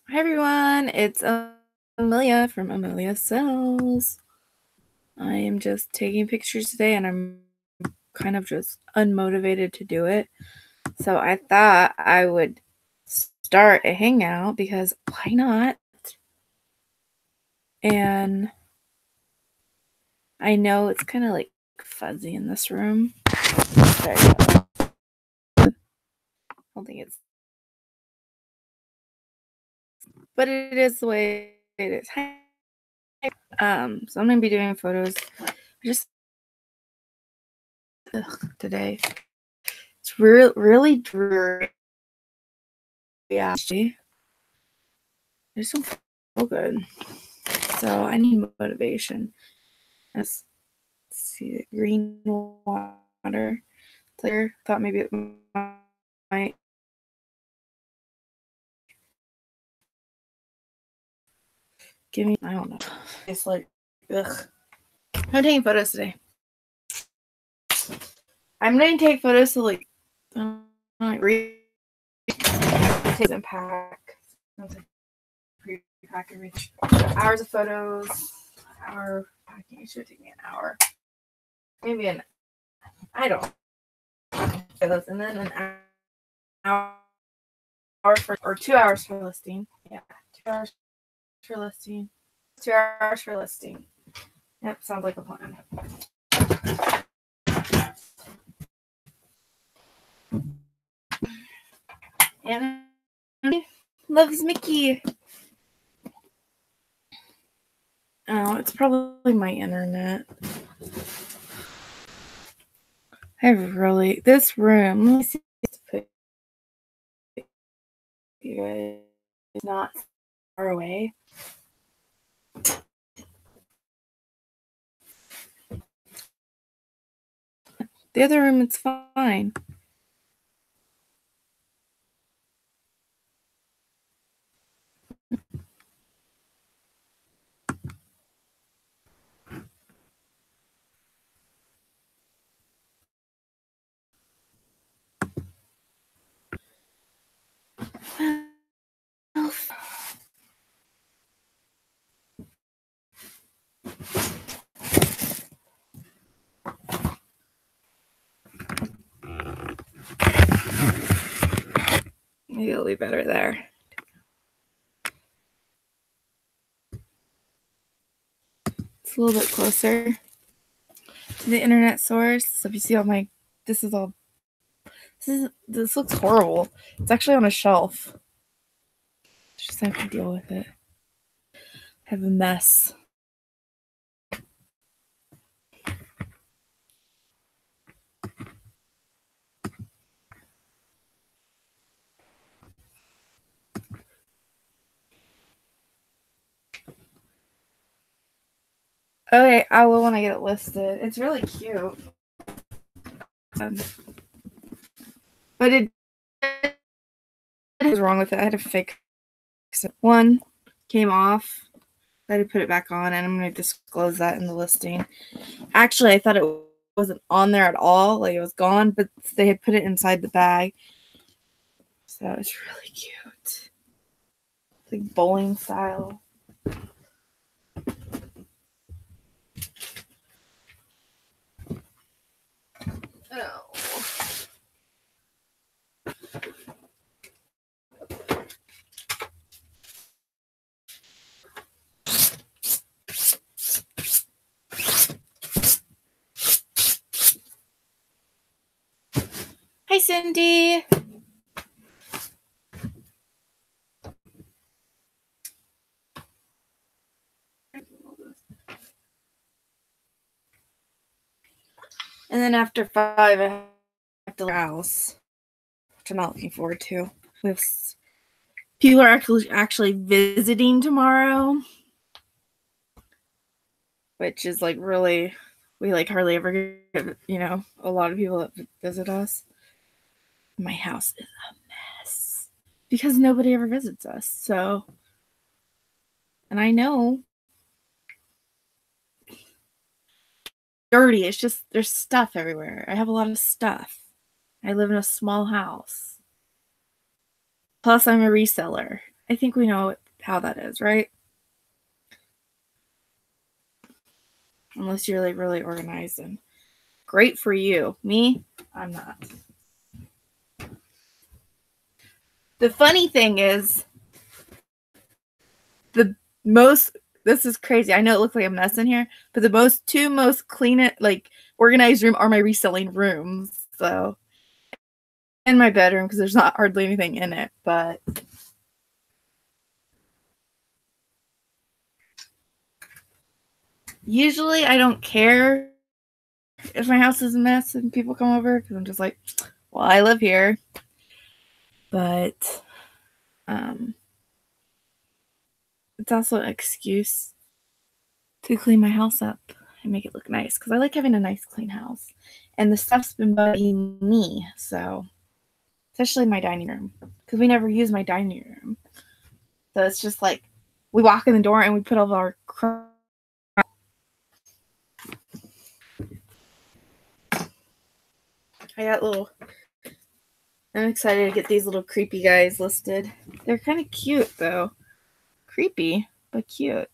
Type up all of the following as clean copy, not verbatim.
Hi everyone, it's Amelia from Amelia Sells. I am just taking pictures today and I'm kind of just unmotivated to do it. So I thought I would start a hangout because why not? And I know it's kind of like fuzzy in this room. I don't think it's, but it is the way it is. So I'm gonna be doing photos just today. It's really dreary. Yeah, I just don't feel good. So I need motivation. Let's see the green water. Clear. Thought maybe it might give me, I don't know. It's like, ugh. I'm taking photos today. I'm going to take photos to like read and pack. Pre-pack and reach hours of photos. Hour packing. It should take me an hour. Maybe I don't know. And then an hour or 2 hours for listing. Yeah, 2 hours for listing. 2 hours for listing. Yep, sounds like a plan. And loves Mickey. Oh, it's probably my internet. This room, let me see if to put you guys not far away. The other room, it's fine. Maybe it'll be better there. It's a little bit closer to the internet source. So if you see all my, this looks horrible. It's actually on a shelf. Just have to deal with it. I have a mess. Okay, I will when I get it listed. It's really cute. But it was wrong with it. I had to fix it. One came off. I had to put it back on, and I'm going to disclose that in the listing. Actually, I thought it wasn't on there at all. Like, it was gone, but they had put it inside the bag. So it's really cute. It's like bowling style. Oh. Hi, Cindy. And then after 5, I have to leave the house, which I'm not looking forward to. People are actually visiting tomorrow, which is like really, we like hardly ever get, a lot of people that visit us. My house is a mess because nobody ever visits us. So, and I know dirty. It's just there's stuff everywhere. I have a lot of stuff. I live in a small house. Plus, I'm a reseller. I think we know how that is, right? Unless you're like really organized and great for you. Me, I'm not. The funny thing is, this is crazy. I know it looks like a mess in here, but the two most clean, like organized room are my reselling rooms. So, in my bedroom because there's not hardly anything in it, but usually I don't care if my house is a mess and people come over because I'm just like, well, I live here. But it's also an excuse to clean my house up and make it look nice because I like having a nice, clean house. And the stuff's been bugging me, so especially my dining room because we never use my dining room. So it's just like we walk in the door and we put all of our crap. I'm excited to get these little creepy guys listed. They're kind of cute though. Creepy, but cute.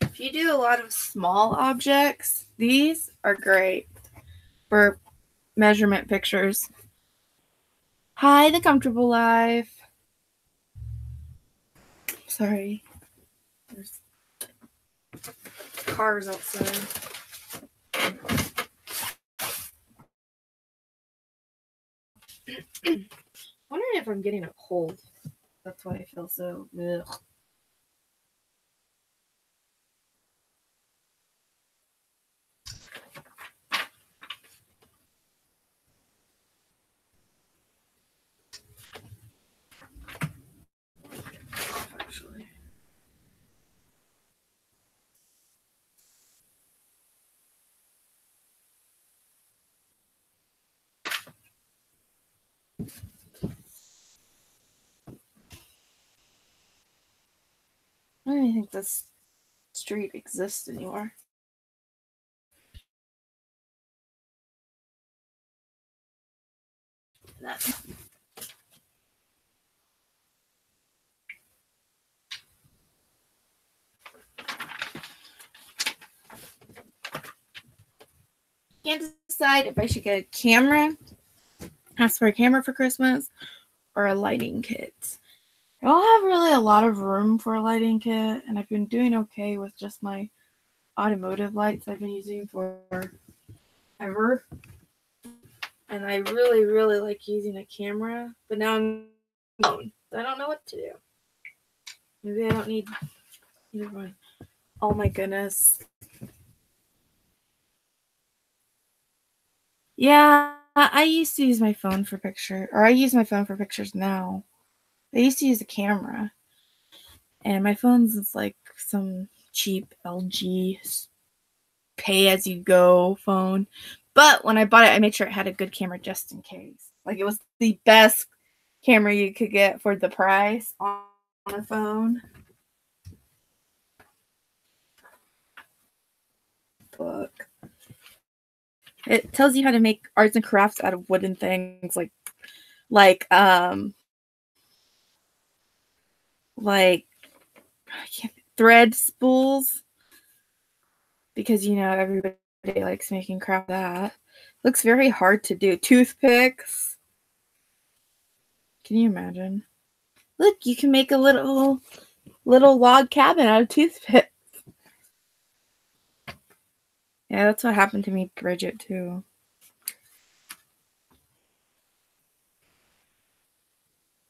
If you do a lot of small objects, these are great for measurement pictures. Hi, the comfortable life. Sorry. There's cars outside. Wondering if I'm getting a cold. That's why I feel so ugh. Actually. I don't even think this street exists anymore. Can't decide if I should get a camera, ask for a camera for Christmas, or a lighting kit. I don't have really a lot of room for a lighting kit, and I've been doing okay with just my automotive lights I've been using for ever. And I really, really like using a camera, but now I'm alone. I don't know what to do. Maybe I don't need either one. Oh my goodness. Yeah, I used to use my phone for pictures, or I use my phone for pictures now. I used to use a camera, and my phone's is like some cheap LG pay as you go phone. But when I bought it, I made sure it had a good camera just in case. Like it was the best camera you could get for the price on a phone. Book. It tells you how to make arts and crafts out of wooden things like like thread spools because you know everybody likes making craft that. Looks very hard to do. Toothpicks. Can you imagine? Look, you can make a little log cabin out of toothpicks. Yeah, that's what happened to me, Bridget, too.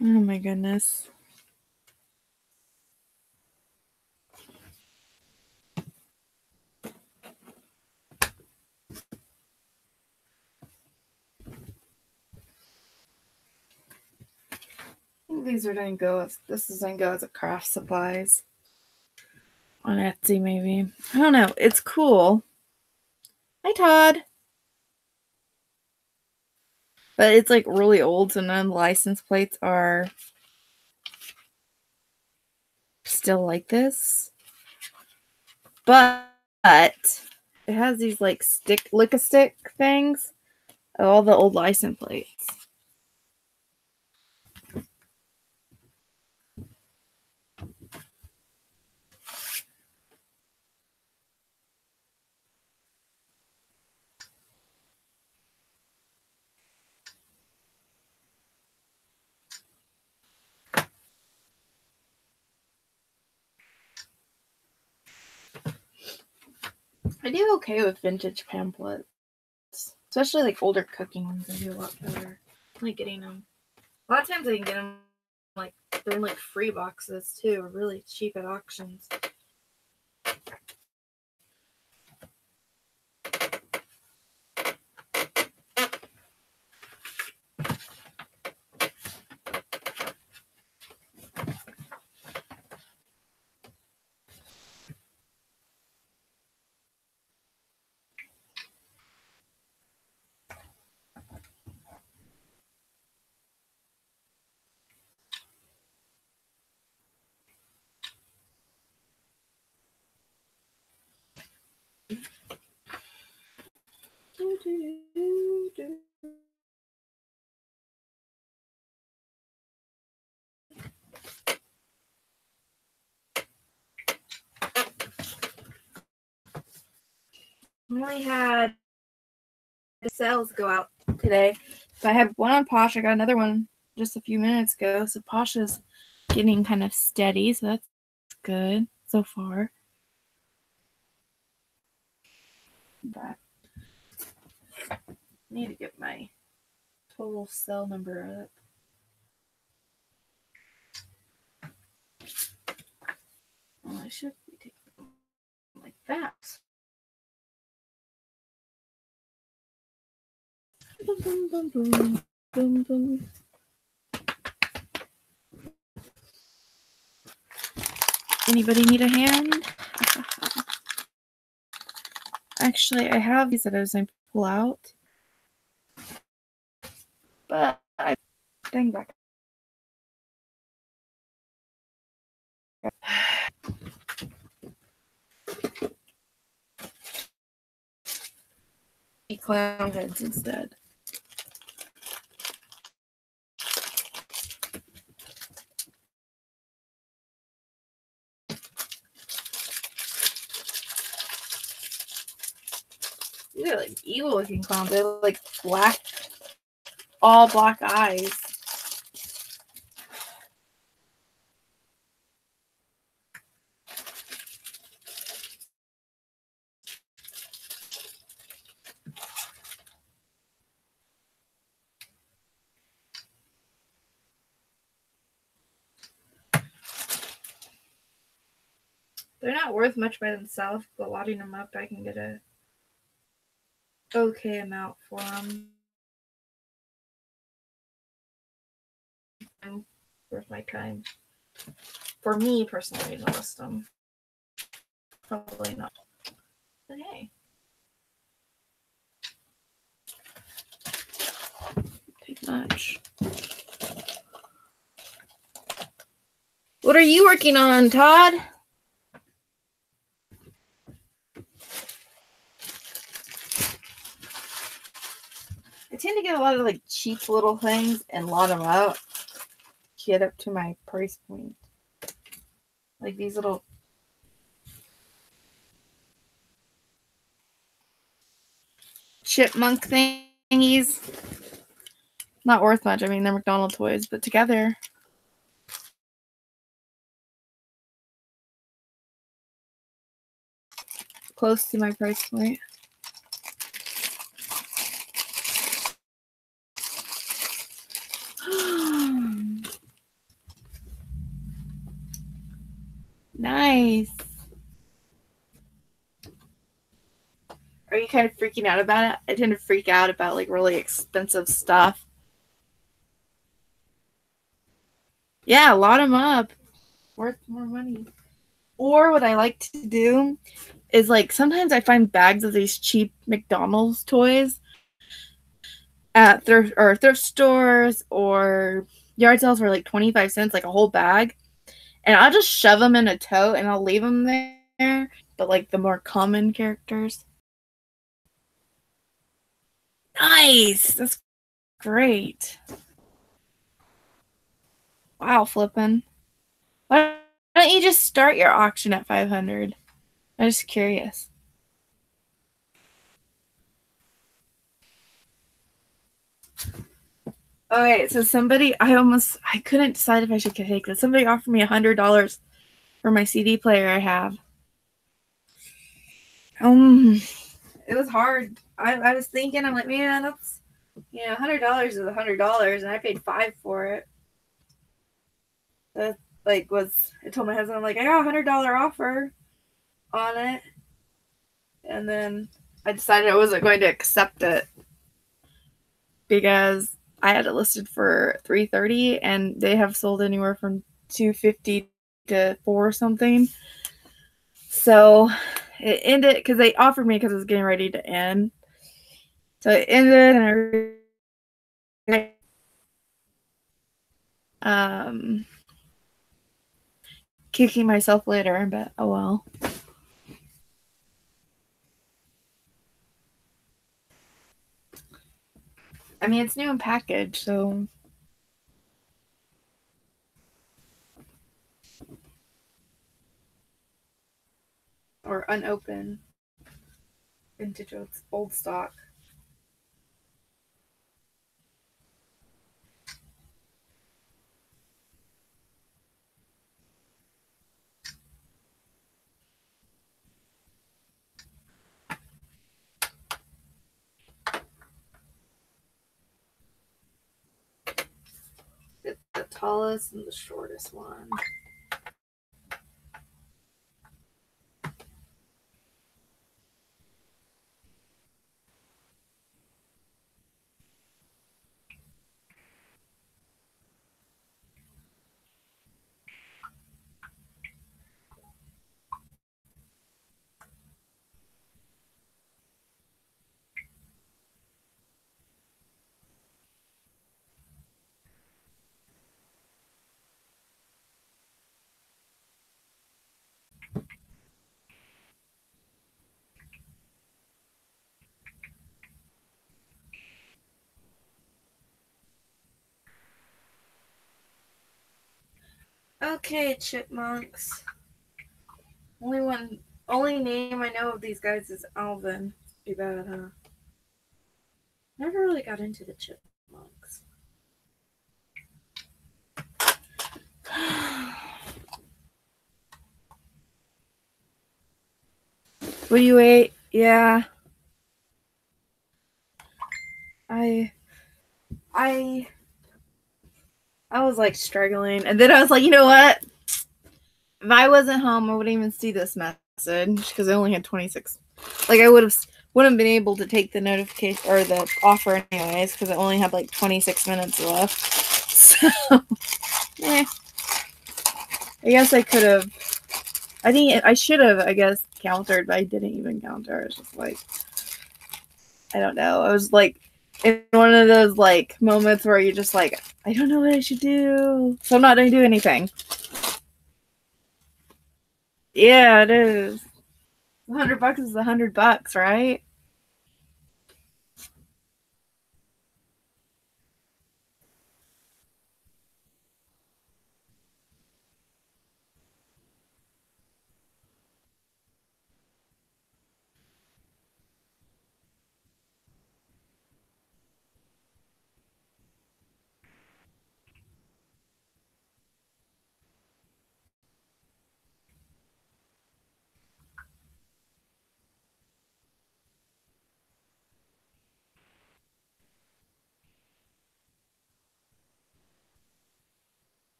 Oh my goodness. these are gonna go as this is gonna go as a craft supplies on Etsy, maybe. I don't know. It's cool. Hi, Todd. But it's like really old, so none of the license plates are still like this. But it has these like lick-a-stick things of all the old license plates. I do okay with vintage pamphlets, especially like older cooking ones. I do a lot better. I like getting them. A lot of times I can get them like they're in like free boxes too, or really cheap at auctions. I only had the sales go out today. So I have one on Posh. I got another one just a few minutes ago. So Posh is getting kind of steady. So that's good so far. But I need to get my total cell number up. Well, I should be taking it like that. Boom, boom, boom, boom, boom, boom. Anybody need a hand? Actually, I have these that I was going to pull out. But I dang back. Clown heads instead. These are like evil looking clowns. They're like black, all black eyes. They're not worth much by themselves, but lotting them up, I can get a okay amount for them. Worth my time. For me personally, to list them. Probably not. But hey. Take much. What are you working on, Todd? I tend to get a lot of like cheap little things and lot them up. Get up to my price point. Like these little chipmunk thingies. Not worth much. I mean, they're McDonald's toys, but together. Close to my price point. Nice. Are you kind of freaking out about it? I tend to freak out about like really expensive stuff. Yeah, lot them up. Worth more money. Or what I like to do is like sometimes I find bags of these cheap McDonald's toys at thrift stores or yard sales for like 25 cents, like a whole bag. And I'll just shove them in a tote and I'll leave them there. But like the more common characters. Nice. That's great. Wow, flipping. Why don't you just start your auction at 500? I'm just curious. Okay, so I couldn't decide if I should take this. Somebody offered me $100 for my CD player I have. It was hard. I was thinking, I'm like, man, that's, $100 is $100, and I paid $5 for it. That I told my husband, I'm like, I got $100 offer on it, and then I decided I wasn't going to accept it because I had it listed for $330, and they have sold anywhere from $250 to $4 something. So it ended because they offered me because it was getting ready to end. So it ended, and kicking myself later, but oh well. I mean, it's new and packaged, so or unopened, vintage old stock. It's the tallest and the shortest one. Okay, chipmunks. Only name I know of these guys is Alvin. Too bad, huh? Never really got into the chipmunks. What do you ate? Yeah. I I was like struggling, and then I was like, you know what? If I wasn't home, I wouldn't even see this message because I only had 26. Like I wouldn't have been able to take the notification or the offer anyways because I only had like 26 minutes left. So, I guess I could have. I think I should have, I guess, countered, but I didn't even counter. I was just like, I don't know. I was like in one of those like moments where you're just like, I don't know what I should do, so I'm not going to do anything. Yeah, it is. $100 is $100, right?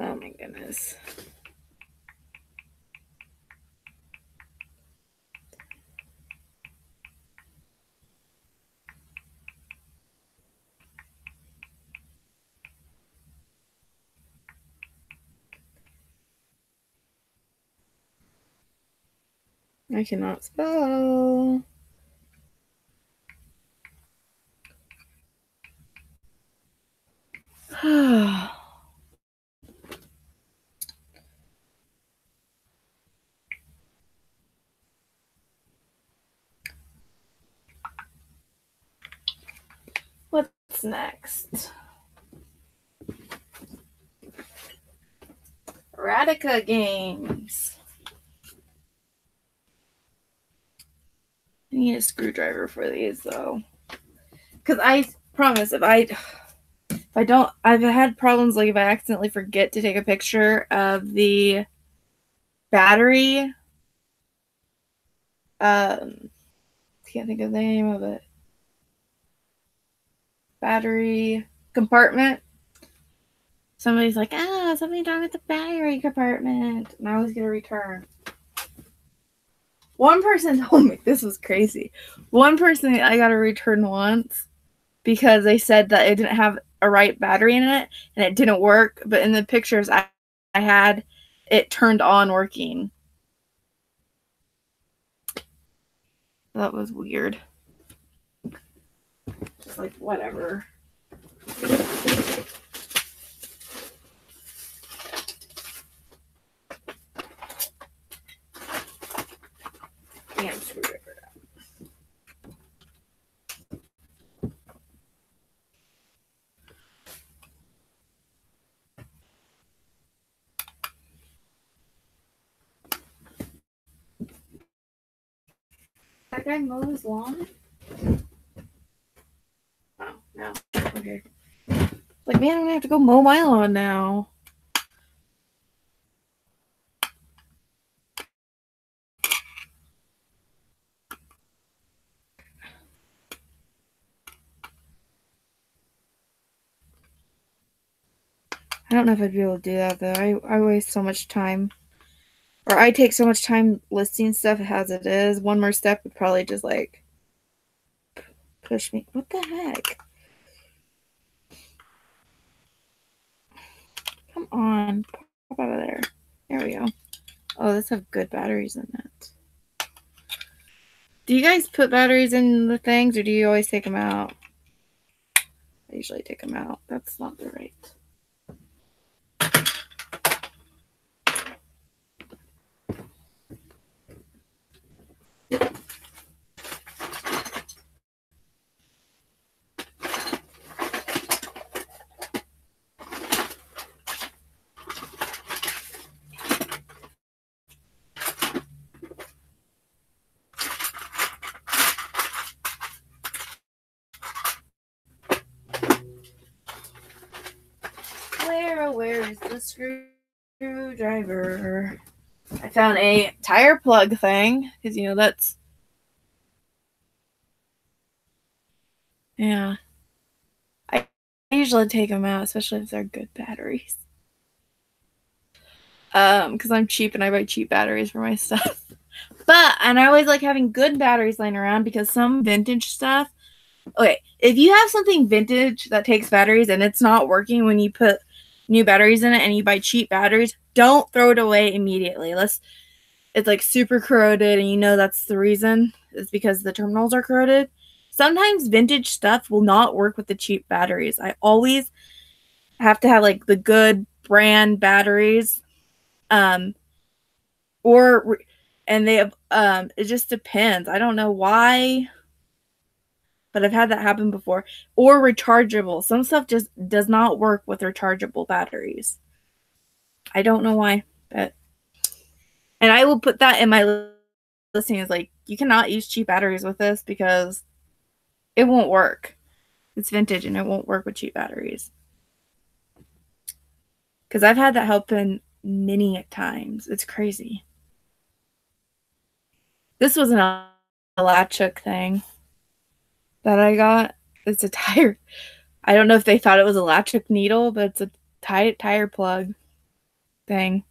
Oh my goodness. I cannot spell. What's next? Radica games. I need a screwdriver for these though. Because I promise if I don't, I've had problems like if I accidentally forget to take a picture of the battery. Can't think of the name of it. Battery compartment. Somebody's like, something wrong with the battery compartment. And I was going to return. One person told me, this was crazy. One person I got to return once because they said that it didn't have a right battery in it and it didn't work. But in the pictures I had, it turned on working. That was weird. Just like, whatever. Damn screwdriver. That guy mow his lawn? Oh, no. Okay. Like, man, I'm gonna have to go mow my lawn now. I don't know if I'd be able to do that though. I waste so much time. Or I take so much time listing stuff as it is. One more step would probably just like push me. What the heck? Come on. Pop out of there. There we go. Oh, this have good batteries in it. Do you guys put batteries in the things or do you always take them out? I usually take them out. That's not the right. Where is the screwdriver? I found a tire plug thing because you know that's yeah. I usually take them out, especially if they're good batteries. Because I'm cheap and I buy cheap batteries for my stuff. And I always like having good batteries laying around because some vintage stuff. Okay, if you have something vintage that takes batteries and it's not working when you put new batteries in it and you buy cheap batteries, don't throw it away immediately. It's like super corroded and you know that's the reason. It's because the terminals are corroded. Sometimes vintage stuff will not work with the cheap batteries. I always have to have like the good brand batteries. And they have it just depends. I don't know why, but I've had that happen before. Or rechargeable. Some stuff just does not work with rechargeable batteries. I don't know why, but and I will put that in my listing as like you cannot use cheap batteries with this because it won't work. It's vintage and it won't work with cheap batteries. Because I've had that happen many times. It's crazy. This was an electric thing that I got. It's a tire. I don't know if they thought it was a electric needle, but it's a tire plug thing.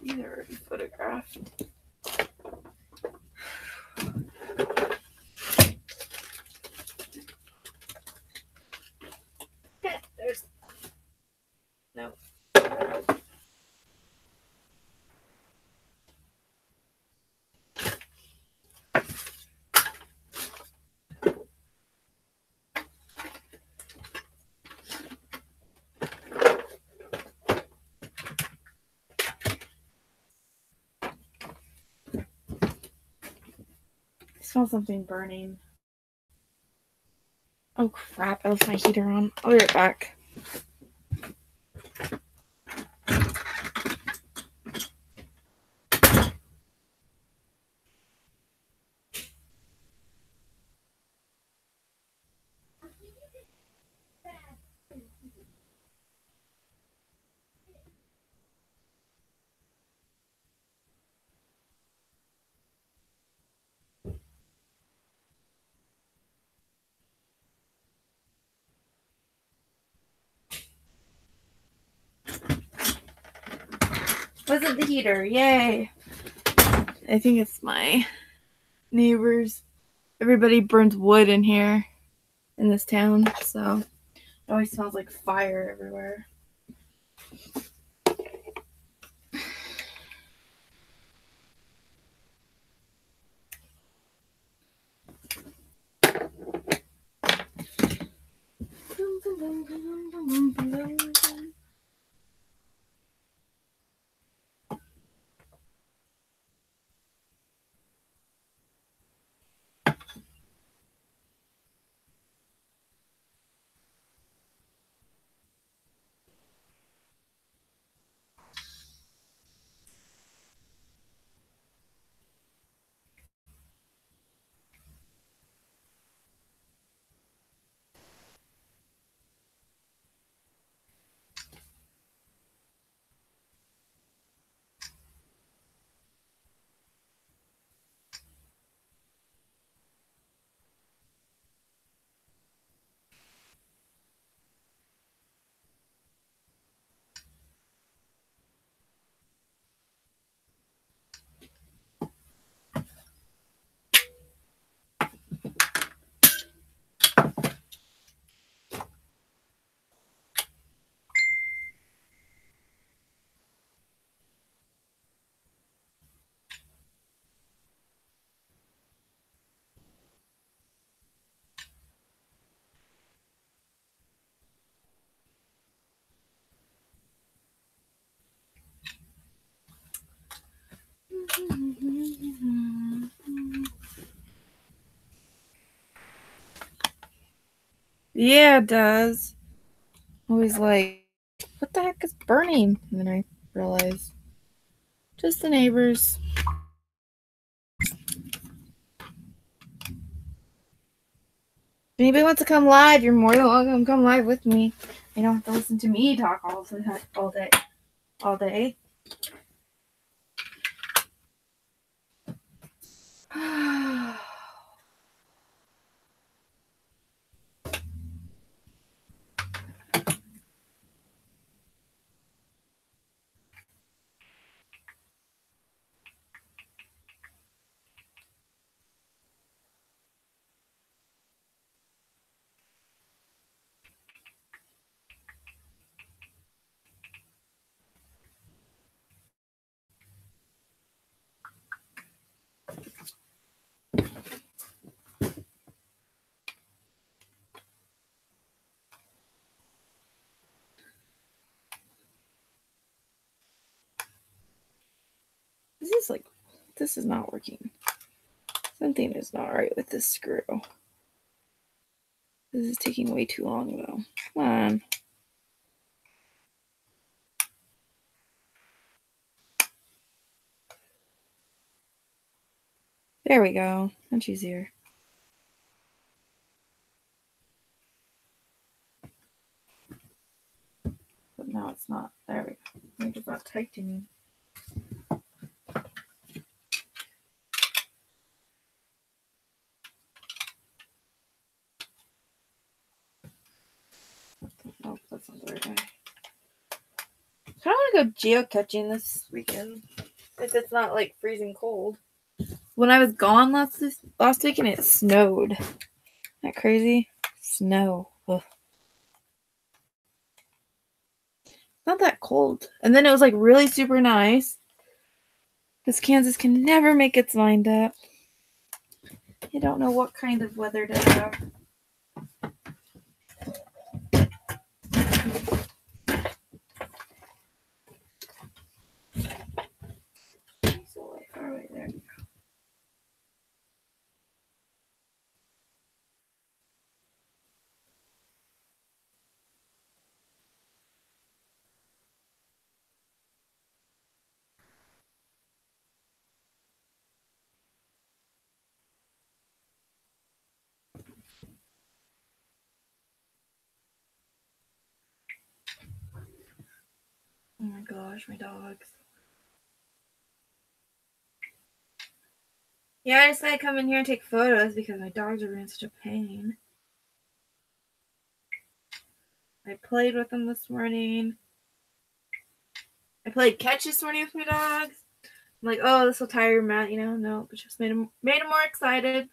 These are already photographed. smell something burning. Oh crap, I left my heater on. I'll be right back. Wasn't the heater, yay! I think it's my neighbors. Everybody burns wood in here, in this town, so it always smells like fire everywhere. Yeah, it does. Always like, what the heck is burning? And then I realize, just the neighbors. If anybody wants to come live, you're more than welcome to come live with me. You don't have to listen to me talk all day. This is not working. Something is not right with this screw. This is taking way too long though. Come on. There we go. Much easier. But now it's not. There we go. I think it's not tightening. Oh, that's not the right way. I kind of want to go geocaching this weekend. If it's not like freezing cold. When I was gone last weekend, it snowed. Isn't that crazy? Snow. Ugh. Not that cold. And then it was like really super nice. Because Kansas can never make its mind up. You don't know what kind of weather to have. So like, all right, there you go. Oh my gosh, my dogs. Yeah, I decided to come in here and take photos because my dogs are being such a pain. I played with them this morning. I played catch this morning with my dogs. I'm like, oh, this will tire him out, you know? No, it just made him more excited.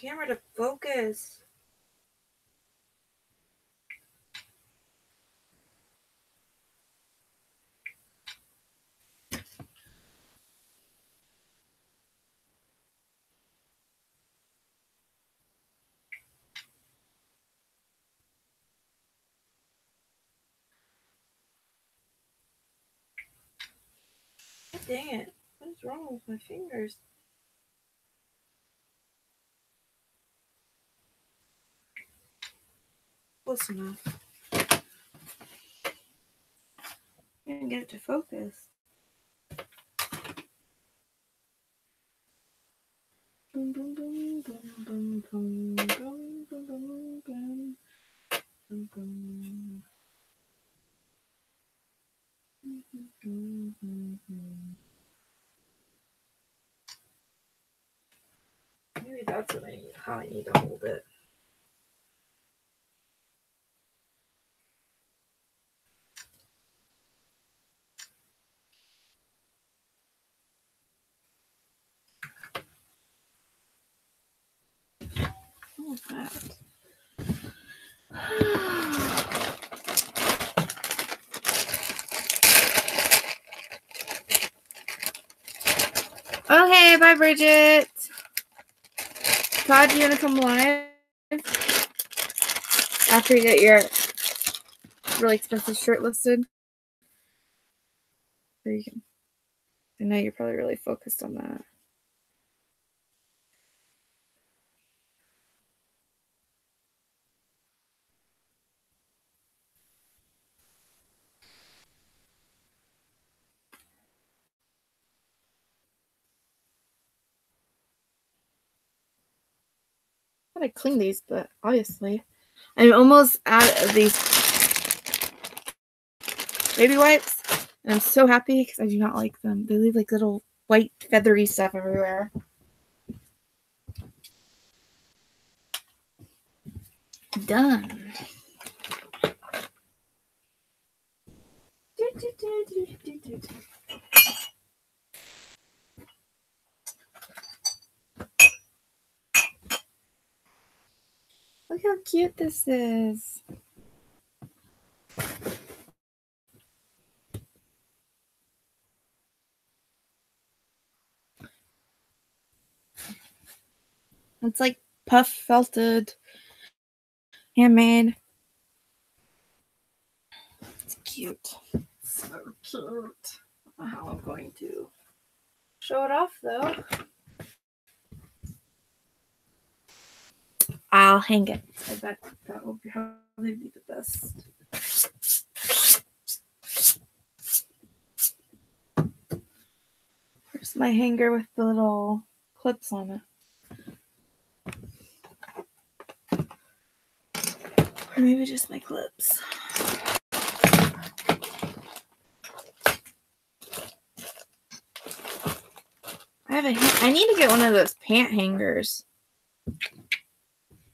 Camera to focus. God dang it. What is wrong with my fingers? Close enough. I didn't get it to focus. Boom, boom, boom, boom, boom, boom, boom, boom, boom, boom, boom, boom. Maybe that's what I need, how I need to hold it. What was that? Okay, bye, Bridget. Todd, you gonna come live after you get your really expensive shirt listed? So you can. I know you're probably really focused on that. I gotta clean these, but obviously I'm almost out of these baby wipes, and I'm so happy because I do not like them. They leave like little white feathery stuff everywhere. Done. Look how cute this is. It's like puff felted, handmade. It's cute. So cute. I don't know how I'm going to show it off though. I'll hang it. I bet that will probably be the best. Here's my hanger with the little clips on it. Or maybe just my clips. I need to get one of those pant hangers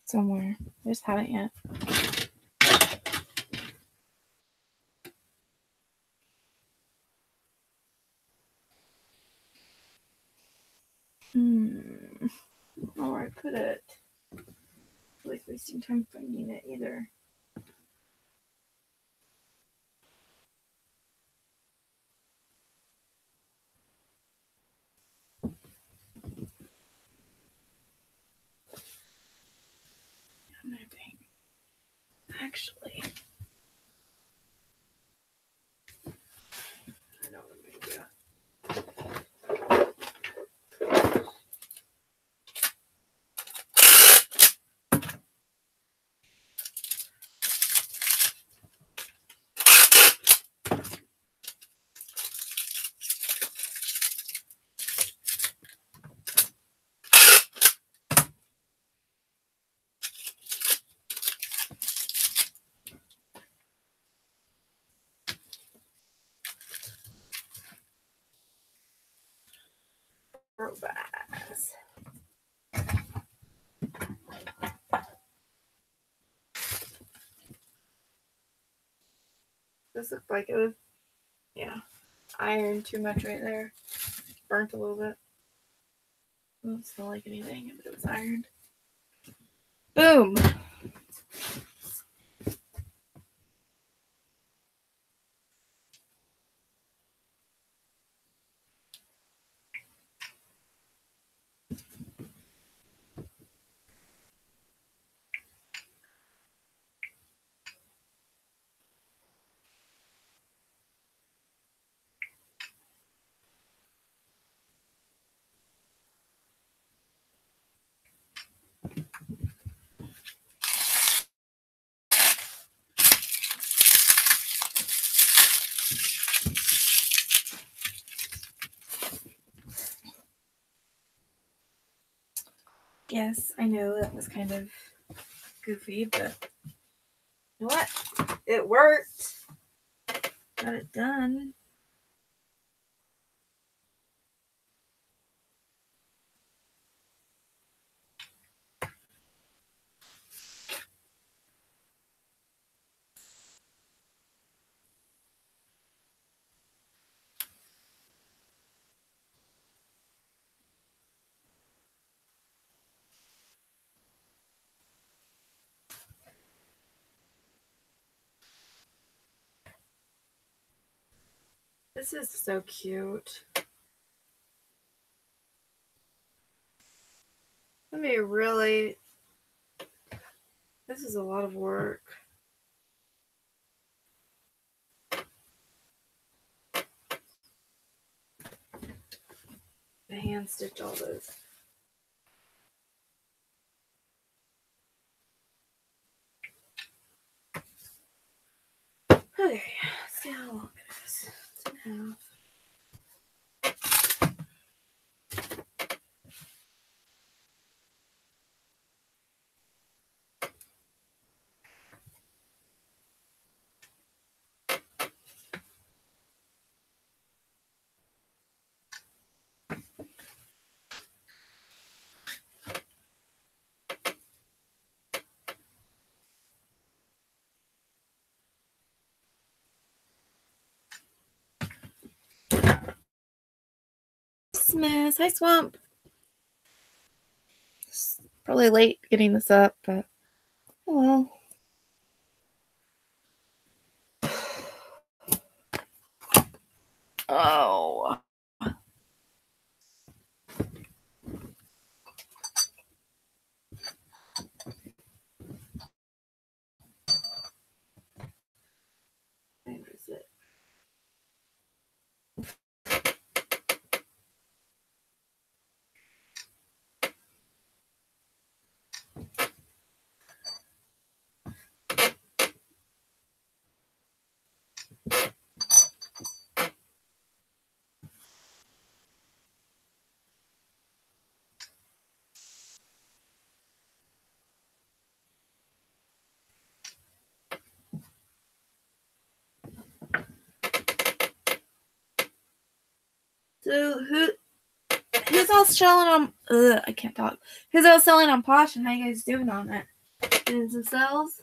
somewhere. I just haven't yet. Oh, where I put it. I feel like wasting time finding it either. Actually, I know what I'm gonna do. This looked like it was, yeah, ironed too much right there. Burnt a little bit. It doesn't smell like anything, but it was ironed. Boom! Yes, I know that was kind of goofy, but you know what? It worked. Got it done. This is so cute. Let me really. This is a lot of work. To hand stitch all those. Okay, let's see how long it is. 2.5. Christmas. Hi, Swamp. It's probably late getting this up, but oh well. Oh. Where is it? So who's all selling on? I can't talk. Who's all selling on Posh, and how you guys doing on it? Doing some sales?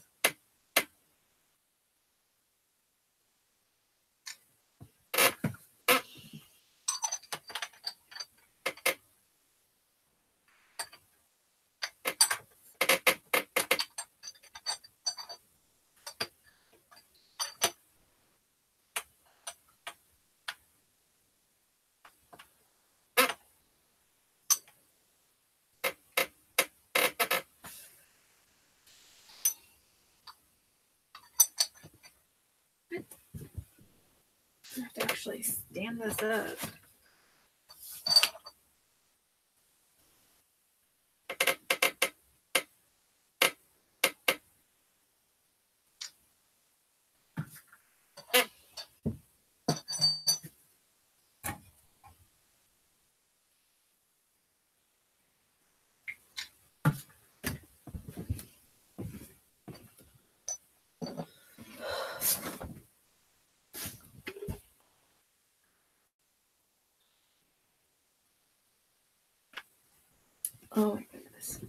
I have to actually stand this up. Oh my goodness.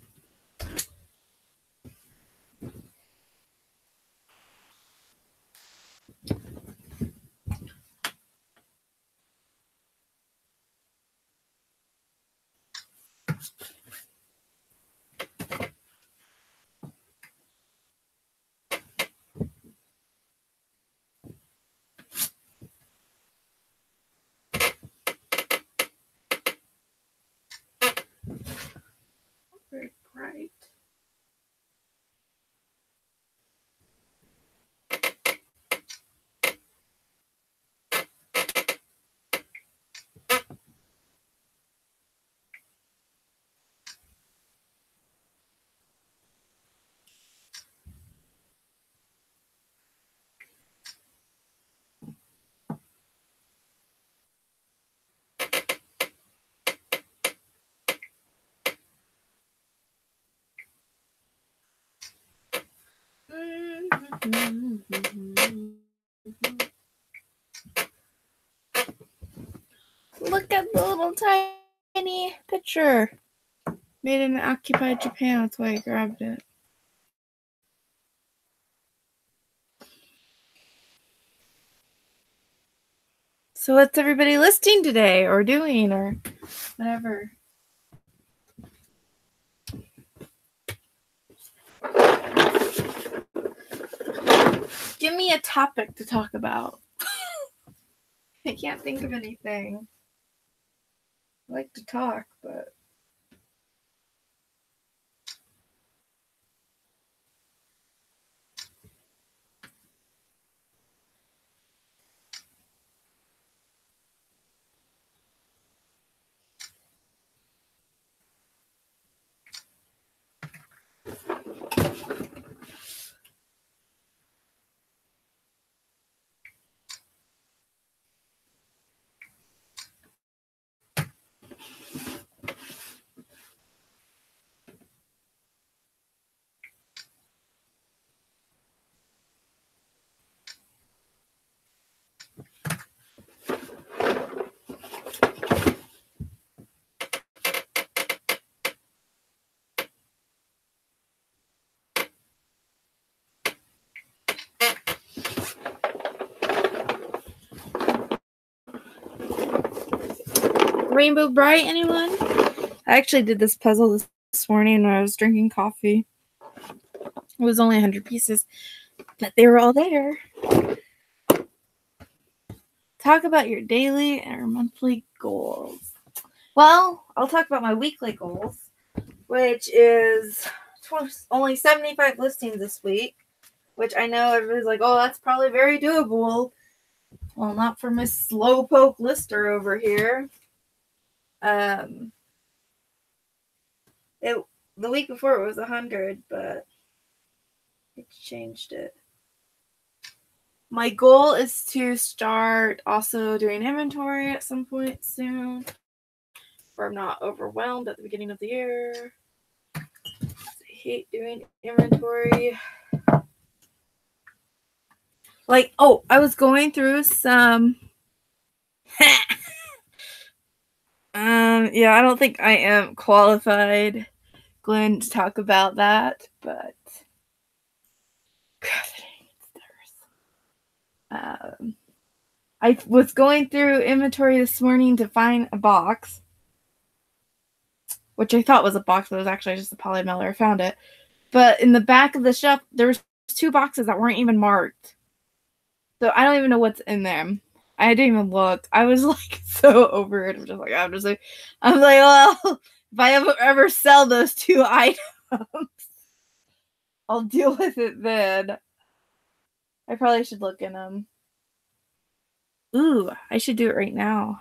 Look at the little tiny picture. Made in occupied Japan. That's why I grabbed it. So what's everybody listing today or doing or whatever? Give me a topic to talk about. I can't think of anything. I like to talk, but... Rainbow Bright, anyone? I actually did this puzzle this morning when I was drinking coffee. It was only 100 pieces, but they were all there. Talk about your daily or monthly goals. Well, I'll talk about my weekly goals, which is only 75 listings this week, which I know everybody's like, oh, that's probably very doable. Well, not for Miss Slowpoke Lister over here. The week before it was 100, but it changed it. My goal is to start also doing inventory at some point soon, where I'm not overwhelmed at the beginning of the year. I hate doing inventory. Like, oh, I was going through some... yeah, I don't think I am qualified, Glenn, to talk about that, but... I was going through inventory this morning to find a box, which I thought was a box, but it was actually just a poly mailer. I found it. But in the back of the shelf, there was 2 boxes that weren't even marked. So I don't even know what's in them. I didn't even look. I was like so over it. I'm like, well, if I ever sell those 2 items, I'll deal with it then. I probably should look in them. Ooh, I should do it right now.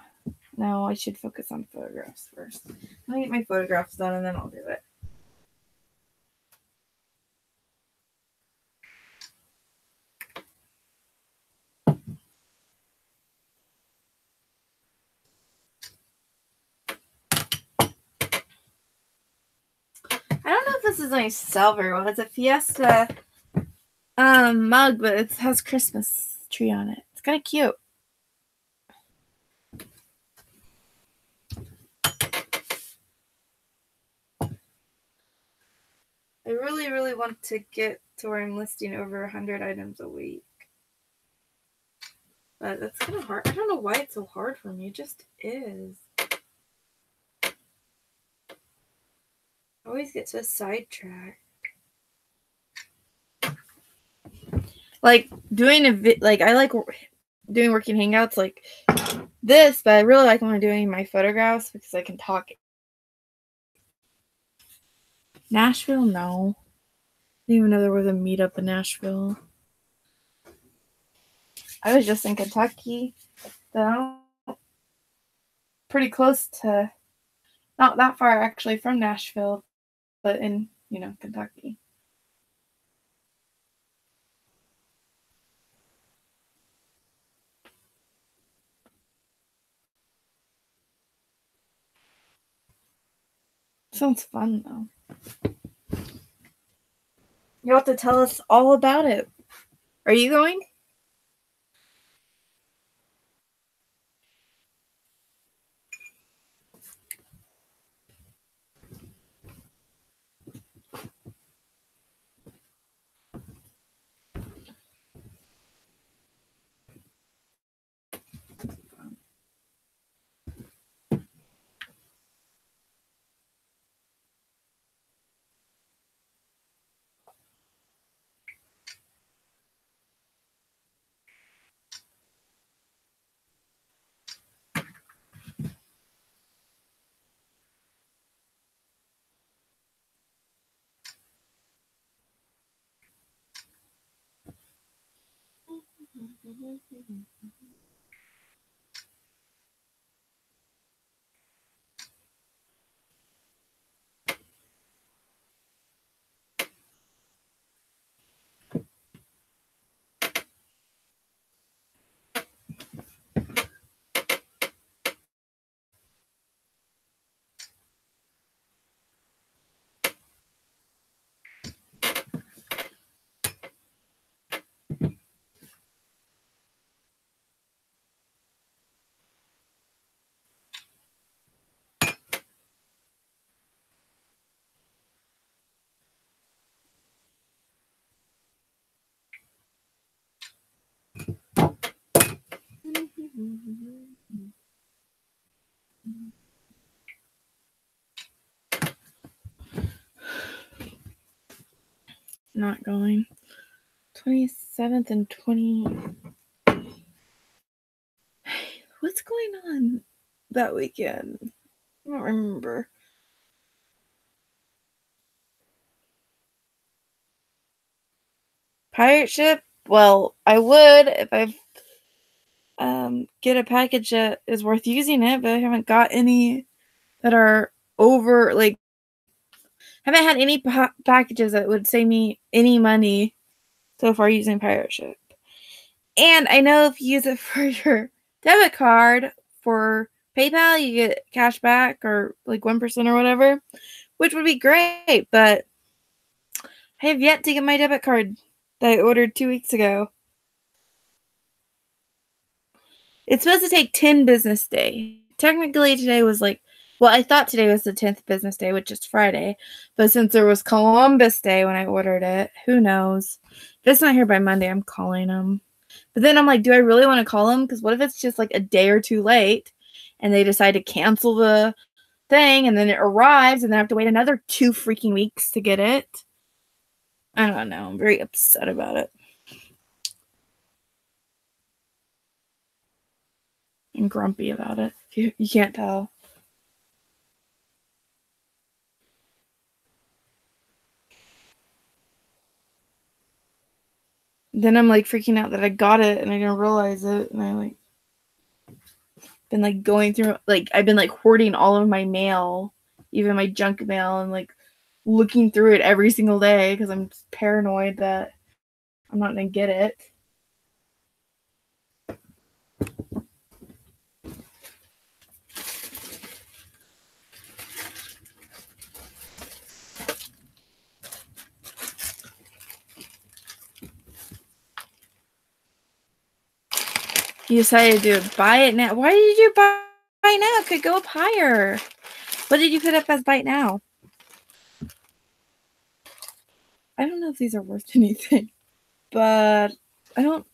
No, I should focus on photographs first. I'll get my photographs done and then I'll do it. I don't know if this is going to sell very well. It's a Fiesta mug, but it has Christmas tree on it. It's kind of cute. I really, really want to get to where I'm listing over 100 items a week. But that's kind of hard. I don't know why it's so hard for me. It just is. I always get so sidetracked. Like doing I like doing working hangouts like this, but I really like when I'm doing my photographs because I can talk. Nashville? No. I didn't even know there was a meetup in Nashville. I was just in Kentucky. So pretty close to, not that far actually from Nashville, but in, Kentucky. Sounds fun though. You'll have to tell us all about it. Are you going? Not going. 27th and 20. What's going on that weekend? I don't remember. Pirate ship? Well, I would if I get a package that is worth using it, but I haven't got any that are over, like, haven't had any packages that would save me any money so far using pirate ship. And I know if you use it for your debit card for PayPal, you get cash back or like 1% or whatever, which would be great, but I have yet to get my debit card that I ordered 2 weeks ago. It's supposed to take 10 business days. Technically, today was like, well, I thought today was the 10th business day, which is Friday. But since there was Columbus Day when I ordered it, who knows? If it's not here by Monday, I'm calling them. But then I'm like, do I really want to call them? Because what if it's just like a day or two late and they decide to cancel the thing and then it arrives and then I have to wait another 2 freaking weeks to get it? I don't know. I'm very upset about it. I'm grumpy about it. You can't tell. Then I'm like freaking out that I got it and I didn't realize it, and I like been like going through, like I've been like hoarding all of my mail, even my junk mail, and like looking through it every single day because I'm paranoid that I'm not gonna get it. You decided to buy it now. Why did you buy now? It could go up higher. What did you put up as bite now? I don't know if these are worth anything, but I don't.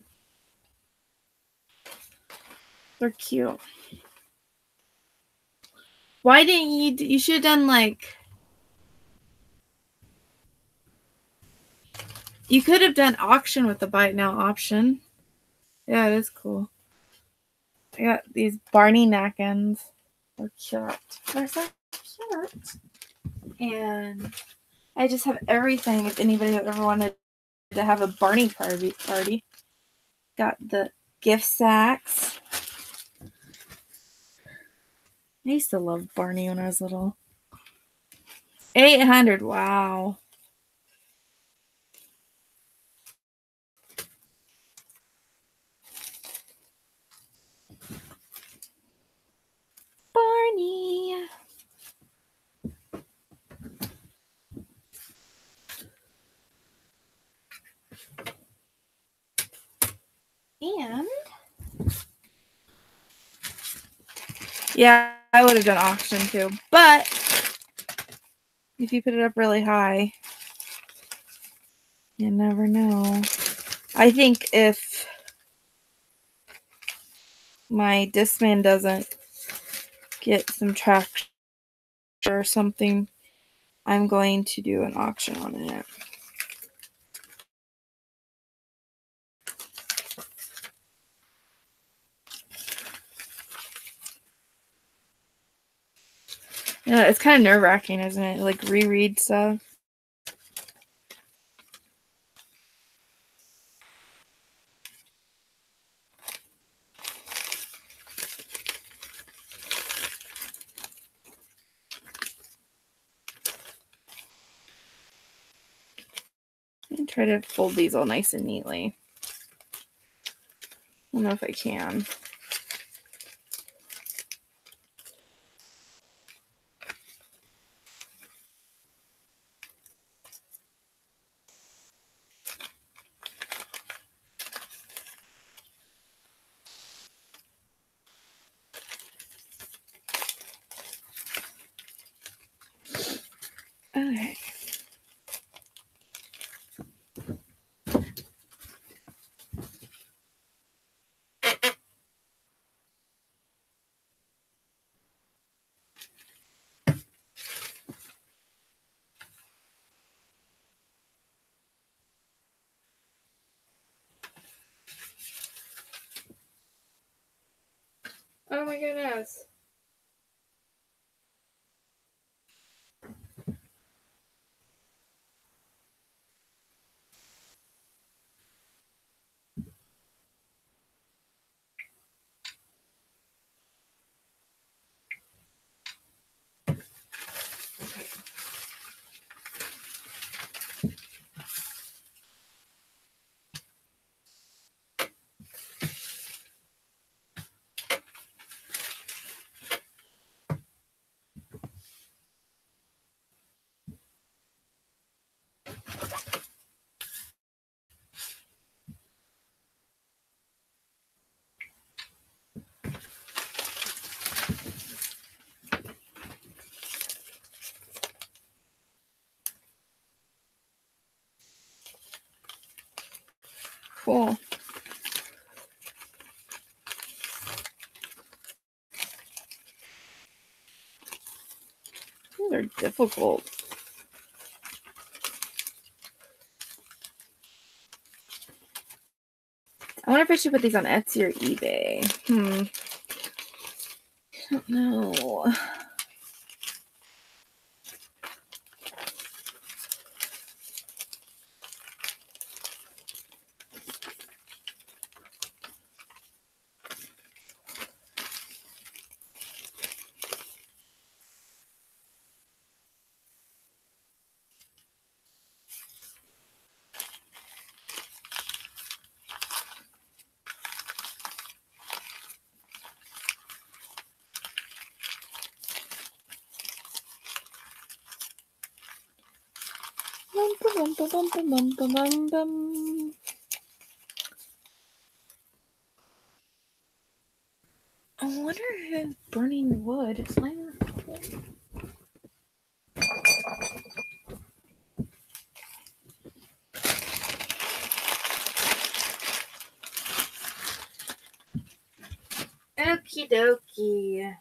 They're cute. Why didn't you? You should have done like. You could have done auction with the bite now option. Yeah, it is cool. I got these Barney napkins. They're cute. They're so cute. And I just have everything if anybody ever wanted to have a Barney party. Got the gift sacks. I used to love Barney when I was little. 800. Wow. Barney. Yeah, I would have done auction too. But if you put it up really high, you never know. I think if my Discman doesn't get some traction or something, I'm going to do an auction on it. Yeah, it's kind of nerve-wracking, isn't it? Like reread stuff. And try to fold these all nice and neatly. I don't know if I can. Okay. Oh my goodness. Cool. These are difficult. I wonder if I should put these on Etsy or eBay. I don't know. I wonder if burning wood is my Okie dokie.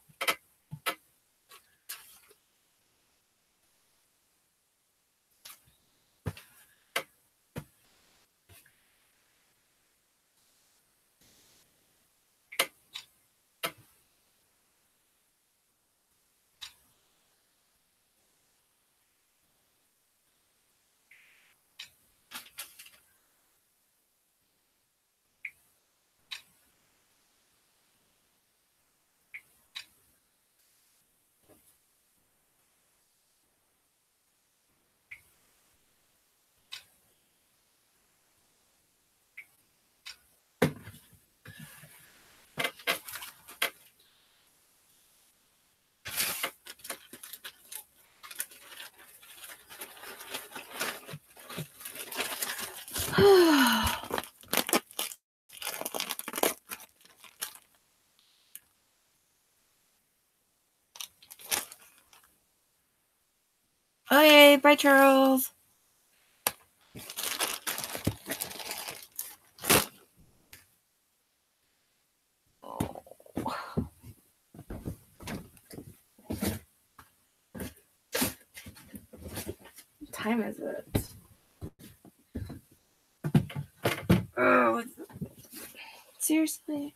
Okay, bye, Charles. Oh. What time is it? Oh, seriously?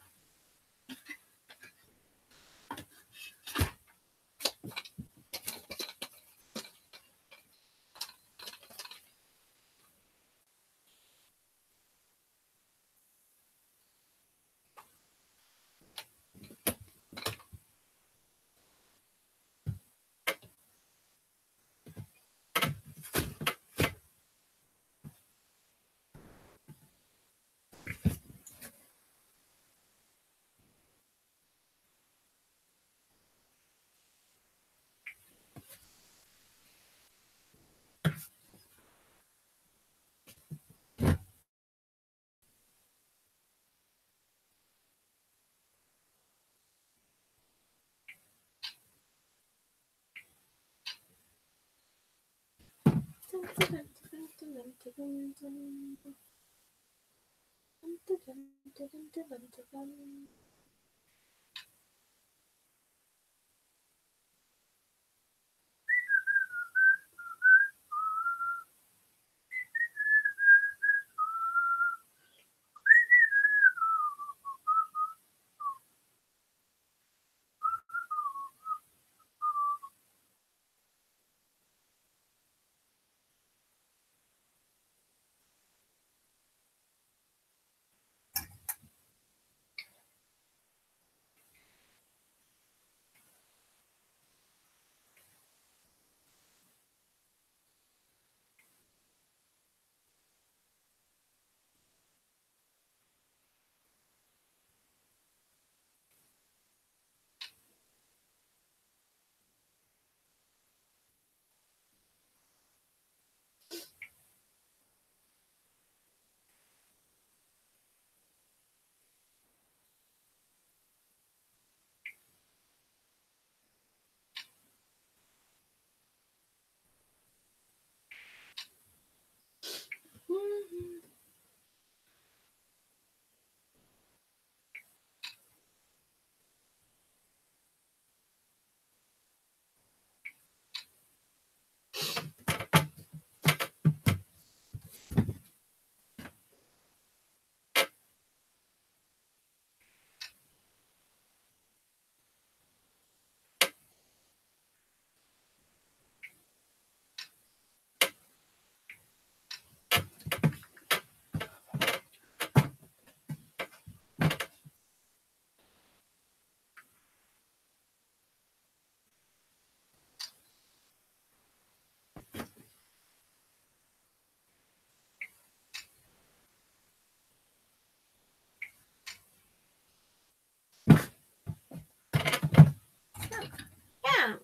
Yeah.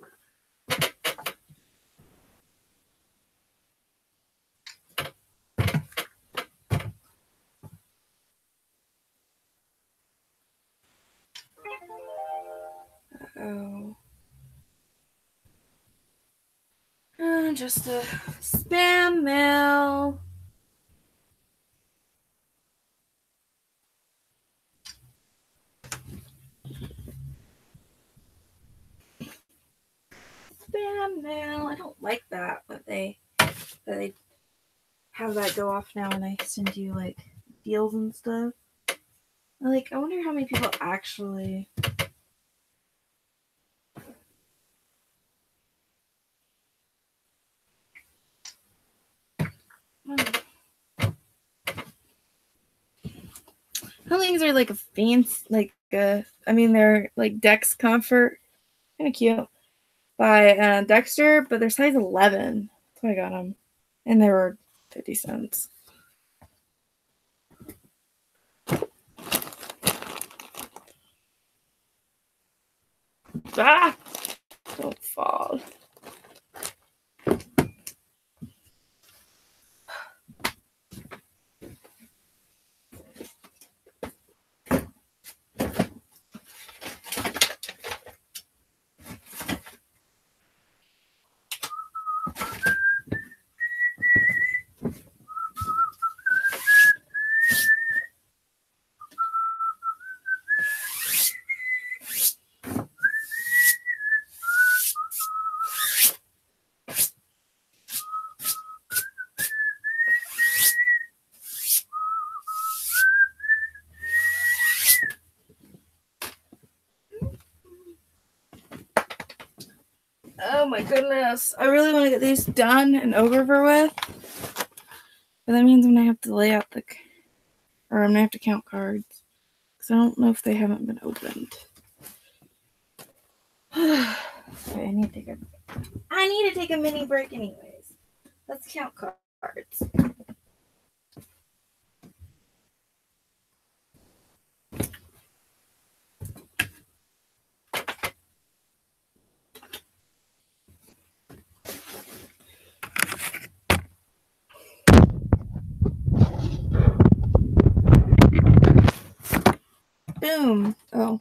Oh. Just a spam mail. Spam mail. I don't like that, but they have that go off now when I send you like deals and stuff. Like, I wonder how many people actually. How things are like a fancy, like I mean they're like Dex Comfort, kind of cute, by Dexter, but they're size 11. That's why I got them, and they were 50 cents. Ah! Don't fall. Oh my goodness. I really want to get these done and over with. But that means I'm going to have to lay out or I'm going to have to count cards. Because I don't know if they haven't been opened. Okay, I need to take a mini break anyways. Let's count cards. Boom. Oh.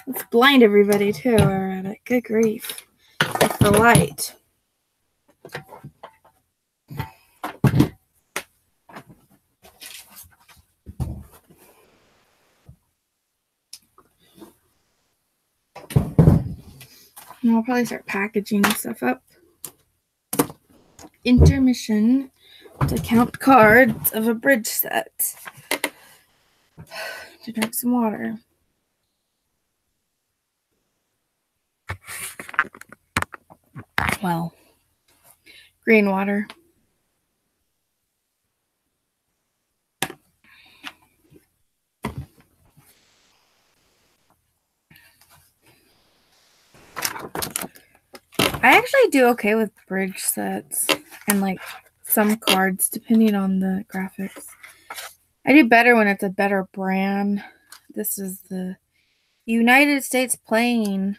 Let's blind everybody too. We're at it. Good grief. With the light. And I'll probably start packaging stuff up. Intermission to count cards of a bridge set. To drink some water. Well, green water. I actually do okay with bridge sets and like some cards depending on the graphics. I do better when it's a better brand. This is the United States Playing.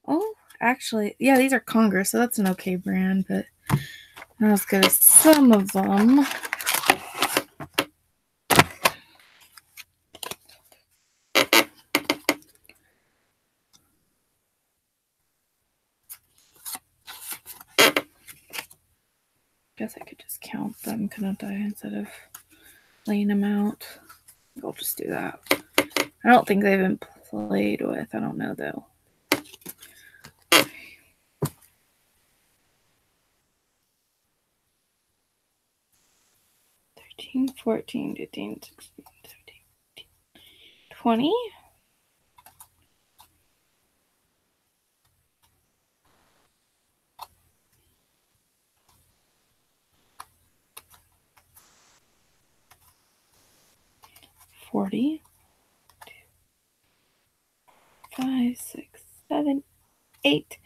Oh, actually, yeah, these are Congress, so that's an okay brand, but not as good as some of them. Guess I could just count them, couldn't I, instead of laying them out. I'll just do that. I don't think they've been played with. I don't know, though. 13, 14, 15, 16, 17, 20. $40, 5, 6, 7, 8,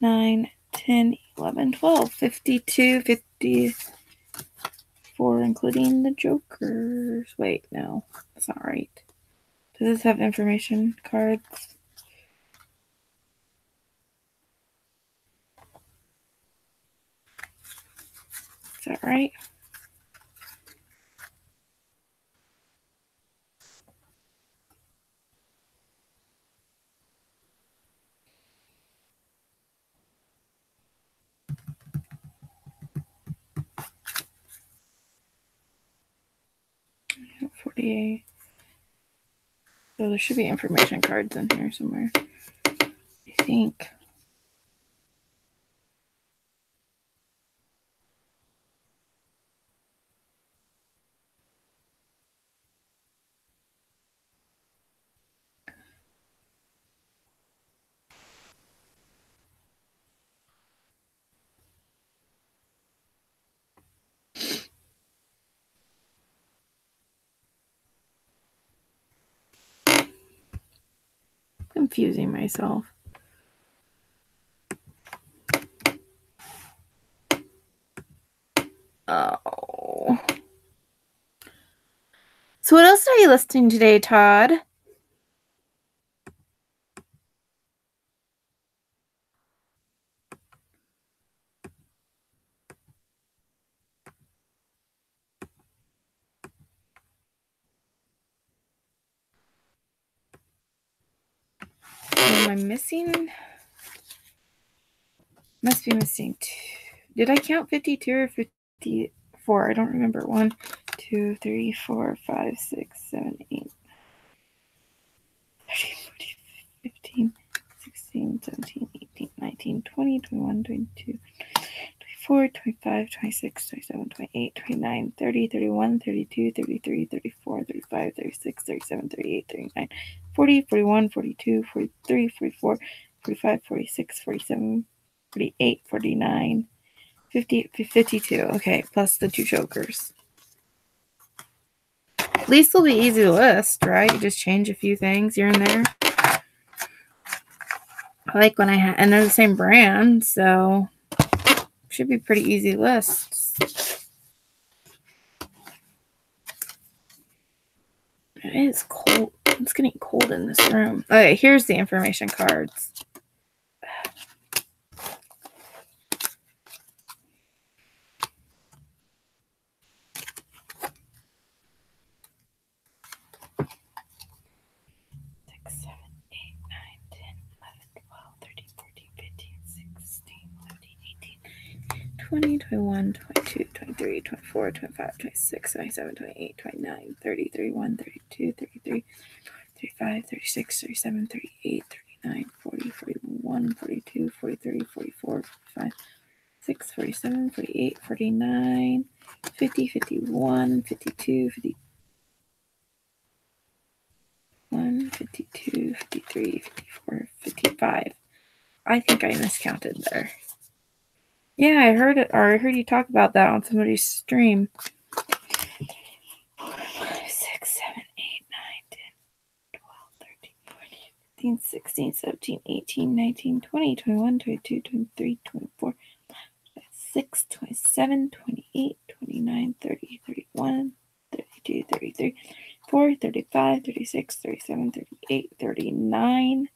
9, 10, 11, 12, 52, 54, including the jokers. Wait, no, that's not right. Does this have information cards? Is that right? $48. So there should be information cards in here somewhere, I think. Confusing myself. Oh. So what else are you listing today, Todd? Am I missing? Must be missing two. Did I count 52 or 54? I don't remember. 1, 2, 3, 4, 5, 6, 7, 8, 13, 14, 15, 16, 17, 18, 19, 20, 21, 22, 24, 25, 26, 27, 28, 29, 30, 31, 32, 33, 34, 35, 36, 37, 38, 39, 40, 41, 42, 43, 44, 45, 46, 47, 48, 49, 50, 52. Okay, plus the 2 jokers. At least it'll be easy to list, right? You just change a few things here and there. I like when and they're the same brand, so should be pretty easy lists. It is cold. It's getting cold in this room. Okay, here's the information cards. Twenty, 21, 22, 23, 24, 25, 26, 27, 28, 29, 30, 31, 32, 33, 35, 36, 37, 38, 39, 40, 41, 42, 43, 44, 45, 46, 47, 48, 49, 50, 51, 52, 51, 52, 53, 54, 55. I think I miscounted there. Yeah, I heard it, or I heard you talk about that on somebody's stream. 6, 7, 8, 9, 10, 12, 13, 14, 15, 16, 17, 18, 19, 20, 21, 22, 23, 24, 26, 27, 28, 29, 30, 31, 32, 33, 34, 35, 36, 37, 38, 39,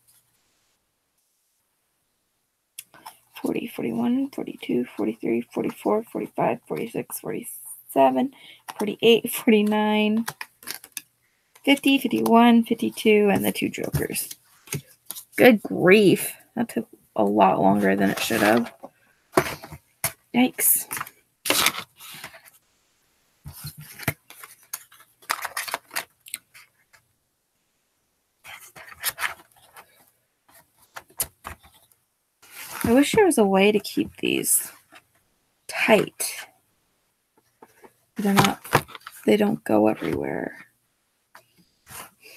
40, 41, 42, 43, 44, 45, 46, 47, 48, 49, 50, 51, 52, and the 2 jokers. Good grief. That took a lot longer than it should have. Yikes. I wish there was a way to keep these tight. They don't go everywhere.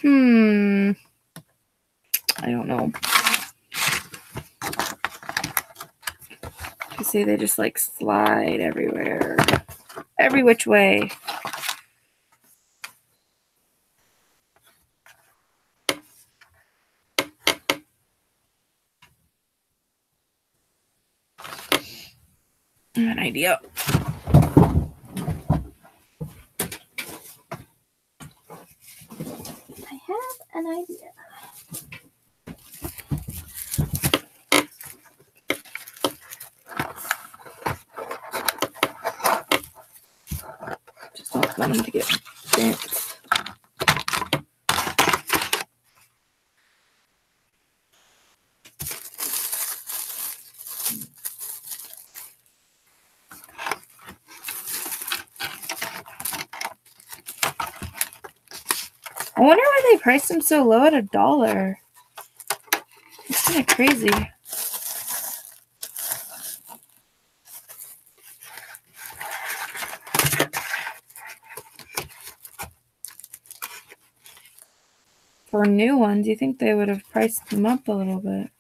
I don't know. You see, they just like slide everywhere. Every which way. I have an idea. Just don't want them to get bent. I wonder why they priced them so low at $1. It's kind of crazy. For new ones, you think they would have priced them up a little bit.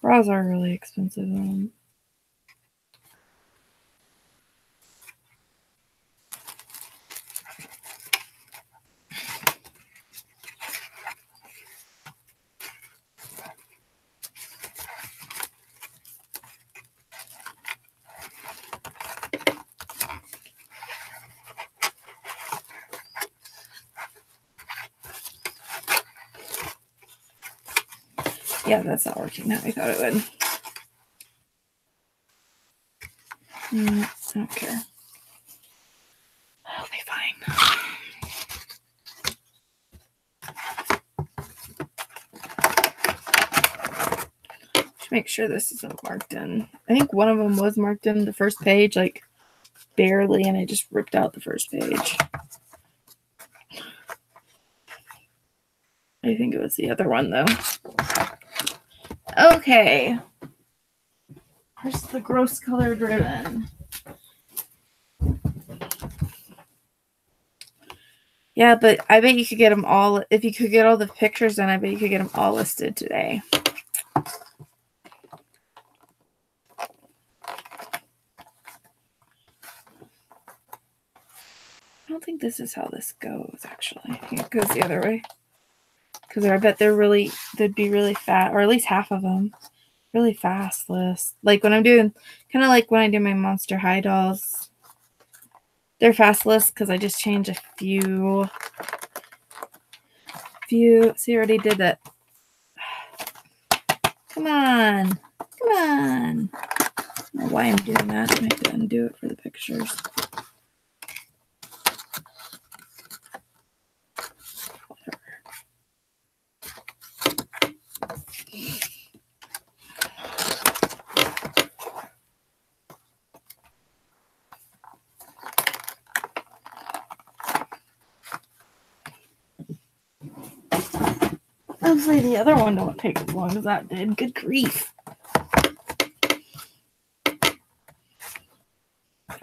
Bras are really expensive. Yeah, that's not working how I thought it would. I don't care. I'll be fine. Just make sure this isn't marked in. I think one of them was marked in the first page, like barely, and I just ripped out the first page. I think it was the other one, though. Okay. Where's the gross colored ribbon? Yeah, but I bet you could get them all. If you could get all the pictures done, I bet you could get them all listed today. I don't think this is how this goes, actually. I think it goes the other way. Because I bet they'd be really fast, or at least half of them, really fast list. Like when I'm doing, kind of like when I do my Monster High dolls. They're fast lists because I just change a few. See, I already did that. Come on. Come on. I don't know why I'm doing that. I have to undo it for the pictures. Hopefully the other one don't take as long as that did. Good grief.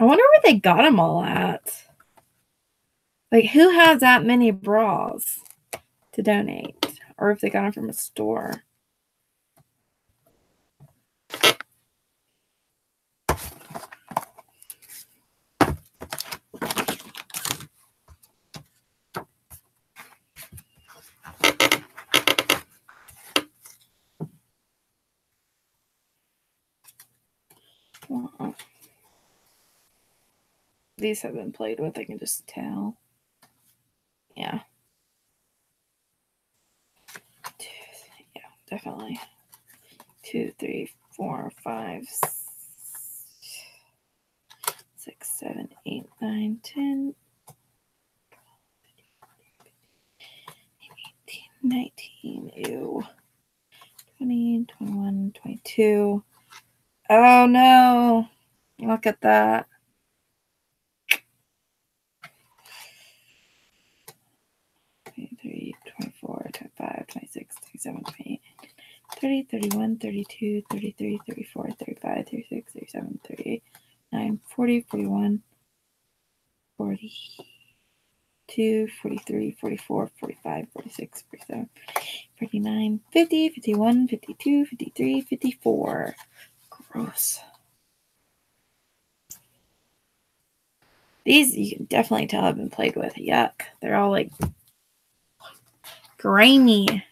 I wonder where they got them all at. Like, who has that many bras to donate? Or if they got them from a store. These have been played with, I can just tell. Yeah. Yeah, definitely. 2, 3, 4, 5, 6, 7, 8, 9, 10, 18, 19, ew. 20, 21, 22. Oh no. Look at that. 23, 24, 25, 26, 27, 28, 30, 31, 32, 33, 34, 35, 36, 37, 38, 9, 40, 41, 42, 43, 44, 45, 46, 47, 49, 50, 51, 52, 53, 54. Gross. These you can definitely tell have been played with. Yuck. They're all like grainy.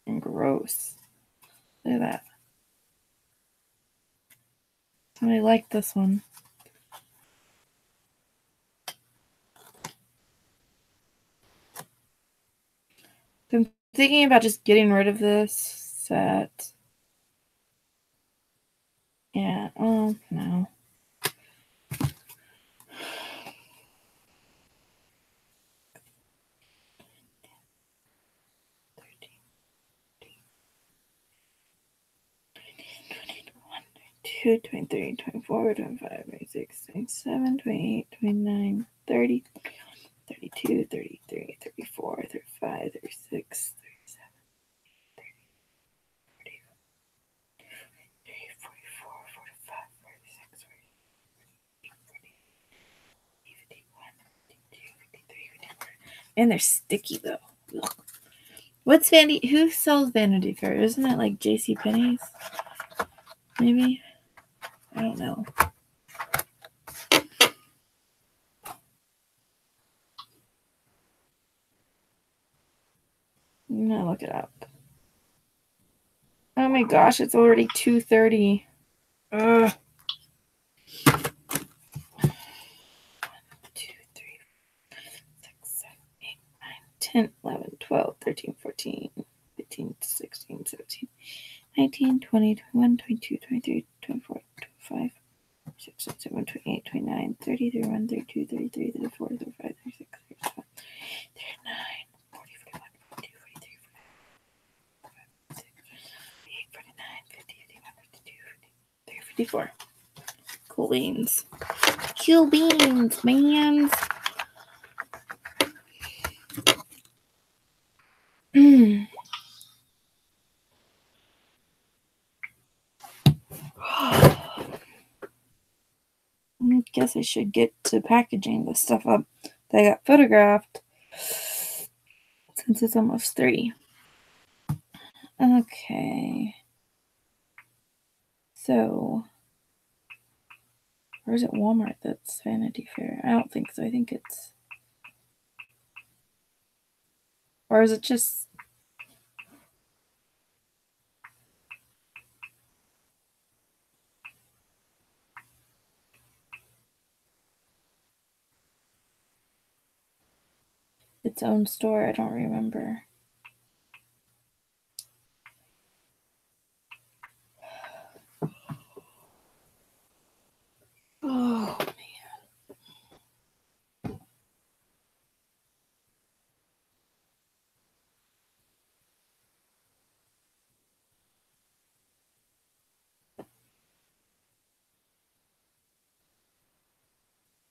And gross. Look at that. I like this one. I'm thinking about just getting rid of this set. Yeah, oh no. Two, 23, 24, 25, 26, 27, 28, 29, 30, 32, 33, 34, 35, 36, 37, 30, 44, 45, 46, 51, 52, 53, 54. And they're sticky though. Ugh. What's Vanity? Who sells Vanity Fair? Isn't it like J.C. Penney's? Maybe? I don't know. I'm gonna look it up. Oh my gosh, it's already 2:30. Ugh. 1, 2, 3, 6, 7, 8, 9, 10, 11, 12, 13, 14, 15, 16, 17, 19, 20, 21, 22, 23, 24, 25, 26, 27, 28, 29, 30, 31, 32, 33, 34, 35, 36, 37, 39, 40, 41, 42, 43, 45, 48, 49, 50, 51, 52, 53, 54. Cool beans. Cool beans, man. guess I should get to packaging the stuff up that I got photographed since it's almost 3. Okay. So, or is it Walmart that's Vanity Fair? I don't think so. I think it's... Or is it just... its own store? I don't remember. Oh,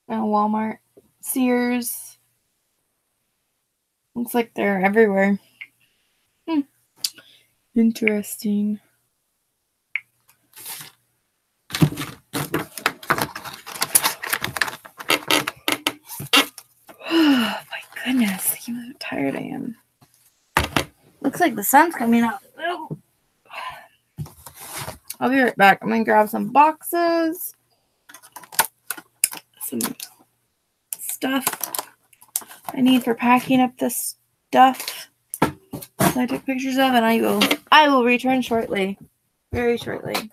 man. Walmart. Sears. Looks like they're everywhere. Interesting. Oh my goodness, look how tired I am. Looks like the sun's coming out. I'll be right back. I'm gonna grab some boxes, some stuff I need for packing up this stuff that I took pictures of, and I will return shortly. Very shortly.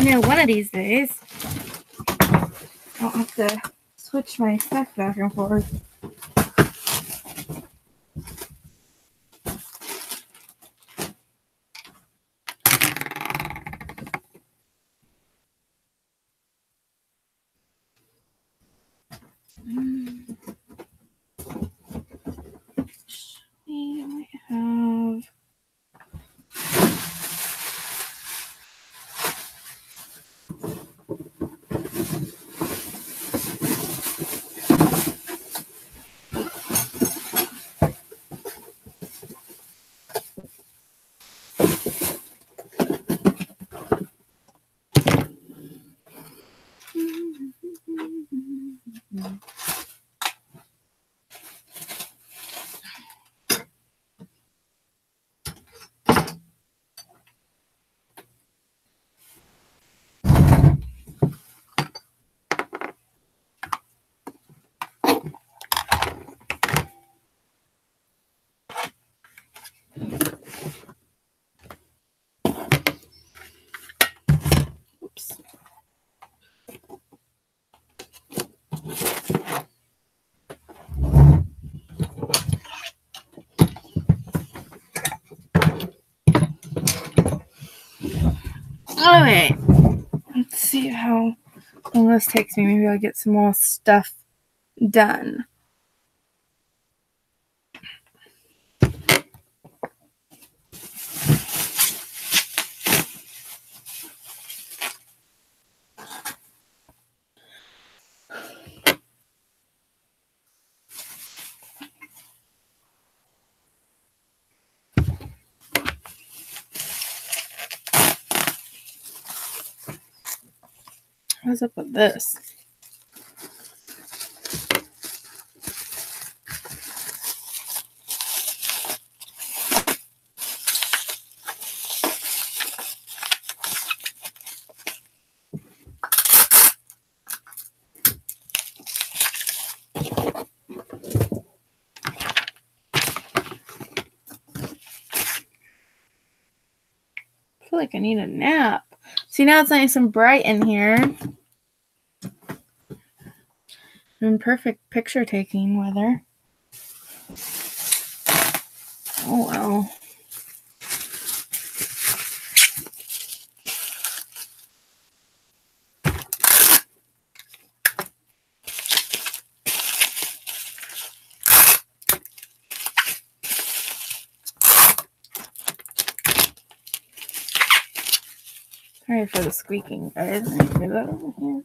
One of these days, I'll have to switch my stuff back and forth. I might have... Oops. Alright, let's see how long this takes me. Maybe I'll get some more stuff done. What's up with this? I feel like I need a nap. See, now it's nice and bright in here. In perfect picture taking weather. Oh well. Sorry for the squeaking, guys. Let me do that over here.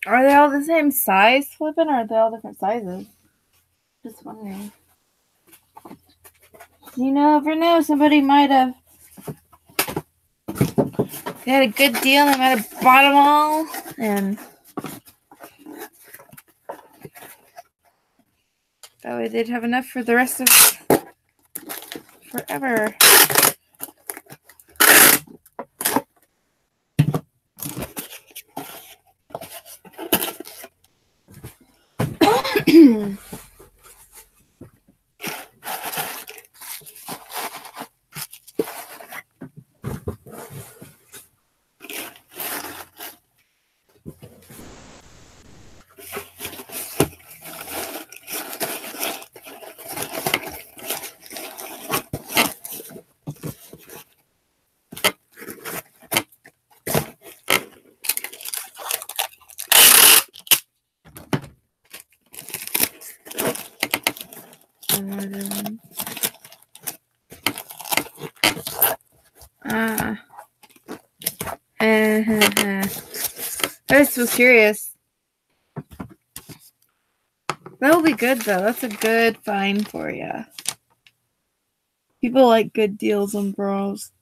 Are they all the same size, Flippin', or are they all different sizes? Just wondering. You never know. Somebody might have. They had a good deal. They might have bought them all, and that way they'd have enough for the rest of forever. I just was curious. That will be good, though. That's a good find for you. People like good deals on bras.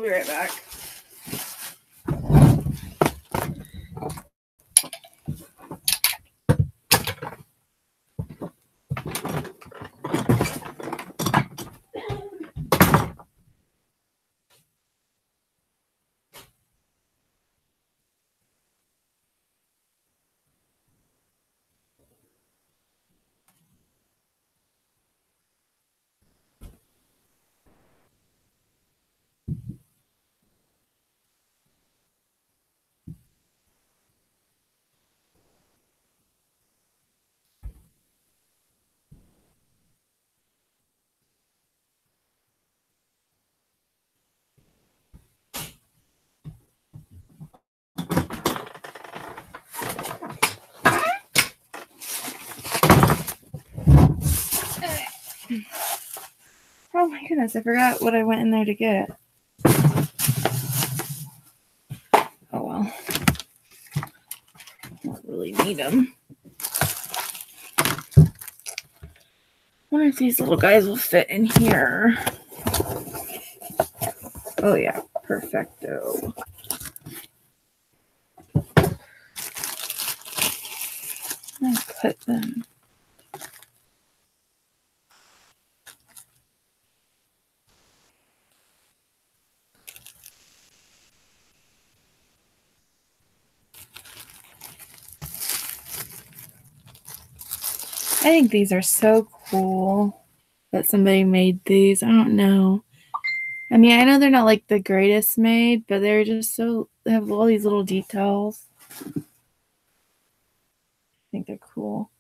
I'll be right back. Oh my goodness, I forgot what I went in there to get. Oh well. I don't really need them. I wonder if these little guys will fit in here. Oh yeah, perfecto. I put them. I think these are so cool that somebody made these. I don't know. I mean, I know they're not like the greatest made, but they're just so, they have all these little details. I think they're cool.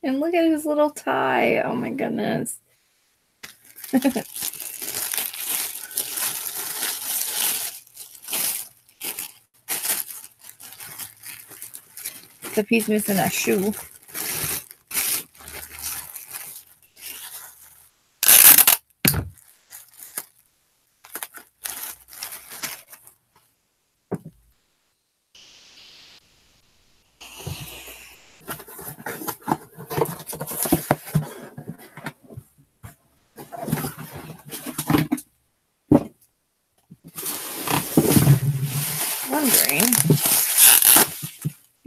And look at his little tie. Oh my goodness. Except he's missing a shoe. Wondering.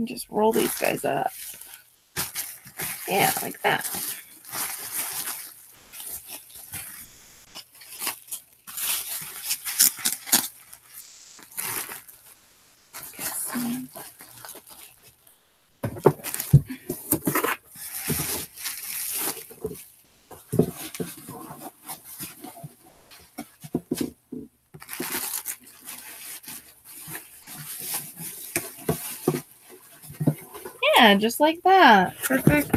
Just roll these guys up. Yeah, like that. Yeah, just like that. Perfect.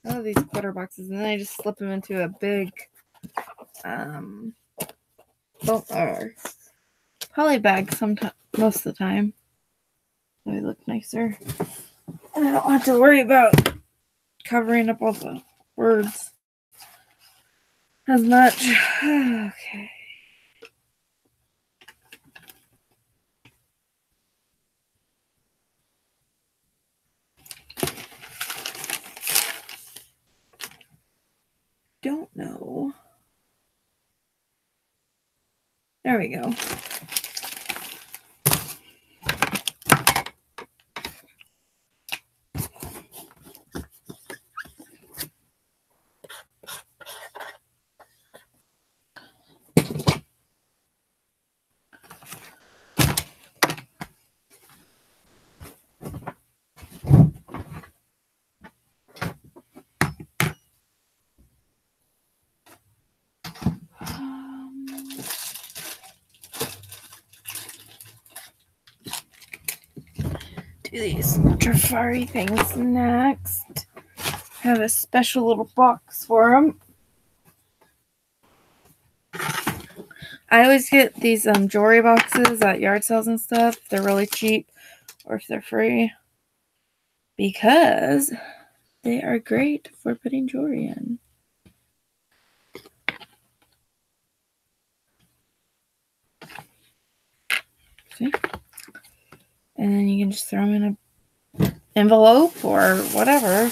I love these quarter boxes, and then I just slip them into a big or poly bag sometimes, most of the time. So they look nicer. And I don't have to worry about covering up all the words as much. Okay. Don't know. There we go. do these Trifari things next. Have a special little box for them. I always get these jewelry boxes at yard sales and stuff. They're really cheap, or if they're free, because they are great for putting jewelry in. See? And then you can just throw them in an envelope or whatever.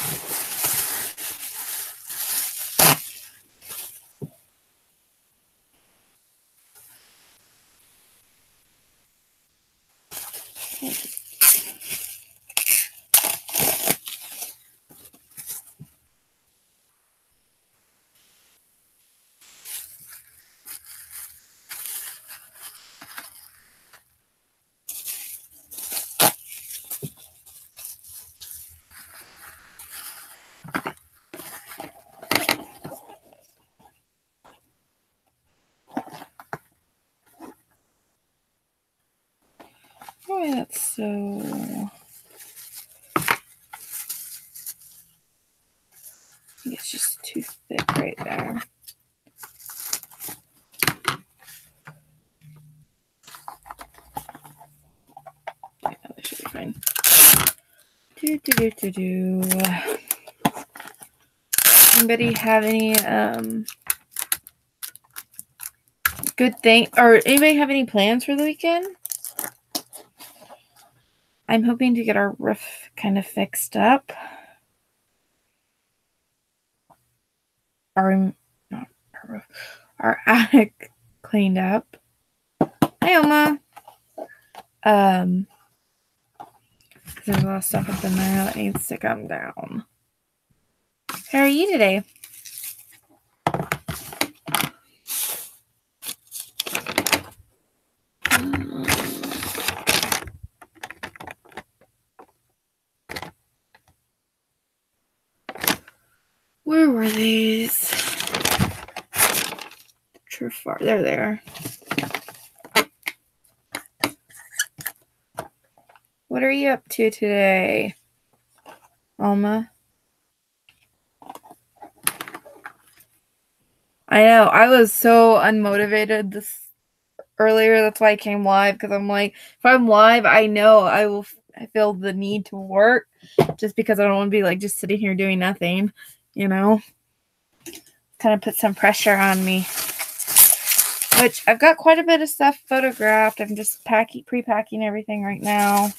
Oh, that's so... I think it's just too thick right there. Yeah, that should be fine. Anybody have any good thing, or anybody have any plans for the weekend? I'm hoping to get our roof kind of fixed up. Our attic cleaned up. Hi, Oma. There's a lot of stuff up in there that needs to come down. How are you today? Where were these? Trifar. They're there. What are you up to today, Alma? I know. I was so unmotivated this earlier. That's why I came live, because I'm like, if I'm live, I know I feel the need to work, just because I don't want to be like just sitting here doing nothing, you know. Kind of put some pressure on me. Which I've got quite a bit of stuff photographed. I'm just pre-packing everything right now.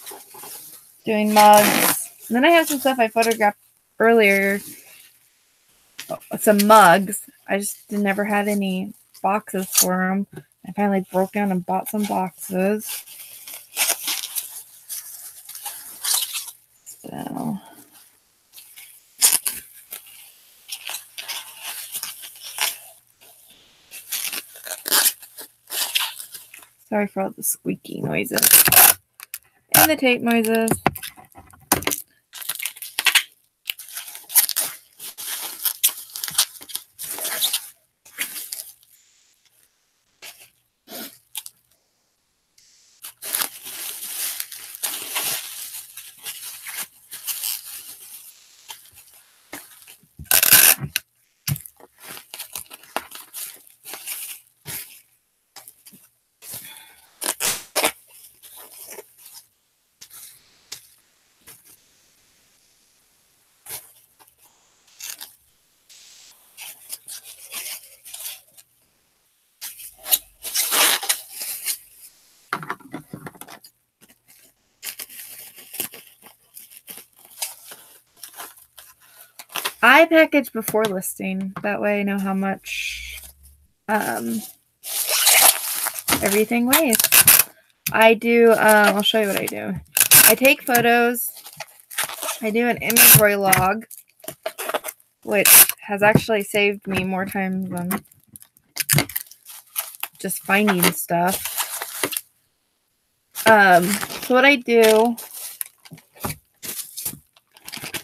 Doing mugs. And then I have some stuff I photographed earlier. Some mugs. I just never had any boxes for them. I finally broke down and bought some boxes. So. Sorry for all the squeaky noises. And the tape noises. I package before listing. That way I know how much everything weighs. I do, I'll show you what I do. I take photos. I do an inventory log, which has actually saved me more times than just finding stuff. So what I do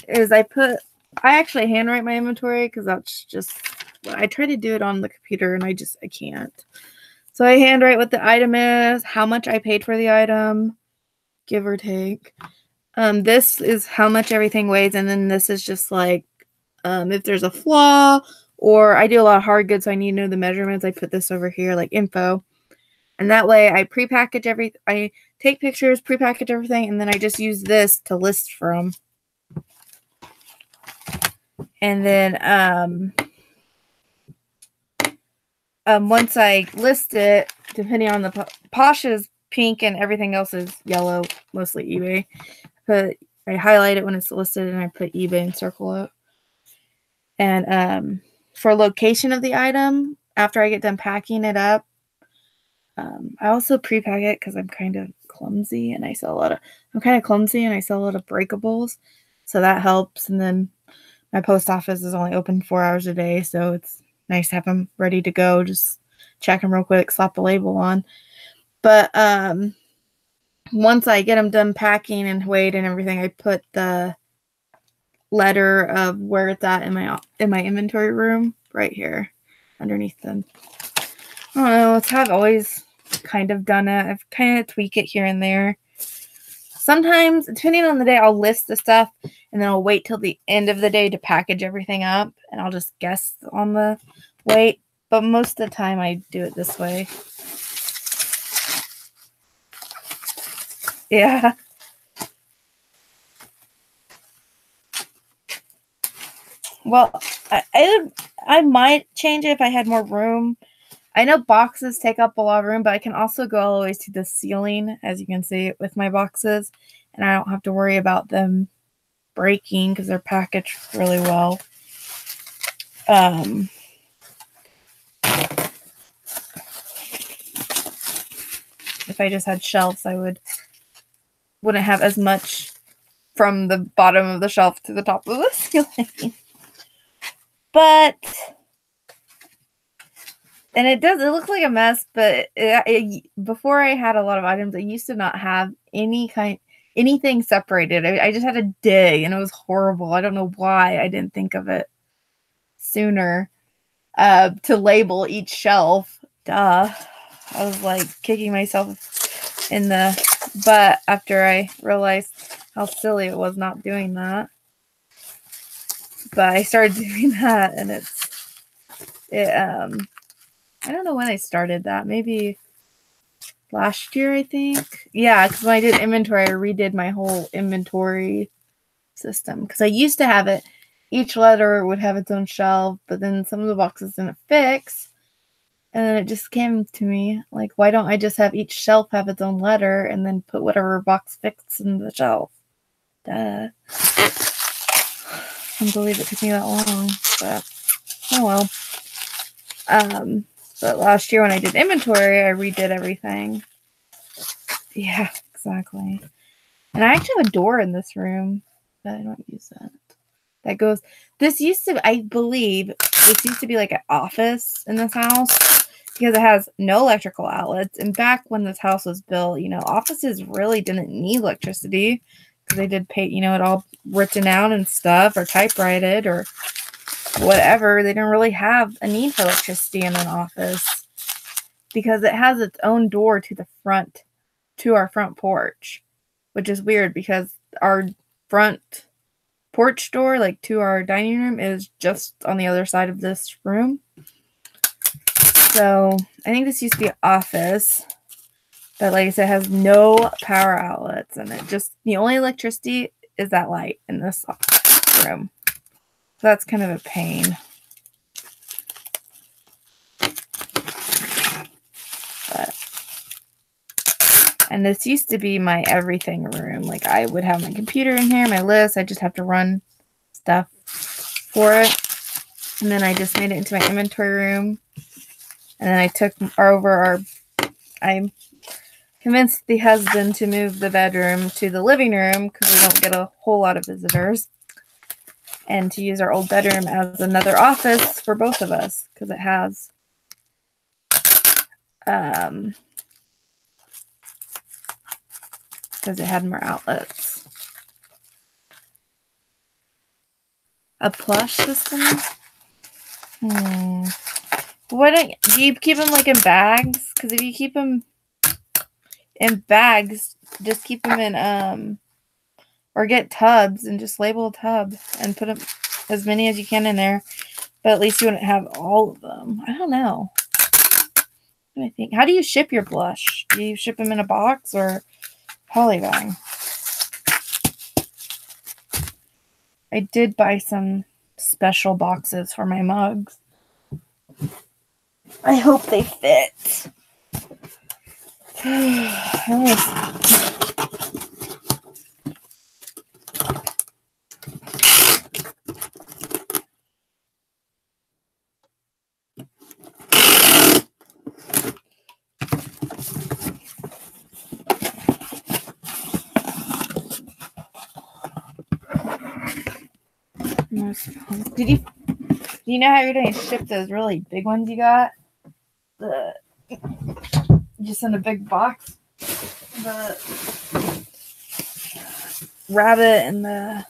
is I actually handwrite my inventory, because that's just, I try to do it on the computer and I can't. So I handwrite what the item is, how much I paid for the item, give or take. This is how much everything weighs, and then this is just like if there's a flaw, or I do a lot of hard goods, so I need to know the measurements. I put this over here, like info, and that way I prepackage everything. I take pictures, prepackage everything, and then I just use this to list from. And then once I list it, depending on the Posh is pink and everything else is yellow, mostly eBay. But I highlight it when it's listed and I put eBay and circle it. And for location of the item, after I get done packing it up, I also pre-pack it because I'm kind of clumsy and I sell a lot of breakables. So that helps. And then my post office is only open 4 hours a day, so it's nice to have them ready to go. Just check them real quick, slap the label on. But once I get them done packing and weighed and everything, I put the letter of where it's at in my inventory room right here underneath them. I don't know. It's how I've always kind of done it. I've kind of tweak it here and there. Sometimes, depending on the day, I'll list the stuff and then I'll wait till the end of the day to package everything up and I'll just guess on the weight. But most of the time I do it this way. Yeah. Well, I might change it if I had more room. I know boxes take up a lot of room, but I can also go all the way to the ceiling, as you can see, with my boxes. And I don't have to worry about them breaking because they're packaged really well. If I just had shelves, I wouldn't have as much from the bottom of the shelf to the top of the ceiling. But... And it looks like a mess, but before I had a lot of items, I used to not have anything separated. I just had to dig, and it was horrible. I don't know why I didn't think of it sooner to label each shelf. Duh. I was like kicking myself in the butt after I realized how silly it was not doing that. But I started doing that, and I don't know when I started that. Maybe last year, I think. Yeah, because when I did inventory, I redid my whole inventory system. Because I used to have it, each letter would have its own shelf, but then some of the boxes didn't fix. And then it just came to me, like, why don't I just have each shelf have its own letter and then put whatever box fits in the shelf? Duh. I can't believe it took me that long. But, oh well. But last year when I did inventory, I redid everything. Yeah, exactly. And I actually have a door in this room, but I don't use that. That goes... I believe this used to be like an office in this house because it has no electrical outlets. And back when this house was built, offices really didn't need electricity because they did pay, it all written out and stuff or typewritten or whatever. They didn't really have a need for electricity in an office because it has its own door to our front porch, which is weird because our front porch door, like to our dining room, is just on the other side of this room. So I think this used to be an office, but like I said, it has no power outlets, and the only electricity is that light in this room. So that's kind of a pain. And this used to be my everything room. Like I would have my computer in here, my list. I just have to run stuff for it. And then I just made it into my inventory room. And then I convinced the husband to move the bedroom to the living room because we don't get a whole lot of visitors. And to use our old bedroom as another office for both of us because it has because it had more outlets. A plush system? Do you keep them like in bags? Because if you keep them in bags, just keep them in Or get tubs and just label a tub and put as many as you can in there. But at least you wouldn't have all of them. I don't know. What do I think? How do you ship your blush? Do you ship them in a box or polybag? I did buy some special boxes for my mugs. I hope they fit. Do you know how you're going to ship those really big ones you got? Just in a big box. The rabbit and the, I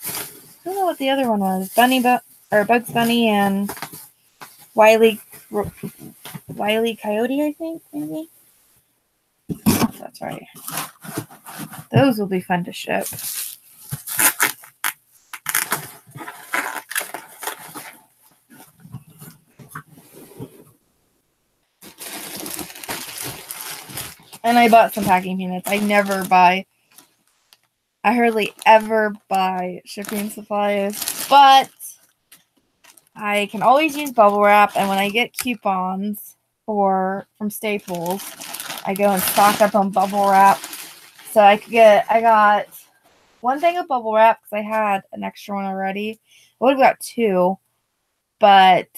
don't know what the other one was. Bugs Bunny and Wile E. Coyote, I think, maybe. That's right. Those will be fun to ship. And I bought some packing peanuts. I hardly ever buy shipping supplies, but I can always use bubble wrap. And when I get coupons from Staples, I go and stock up on bubble wrap. So I got one thing of bubble wrap because I had an extra one already. I would have got two, but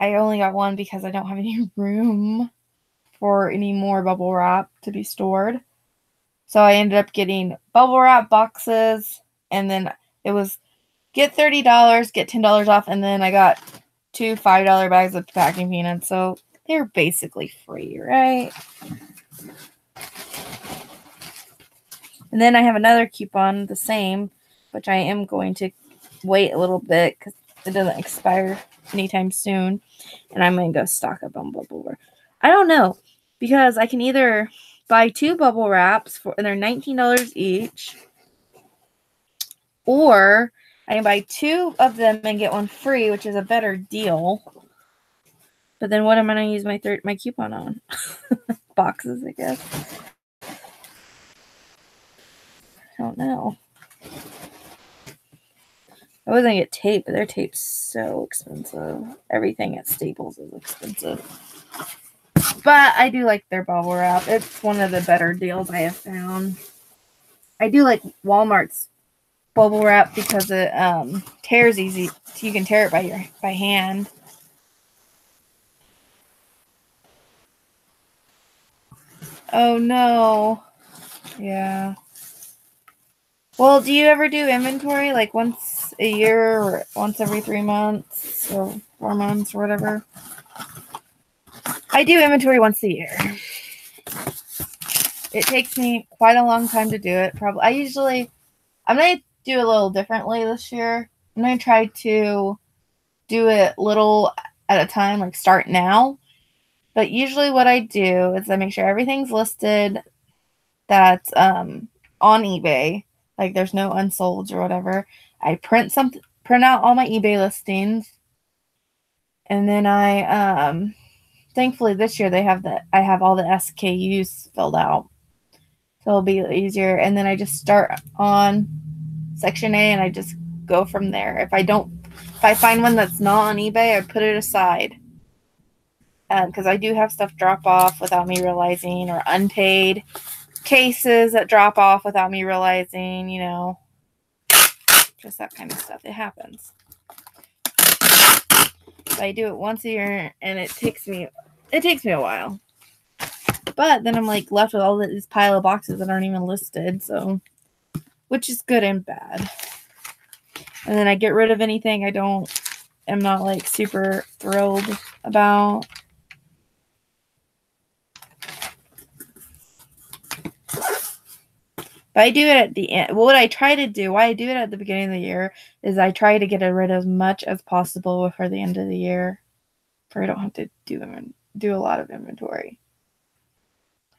I only got one because I don't have any room for any more bubble wrap to be stored. So I ended up getting bubble wrap boxes, and then it was get $30, get $10 off, and then I got 2 $5 bags of packing peanuts. So they're basically free, right? And then I have another coupon, the same, which I am going to wait a little bit because it doesn't expire anytime soon. And I'm going to go stock up on bubble wrap. I don't know, because I can either buy 2 bubble wraps and they're $19 each, or I can buy 2 of them and get one free, which is a better deal. But then what am I going to use my coupon on? Boxes, I guess. I don't know. I was going to get tape, but their tape's so expensive. Everything at Staples is expensive. But I do like their bubble wrap. It's one of the better deals I have found. I do like Walmart's bubble wrap because it tears easy. So you can tear it by hand. Oh no. Yeah. Well, do you ever do inventory like once a year or once every 3 months or 4 months or whatever? I do inventory once a year. It takes me quite a long time to do it. I'm going to do it a little differently this year. I'm going to try to do it little at a time, like start now. But usually what I do is I make sure everything's listed that's on eBay. Like there's no unsolds or whatever. I print out all my eBay listings. And then I thankfully this year I have all the SKUs filled out. So it'll be easier. And then I just start on section A and I just go from there. If I find one that's not on eBay, I put it aside. Because I do have stuff drop off without me realizing, or unpaid cases that drop off without me realizing, just that kind of stuff. It happens. But I do it once a year and it takes me a while. But then I'm like left with all this pile of boxes that aren't even listed, so which is good and bad. And then I get rid of anything I'm not like super thrilled about. But I do it at the end. What I try to do, why I do it at the beginning of the year, is I try to get rid of as much as possible before the end of the year, for I don't have to do a lot of inventory.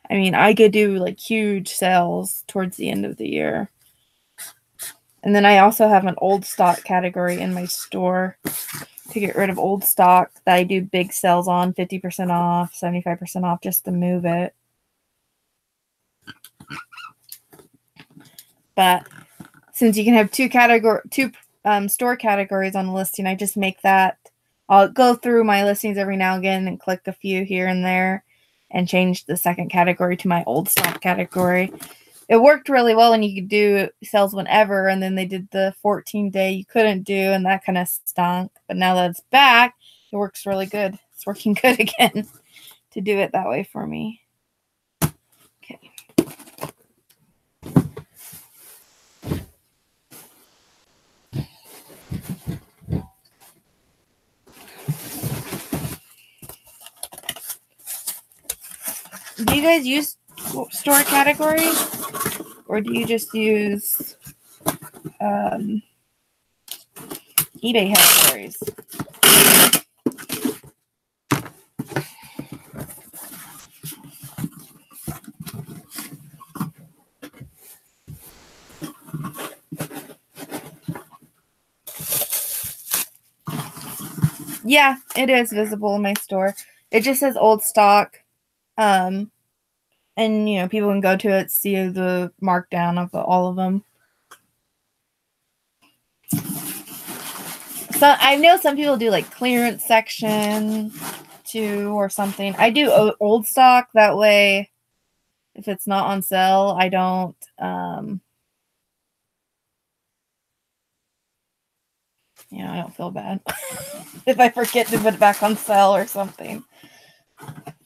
I mean, I could do like huge sales towards the end of the year. And then I also have an old stock category in my store to get rid of old stock that I do big sales on, 50% off, 75% off, just to move it. But since you can have two store categories on the listing, I just make that. I'll go through my listings every now and again and click a few here and there and change the second category to my old stock category. It worked really well when you could do sales whenever, and then they did the 14-day you couldn't do, and that kind of stunk. But now that it's back, it works really good. It's working good again to do it that way for me. Okay. Do you guys use store categories, or do you just use eBay categories? Yeah, it is visible in my store. It just says old stock. And, you know, people can go to it, see the markdown of all of them. So I know some people do like clearance section too or something. I do old stock. That way, if it's not on sale, I don't I don't feel bad if I forget to put it back on sale or something.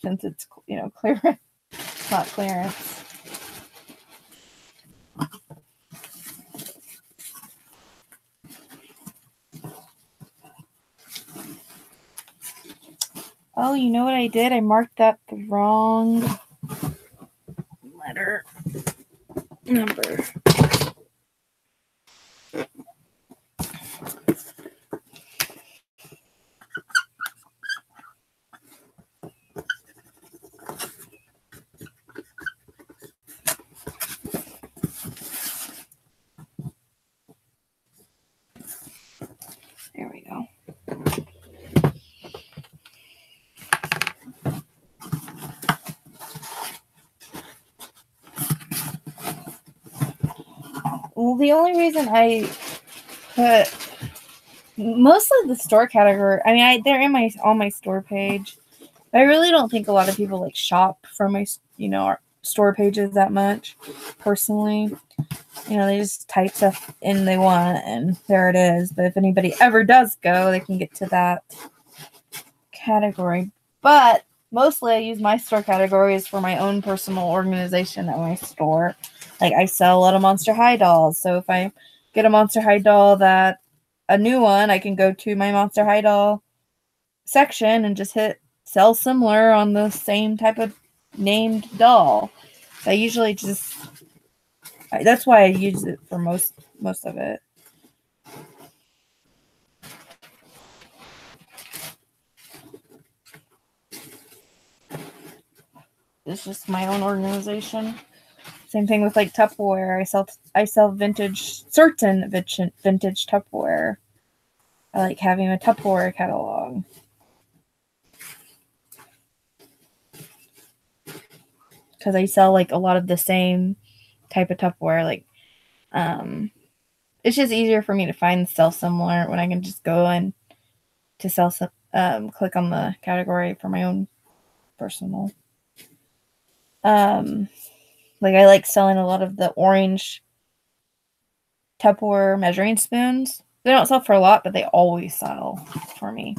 Since it's, clearance, it's not clearance. Oh, you know what I did? I marked up the wrong number. There we go. Well, the only reason I put most of the store category, they're in on my store page. I really don't think a lot of people like shop from my, store pages that much. Personally, they just type stuff in they want and there it is. But if anybody ever does go, they can get to that category. But mostly I use my store categories for my own personal organization at my store. Like I sell a lot of Monster High dolls. So if I get a Monster High doll a new one, I can go to my Monster High doll section and just hit sell similar on the same type of named doll. I usually that's why I use it for most of it. It's just my own organization. Same thing with like Tupperware. I sell certain vintage Tupperware. I like having a Tupperware catalog. Because I sell like a lot of the same type of Tupperware. Like, it's just easier for me to find sell similar when I can just go and to sell click on the category for my own personal. Like I like selling a lot of the orange Tupperware measuring spoons. They don't sell for a lot, but they always sell for me.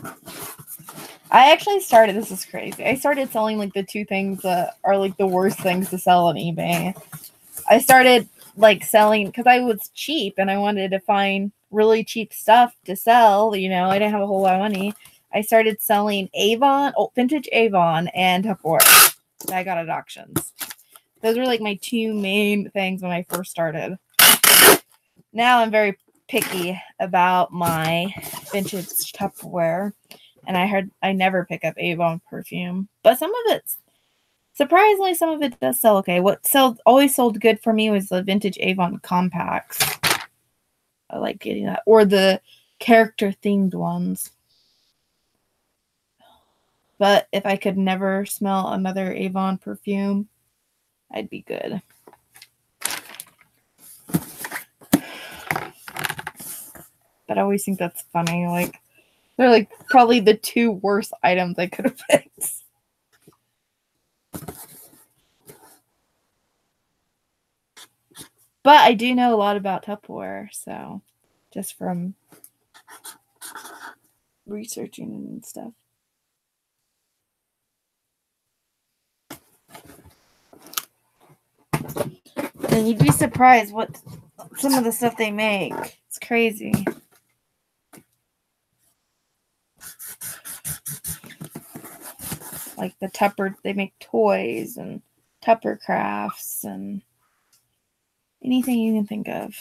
I actually this is crazy. I started selling like the two things that are like the worst things to sell on eBay. I started like selling because I was cheap and I wanted to find really cheap stuff to sell. I didn't have a whole lot of money. I started selling vintage Avon and Tupperware that I got at auctions. Those were like my two main things when I first started. Now I'm very picky about my vintage Tupperware. And I never pick up Avon perfume. But surprisingly, some of it does sell okay. What always sold good for me was the vintage Avon compacts. I like getting that. Or the character themed ones. But if I could never smell another Avon perfume, I'd be good. But I always think that's funny. Like, they're like probably the two worst items I could have picked. But I do know a lot about Tupperware, so just from researching and stuff. And you'd be surprised what some of the stuff they make. It's crazy. Like the Tupper, they make toys and Tupper crafts and anything you can think of.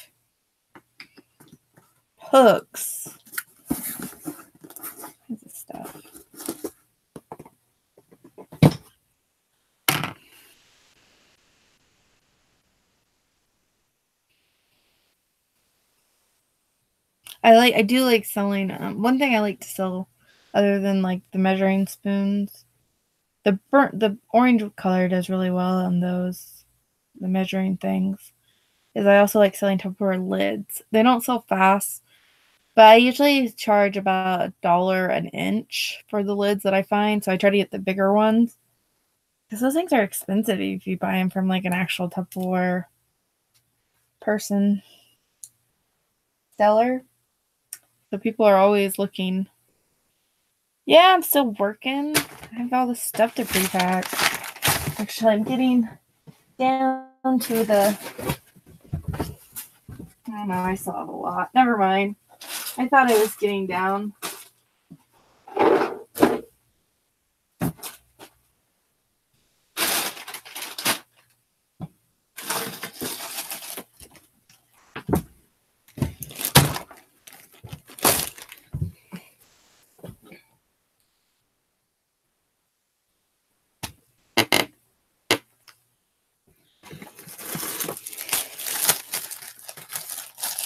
Hooks. Kinds of stuff. I do like selling. One thing I like to sell, other than like the measuring spoons, the orange color does really well on those, the measuring things. Is I also like selling Tupperware lids. They don't sell fast, but I usually charge about $1 an inch for the lids that I find. So I try to get the bigger ones because those things are expensive if you buy them from like an actual Tupperware person seller. So people are always looking. Yeah, I'm still working. I have all this stuff to pre-pack. Actually, I'm getting down to the... I don't know, I still have a lot. Never mind. I thought I was getting down.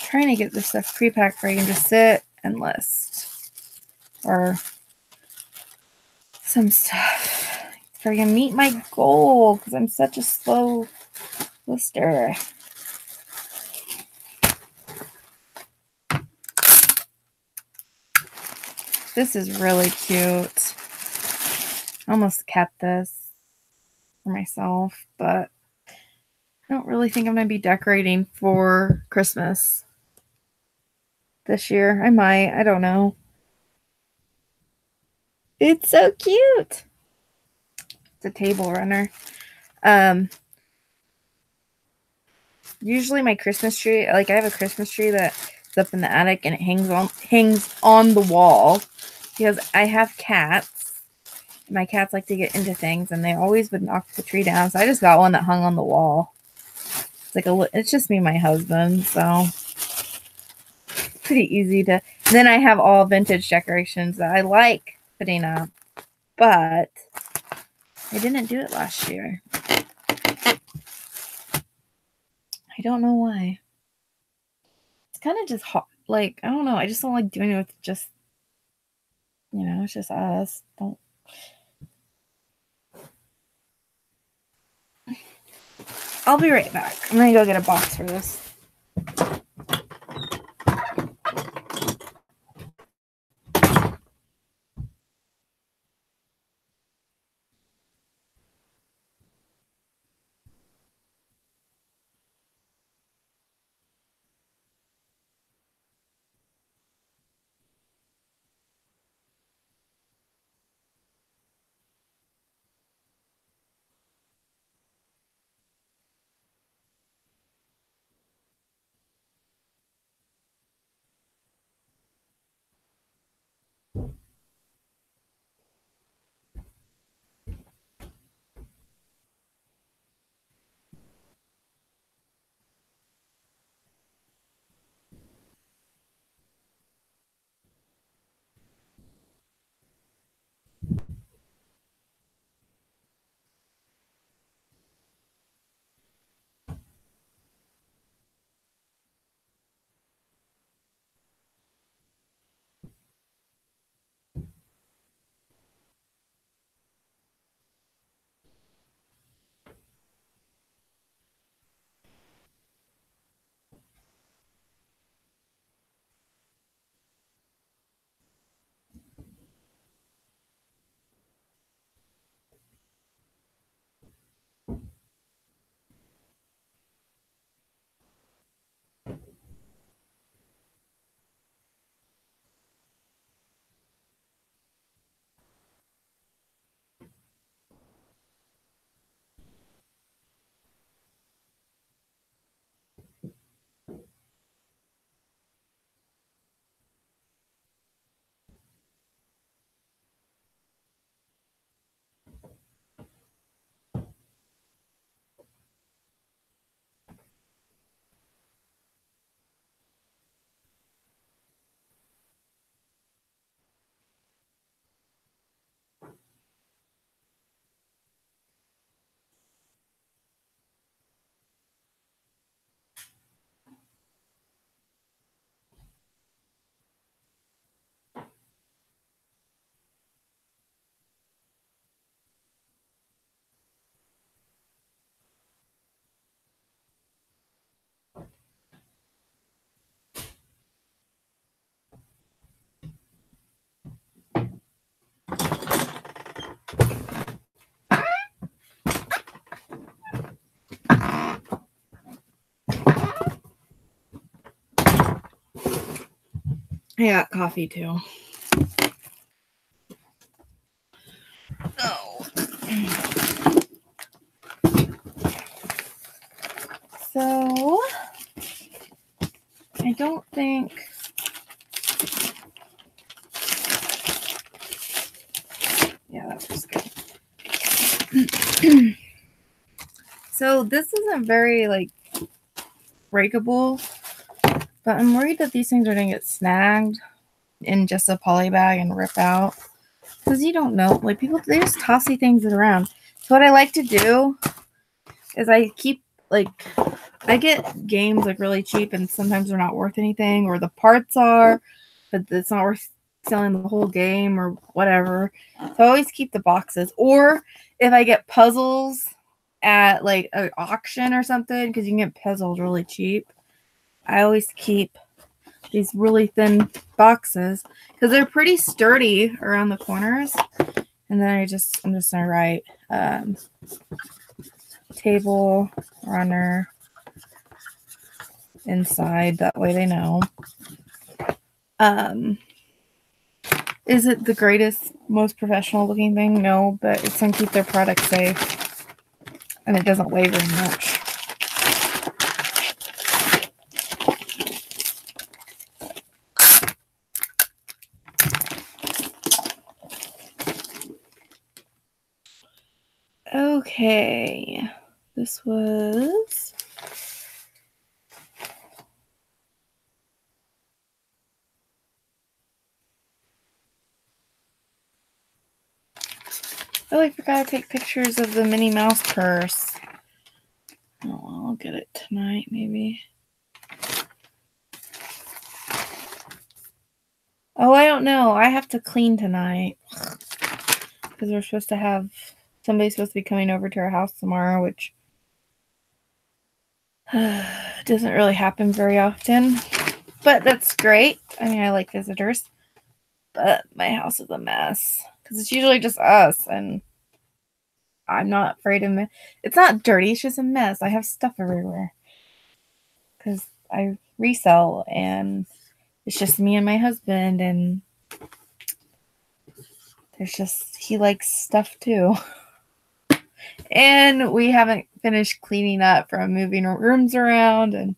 Trying to get this stuff pre-packed where I can just sit and list. Or some stuff. So I can meet my goal because I'm such a slow lister. This is really cute. I almost kept this for myself, but I don't really think I'm going to be decorating for Christmas this year. I might. I don't know. It's so cute. It's a table runner. Usually my Christmas tree, like I have a Christmas tree that's up in the attic and it hangs on the wall because I have cats. My cats like to get into things and they always would knock the tree down. So I just got one that hung on the wall. It's just me and my husband, so pretty easy to. Then I have all vintage decorations that I like putting up, but I didn't do it last year. I don't know why. It's kind of just hot. Like, I don't know. I just don't like doing it with just, it's just us. Don't. I'll be right back. I'm going to go get a box for this. I got coffee too. Oh. So, I don't think... Yeah, that was good. So, this isn't very, like, breakable, but I'm worried that these things are going to get snagged in just a poly bag and rip out. Because you don't know. Like, people, they just tossy things around. So, what I like to do is I keep, like... I get games like really cheap and sometimes they're not worth anything, or the parts are, but it's not worth selling the whole game or whatever. So I always keep the boxes. Or if I get puzzles at like an auction or something, because you can get puzzles really cheap, I always keep these really thin boxes because they're pretty sturdy around the corners. And then I'm just gonna write table runner inside, that way they know. Is it the greatest, most professional looking thing? No, but it's gonna keep their product safe and it doesn't weigh very much. Okay, this was oh, I forgot to take pictures of the Minnie Mouse purse. Oh, I'll get it tonight, maybe. Oh, I don't know. I have to clean tonight because we're supposed to have somebody's supposed to be coming over to our house tomorrow, which doesn't really happen very often. But that's great. I mean, I like visitors. But my house is a mess because it's usually just us, and I'm not afraid of it. It's not dirty. It's just a mess. I have stuff everywhere because I resell, and it's just me and my husband, and he likes stuff too. And we haven't finished cleaning up from moving rooms around, and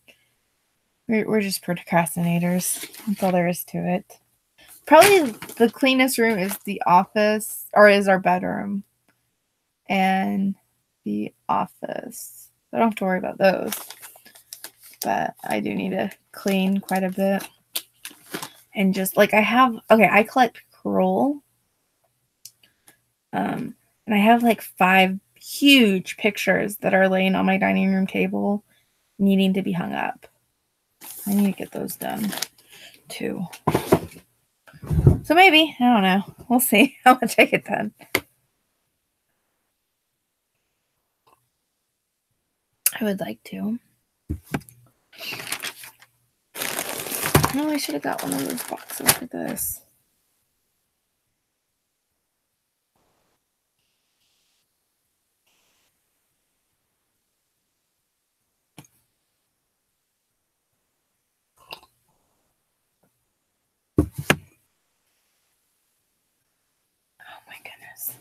we're just procrastinators. That's all there is to it. Probably the cleanest room is the office, or is our bedroom and the office. I don't have to worry about those, but I do need to clean quite a bit. And just like I collect Kroll, and I have like 5 huge pictures that are laying on my dining room table needing to be hung up. I need to get those done too. So maybe, I don't know. We'll see how much I get done. I would like to. Oh, I should have got one of those boxes for this. Oh my goodness.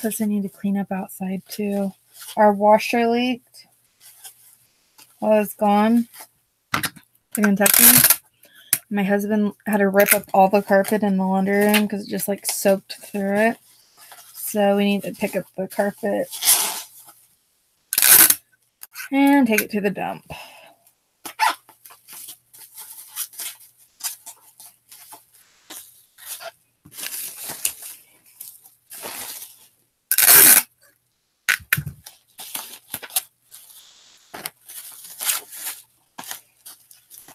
Plus I need to clean up outside too. Our washer leaked while I was gone to Kentucky. My husband had to rip up all the carpet in the laundry room because it just like soaked through it. So we need to pick up the carpet and take it to the dump.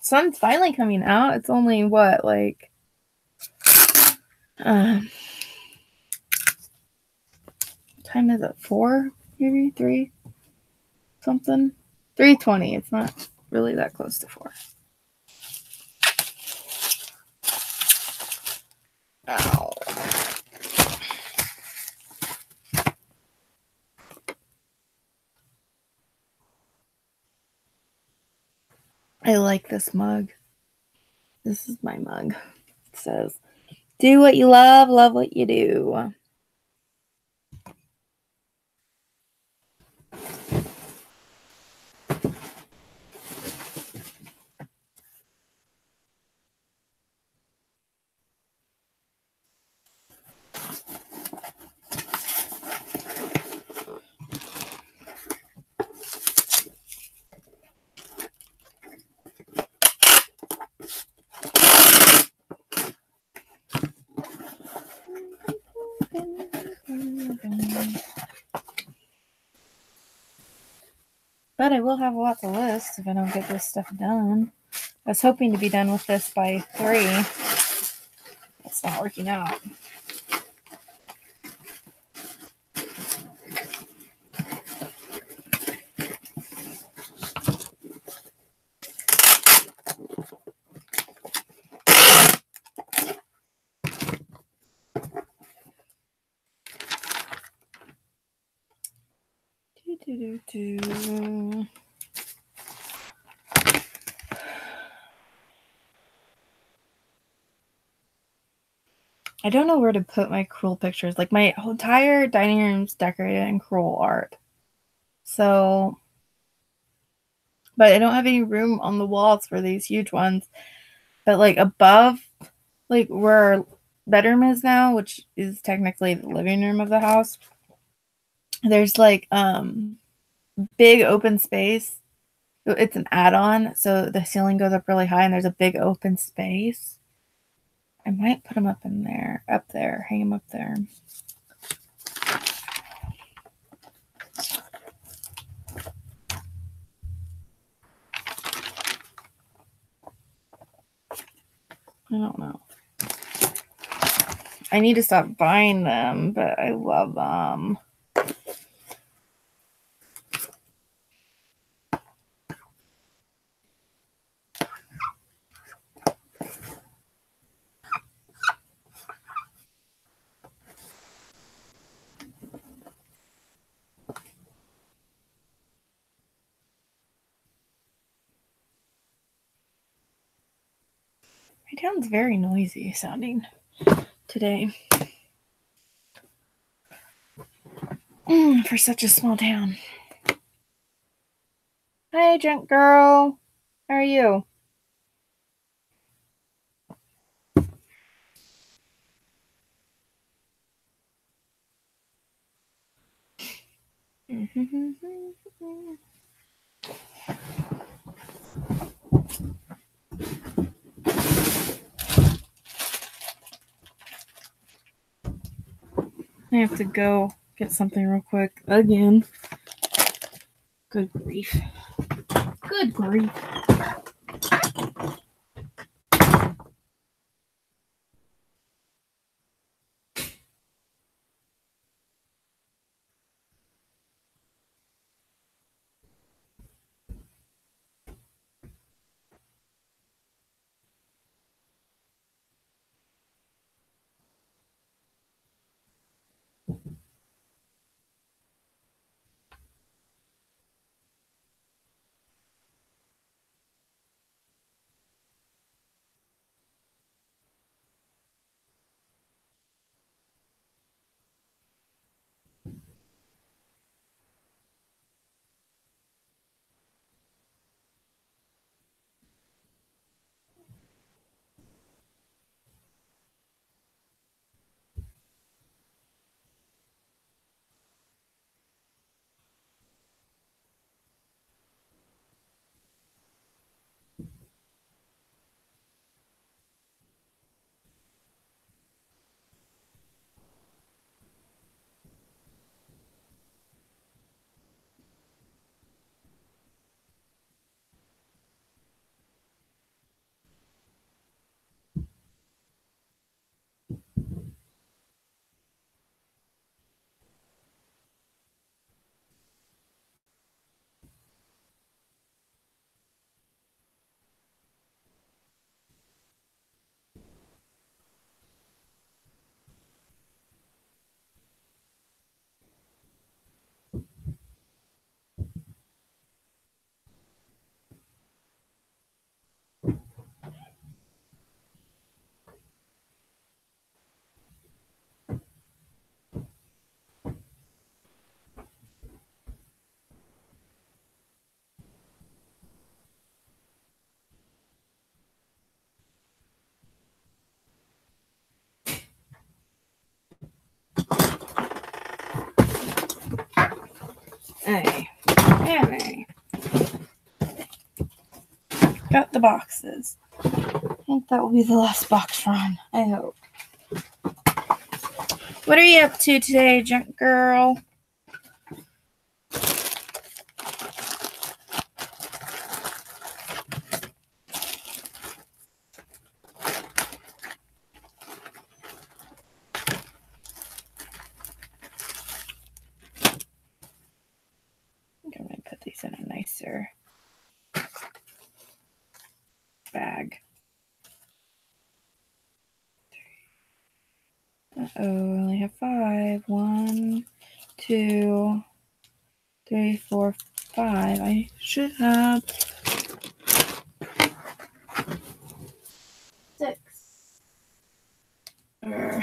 Sun's finally coming out. It's only what, like time is it? 4, maybe 3 something. 3:20. It's not really that close to 4. Ow. I like this mug. This is my mug. It says, do what you love, love what you do. But I will have a lot to list if I don't get this stuff done. I was hoping to be done with this by 3. That's not working out. I don't know where to put my cruel pictures. Like, my entire dining room's decorated in cruel art. So, but I don't have any room on the walls for these huge ones. But like above, like where our bedroom is now, which is technically the living room of the house, there's like big open space. It's an add-on, so the ceiling goes up really high and there's a big open space. I might put them up in there, up there, hang them up there. I don't know. I need to stop buying them, but I love them. My town's very noisy sounding today. For such a small town. Hi, drunk girl. How are you? I have to go get something real quick again. Good grief. Good grief. Annie. Got the boxes. I think that will be the last box run. I hope. What are you up to today, junk girl? I'm going to put these in a nicer bag. Uh-oh, I only have 5. 1, 2, 3, 4, 5. I should have 6. Or 1,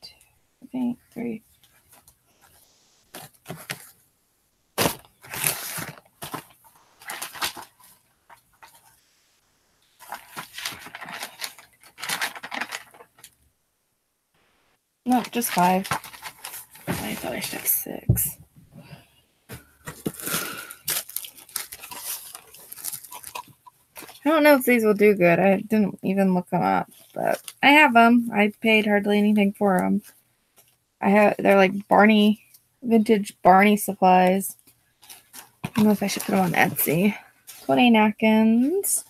2, I think 3. No, just 5. I thought I should have 6. I don't know if these will do good. I didn't even look them up, but I have them. I paid hardly anything for them. They're like Barney, vintage Barney supplies. I don't know if I should put them on Etsy. 20 napkins.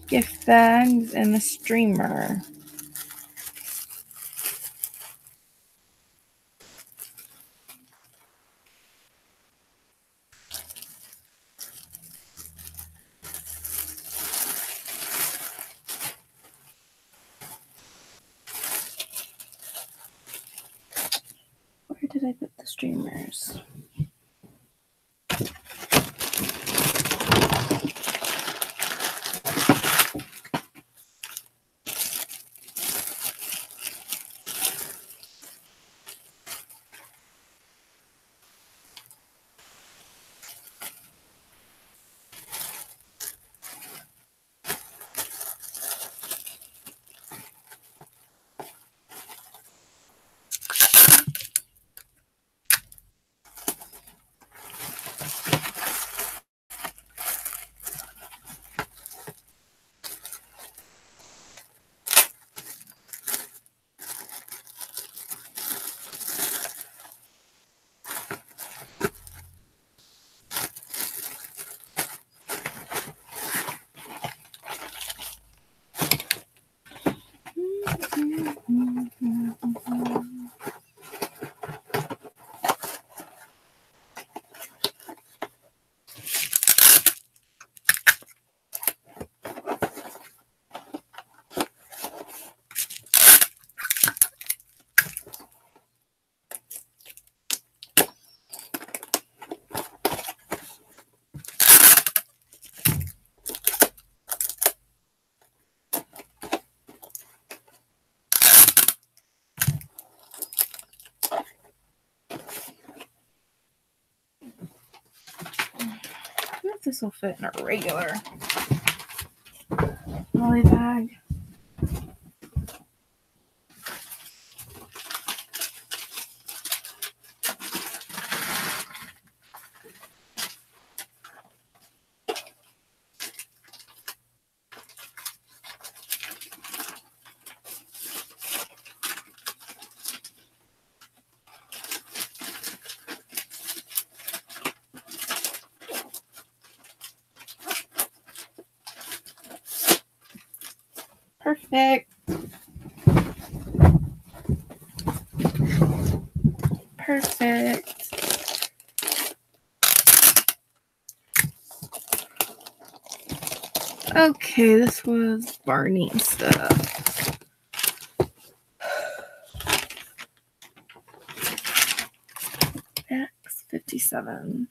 Gift bags and a streamer. Where did I put the streamers? I wonder if this will fit in a regular poly bag. Perfect. Perfect. Okay, this was Barney stuff. X57.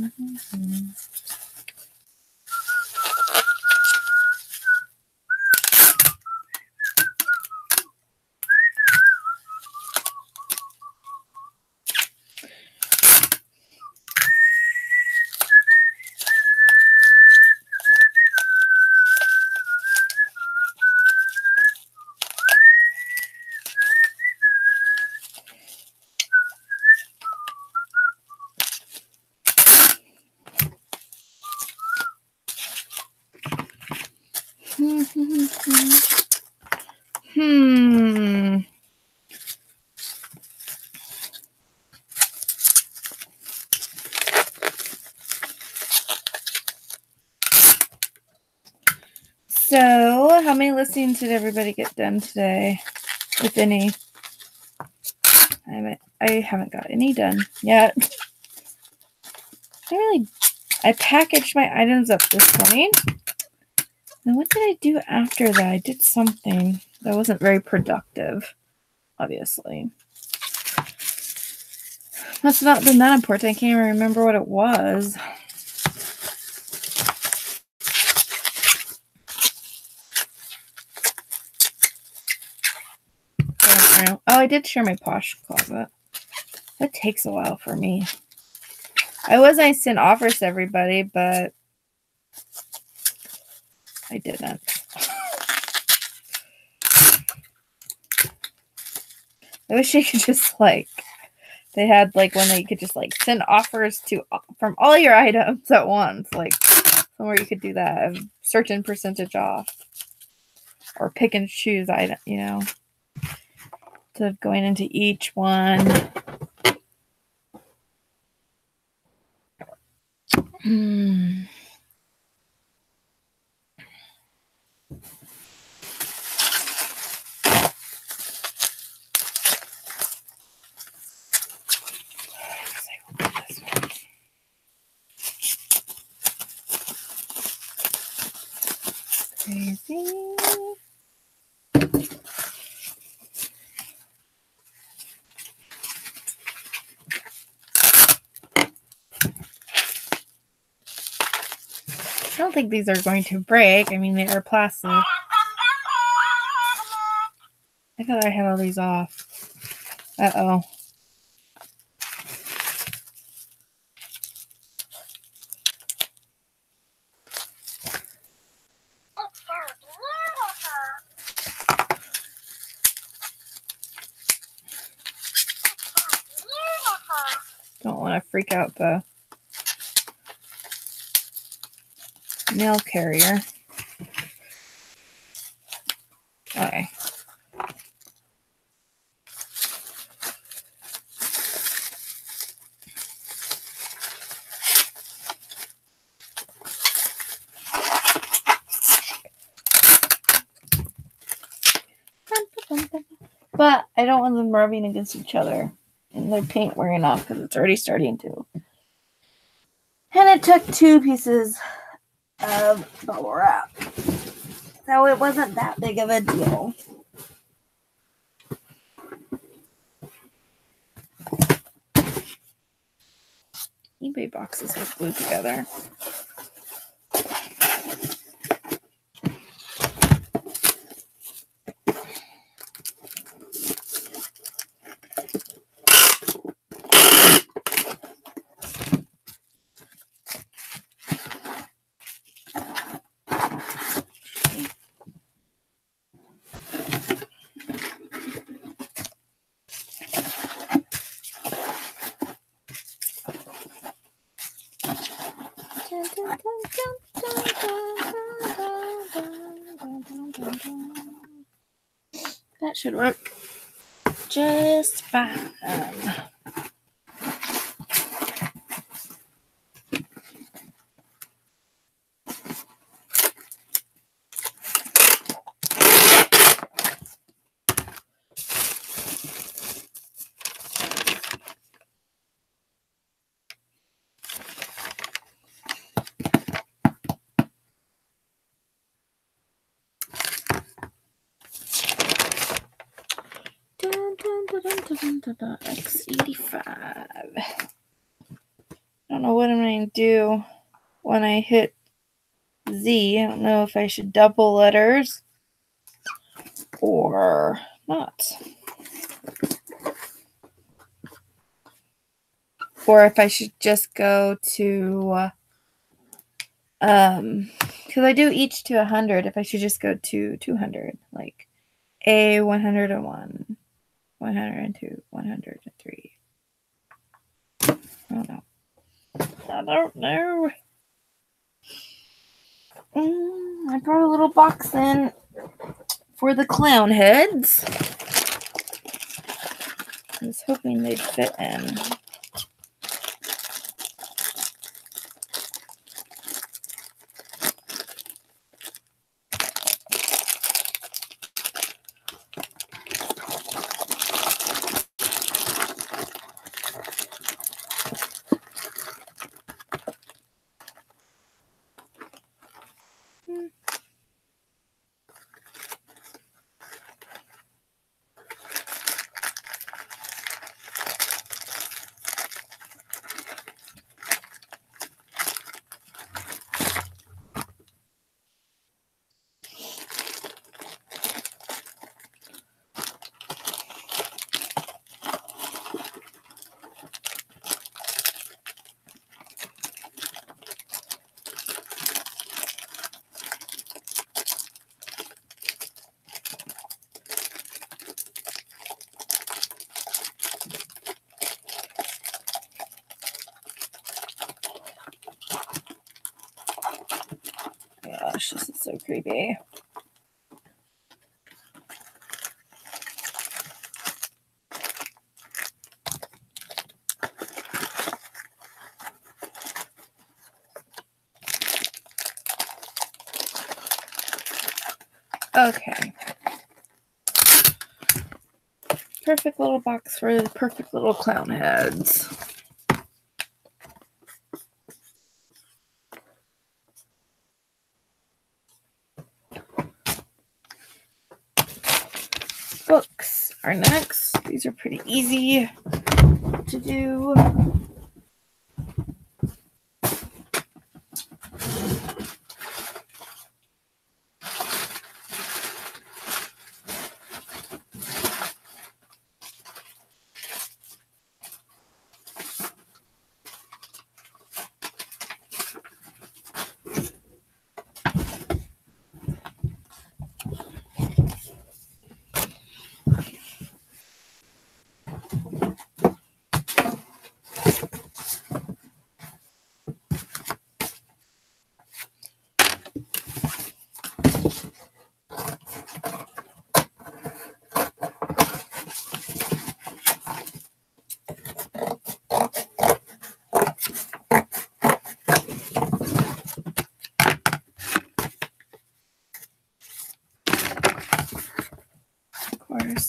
So, how many listings did everybody get done today, if any? I haven't got any done yet. I packaged my items up this morning. And what did I do after that? I did something that wasn't very productive, obviously. Must have not been that important. I can't even remember what it was. I don't know. Oh, I did share my posh closet. That takes a while for me. I was going to send offers to everybody, but I didn't. I wish I could just they had one that you could just send offers to from all your items at once, somewhere you could do that, a certain percentage off, or pick and choose item, instead of going into each one. Crazy. I don't think these are going to break. I mean, they are plastic. I thought I had all these off. Uh-oh. Don't want to freak out the mail carrier. Okay. But I don't want them rubbing against each other and their paint wearing off because it's already starting to. And it took 2 pieces of bubble wrap. So it wasn't that big of a deal. eBay boxes look glued together. That should work just fine. X85. I don't don't know what I'm going to do when I hit Z. I don't know if I should double letters or not. Or if I should just go to, because I do each to 100, if I should just go to 200, like A 101, 102, 103. I don't know. I brought a little box in for the clown heads. I was hoping they'd fit in. Gosh, this is so creepy. Okay. Perfect little box for the perfect little clown heads. Books are next. These are pretty easy to do.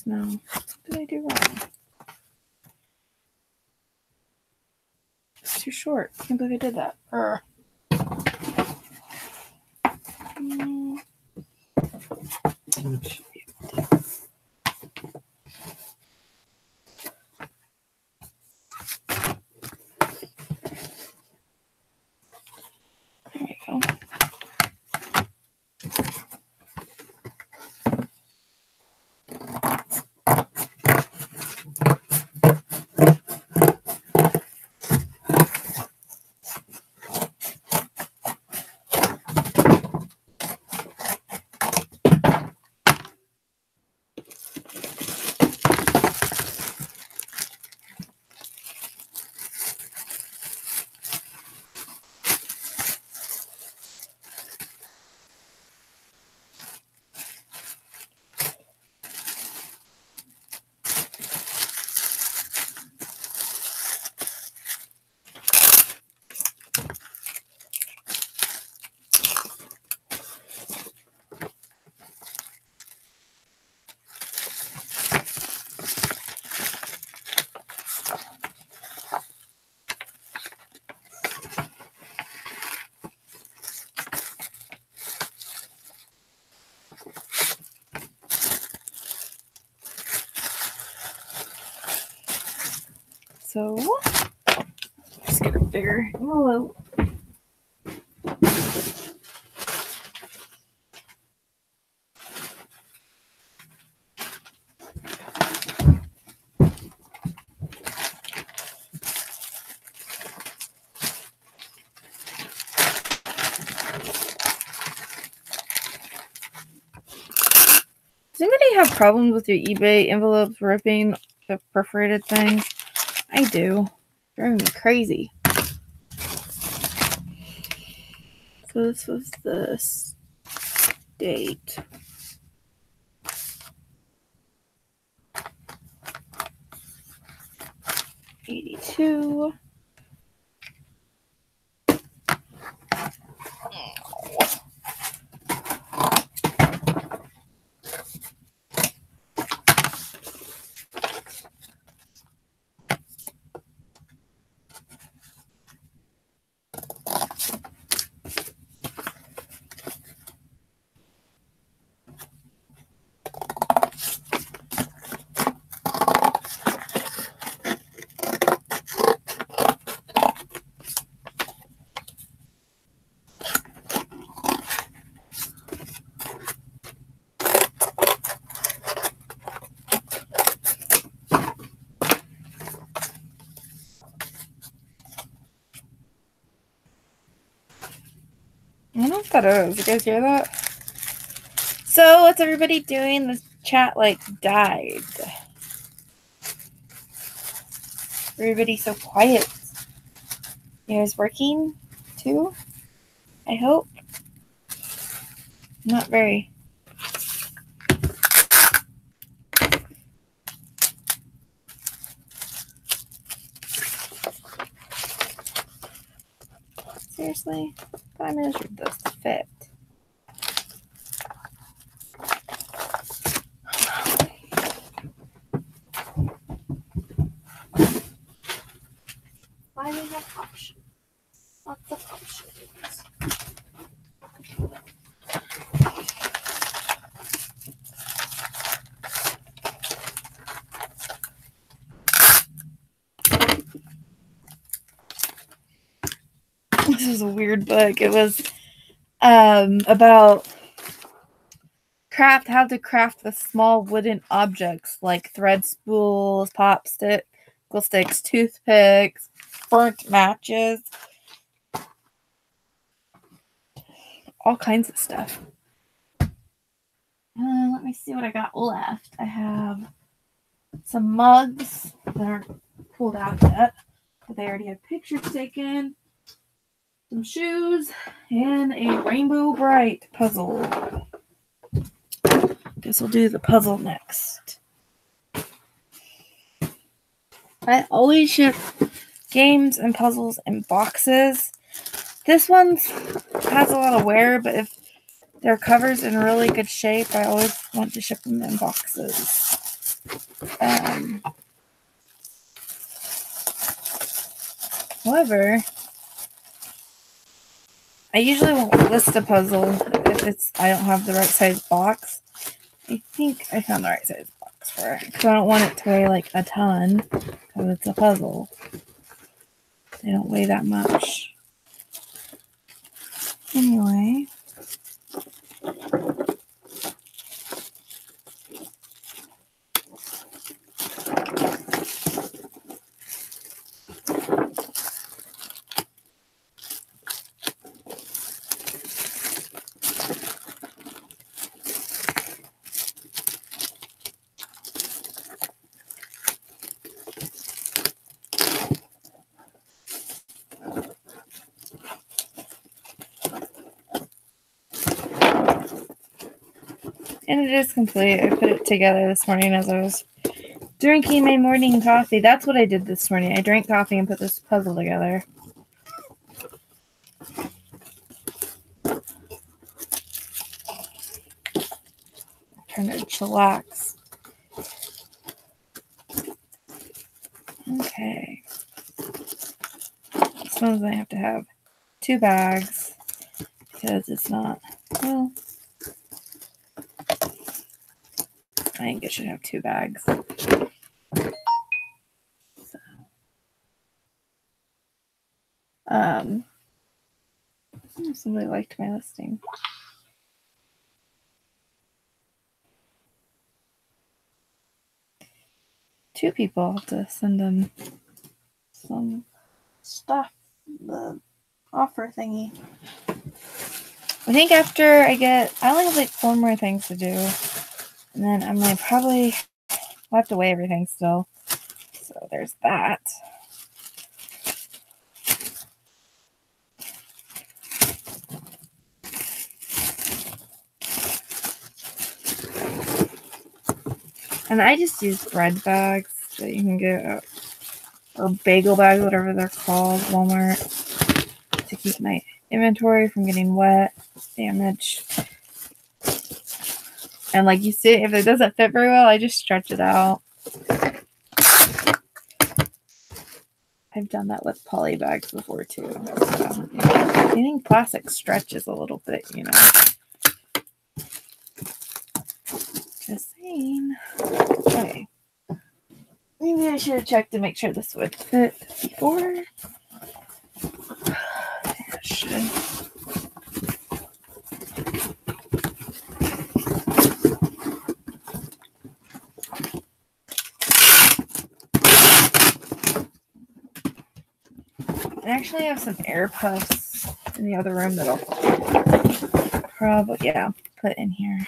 No. What did I do wrong? It's too short. I can't believe I did that. There you go. So, let's get a bigger envelope. Does anybody have problems with your eBay envelopes ripping the perforated things? I do. Driving me crazy. So this was the date. '82. I don't know what that is. You guys hear that? So, what's everybody doing? The chat died. Everybody's so quiet. You guys working too? I hope. Not very. Seriously? I measured this to fit. Why do we have options? Lots of options. This is a weird book. It was about how to craft with small wooden objects like thread spools, sticks, toothpicks, burnt matches, all kinds of stuff. Let me see what I got left. I have some mugs that aren't pulled out yet, but they already have pictures taken. Some shoes and a Rainbow Bright puzzle. Guess we'll do the puzzle next. I always ship games and puzzles in boxes. This one has a lot of wear, but if their cover's in really good shape, I always want to ship them in boxes. However, I usually won't list a puzzle if I don't have the right size box. I think I found the right size box for it, because I don't want it to weigh a ton, because it's a puzzle. They don't weigh that much. Anyway. And it is complete. I put it together this morning as I was drinking my morning coffee. That's what I did this morning. I drank coffee and put this puzzle together. Trying to chillax. Okay. This one's I have to have 2 bags because it's not, well, I think it should have 2 bags. So. Somebody liked my listing. Two people have to send them some stuff, the offer thingy. I think after I only have like 4 more things to do. And then I'm like, probably, I'll have to weigh everything still. So there's that. And I just use bread bags that you can get, or bagel bags, whatever they're called, Walmart, to keep my inventory from getting wet, damaged. And like you see, if it doesn't fit very well, I just stretch it out. I've done that with poly bags before too. So, I think plastic stretches a little bit, you know. Just saying. Okay. Maybe I should have checked to make sure this would fit before. It should. I actually have some air puffs in the other room that I'll probably, put in here.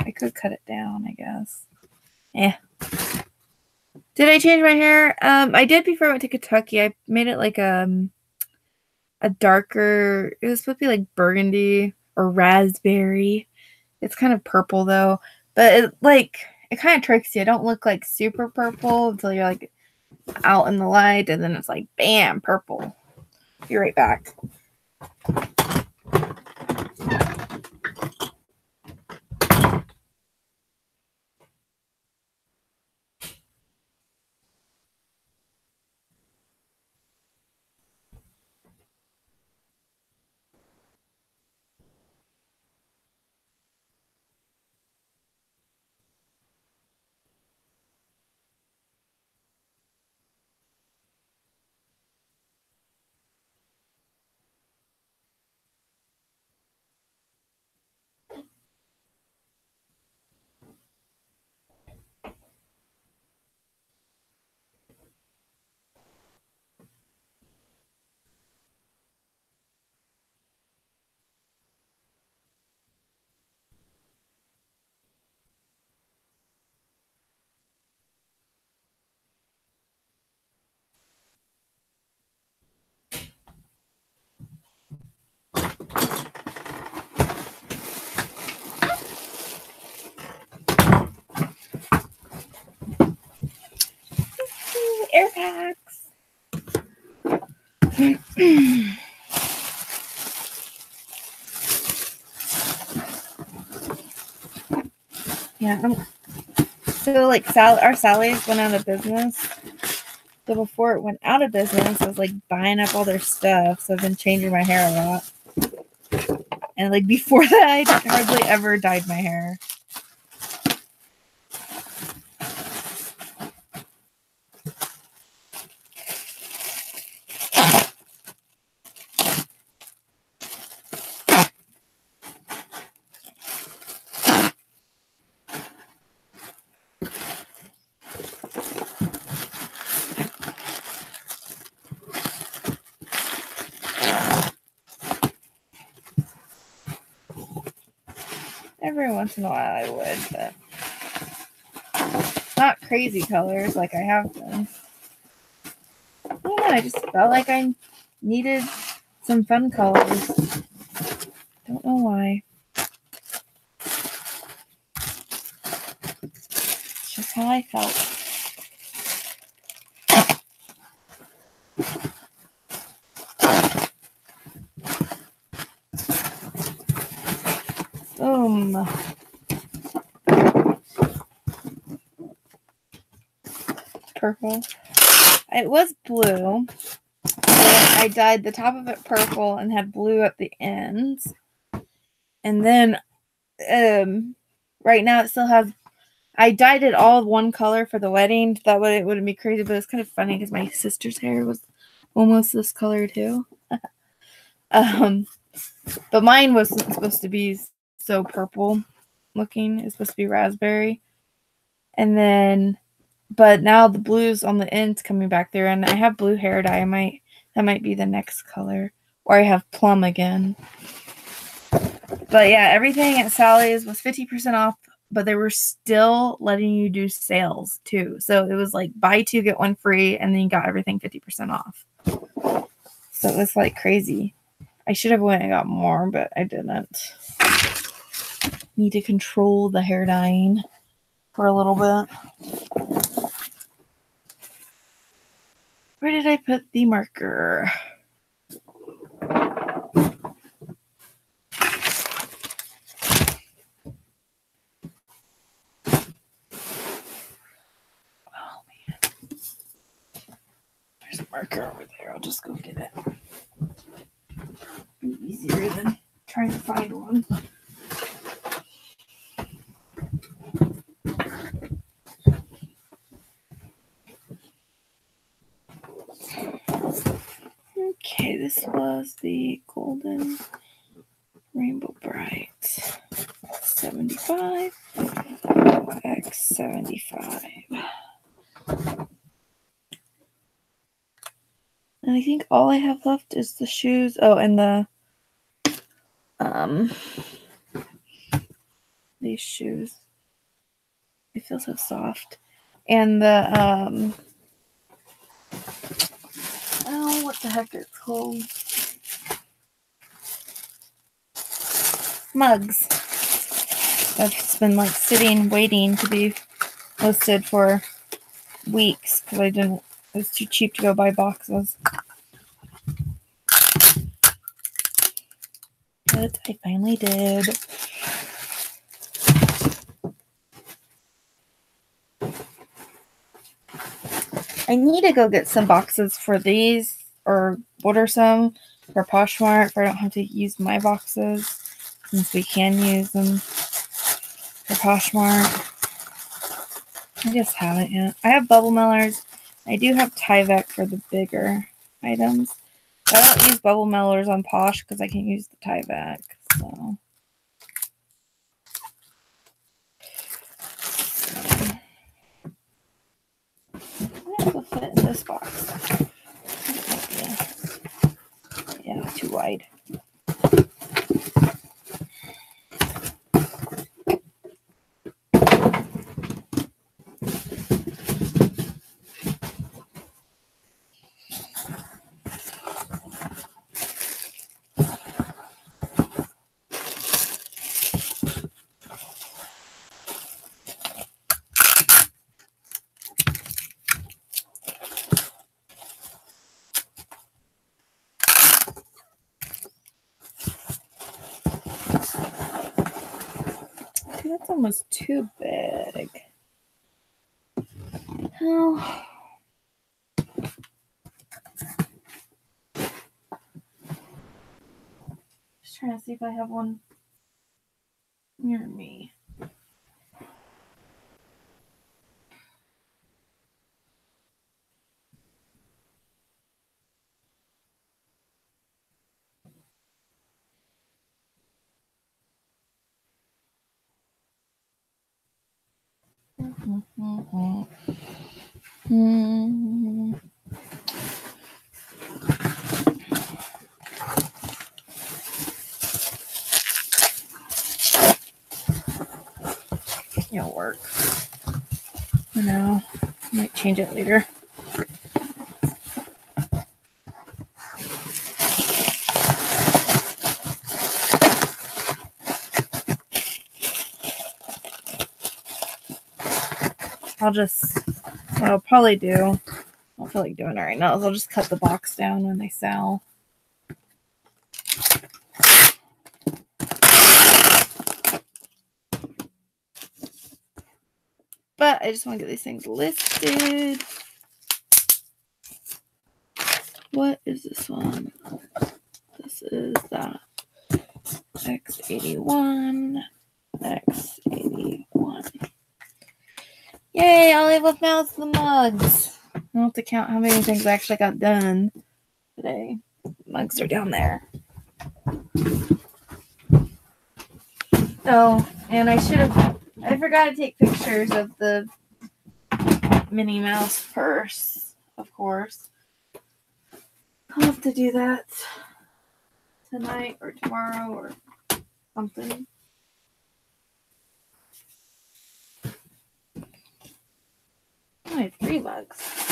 I could cut it down, I guess. Did I change my hair? I did before I went to Kentucky. I made it like a darker, it was supposed to be like burgundy or raspberry. It's kind of purple though, but it kind of tricks you. I don't look like super purple until you're like out in the light, and then it's like bam, purple. Be right back. Air packs. So like our Sally's went out of business. So before it went out of business, I was like buying up all their stuff. So I've been changing my hair a lot. And like before that, I hardly ever dyed my hair. Every once in a while I would, but not crazy colors like I have been. I don't know, I just felt like I needed some fun colors. Don't know why. It's just how I felt. Boom. Purple. It was blue. I dyed the top of it purple and had blue at the ends. And then right now it still has, I dyed it all one color for the wedding. That way it wouldn't be crazy, but it's kind of funny because my sister's hair was almost this color too. But mine wasn't supposed to be so purple looking. It's supposed to be raspberry. And then, but now the blues on the end's coming back there, and I have blue hair dye. That might be the next color. Or I have plum again. But yeah, everything at Sally's was 50% off, but they were still letting you do sales too. So it was like buy two, get one free, and then you got everything 50% off. So it was like crazy. I should have went and got more, but I didn't. Need to control the hair dyeing for a little bit. Where did I put the marker? Oh man. There's a marker over there. I'll just go get it. Be easier than trying to find one. Okay, this was the Golden Rainbow Bright 75 x 75. And I think all I have left is the shoes. Oh, and the these shoes. They feel so soft. And the oh, what the heck it's called? Mugs. I've been like sitting waiting to be listed for weeks because it was too cheap to go buy boxes. But I finally did. I need to go get some boxes for these or order some for Poshmark if I don't have to use my boxes since we can use them for Poshmark. I just haven't yet. I have bubble mailers. I do have Tyvek for the bigger items. I don't use bubble mailers on Posh because I can use the Tyvek. So. It will fit in this box. Yeah, too wide. That's almost too big. Oh. Just trying to see if I have one near me. It'll work. I know. I might change it later. What I'll probably do, I don't feel like doing it right now, is I'll just cut the box down when they sell. But I just want to get these things listed. What is this one? This is that X81. X81. Yay, all I have left now is the mugs. I don't have to count how many things I actually got done. today. Mugs are down there. Oh, and I forgot to take pictures of the Minnie Mouse purse, of course. I'll have to do that tonight or tomorrow or something. I have 3 mugs.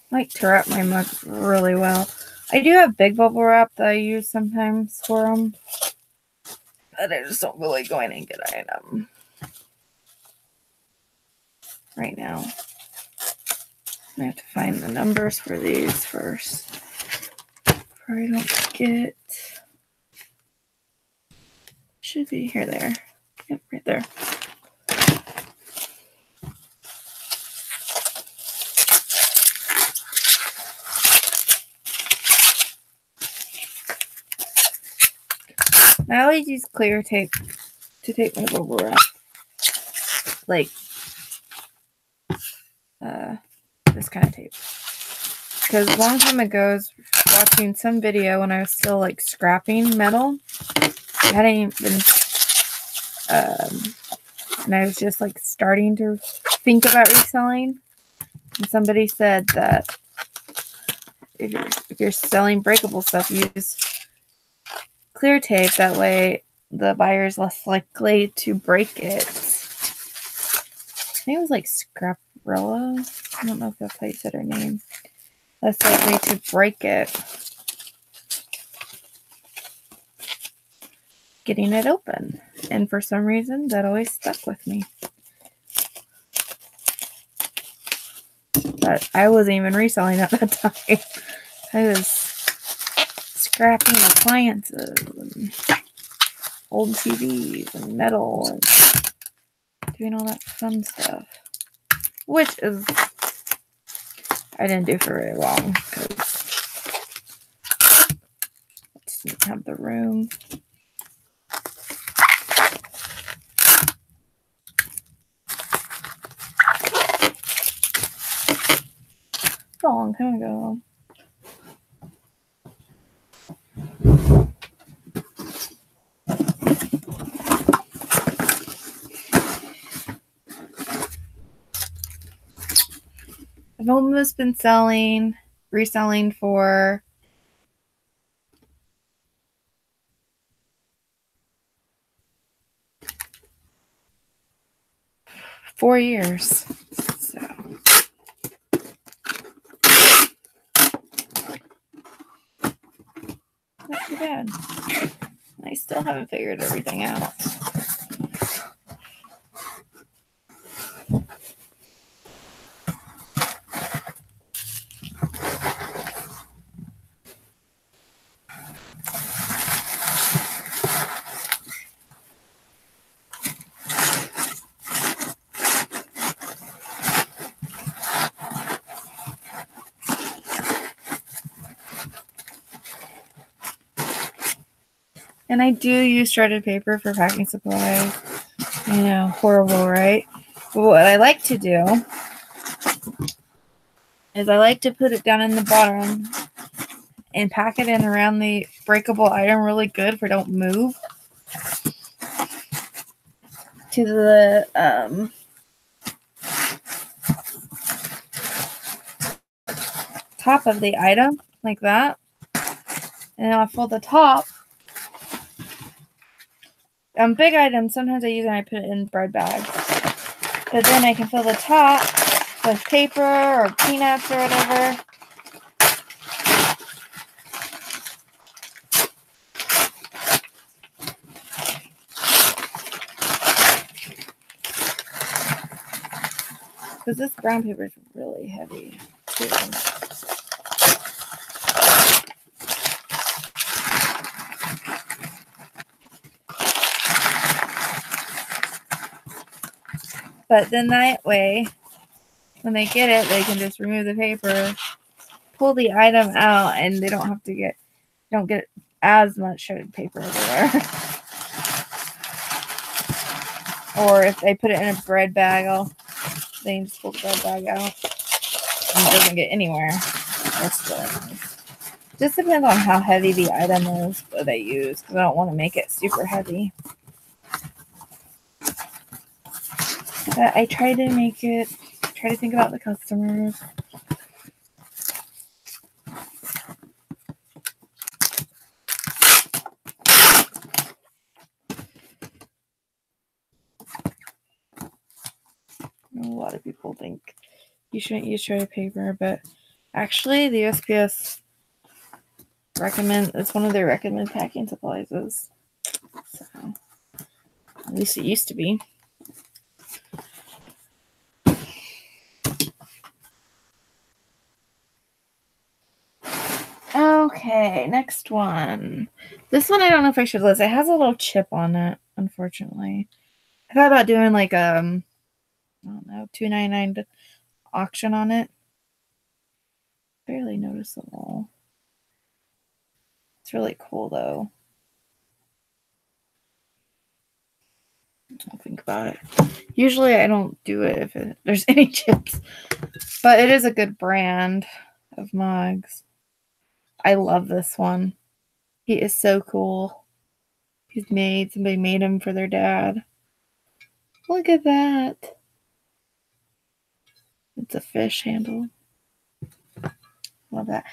I like to wrap my mugs really well. I do have big bubble wrap that I use sometimes for them, but I just don't really go in and get them right now. I have to find the numbers for these first before I don't forget. Should be here, there. Yep, right there. I always use clear tape to tape my bubble wrap. Like this kind of tape. Because a long time ago, I was watching some video when I was still like scrapping metal. I hadn't even, and I was just like starting to think about reselling. And somebody said that if you're selling breakable stuff, use clear tape. That way the buyer is less likely to break it. I think it was like Scraprilla. I don't know if that's how you said her name. Less likely to break it. Getting it open. And for some reason, that always stuck with me. But I wasn't even reselling at that time. I was scrapping appliances and old TVs and metal and doing all that fun stuff. Which is, I didn't do for very long because I just didn't have the room. A long time ago. I've almost been reselling for four years. So not too bad. I still haven't figured everything out. And I do use shredded paper for packing supplies. I know, horrible, right? But what I like to do is I like to put it down in the bottom and pack it in around the breakable item really good if it don't move. To the top of the item, like that. And then I'll fold the top. Big items, sometimes I use it and I put it in bread bags. But then I can fill the top with paper or peanuts or whatever. Because this brown paper is really heavy too. But then that way, when they get it, they can just remove the paper, pull the item out, and they don't have to don't get as much shredded paper everywhere. Or if they put it in a bread bag, they can just pull the bread bag out and it doesn't get anywhere. That's really nice. Just depends on how heavy the item is that they use, because I don't want to make it super heavy. But I try to think about the customers. A lot of people think you shouldn't use shredded paper, but actually the USPS it's one of their recommended packing supplies. So, at least it used to be. Okay, next one. This one I don't know if I should list. It has a little chip on it, unfortunately. I thought about doing like I don't know, $2.99 auction on it. Barely noticeable. It's really cool though. I'll think about it. Usually I don't do it if there's any chips, but it is a good brand of mugs. I love this one. He is so cool. Somebody made him for their dad. Look at that. It's a fish handle. Love that.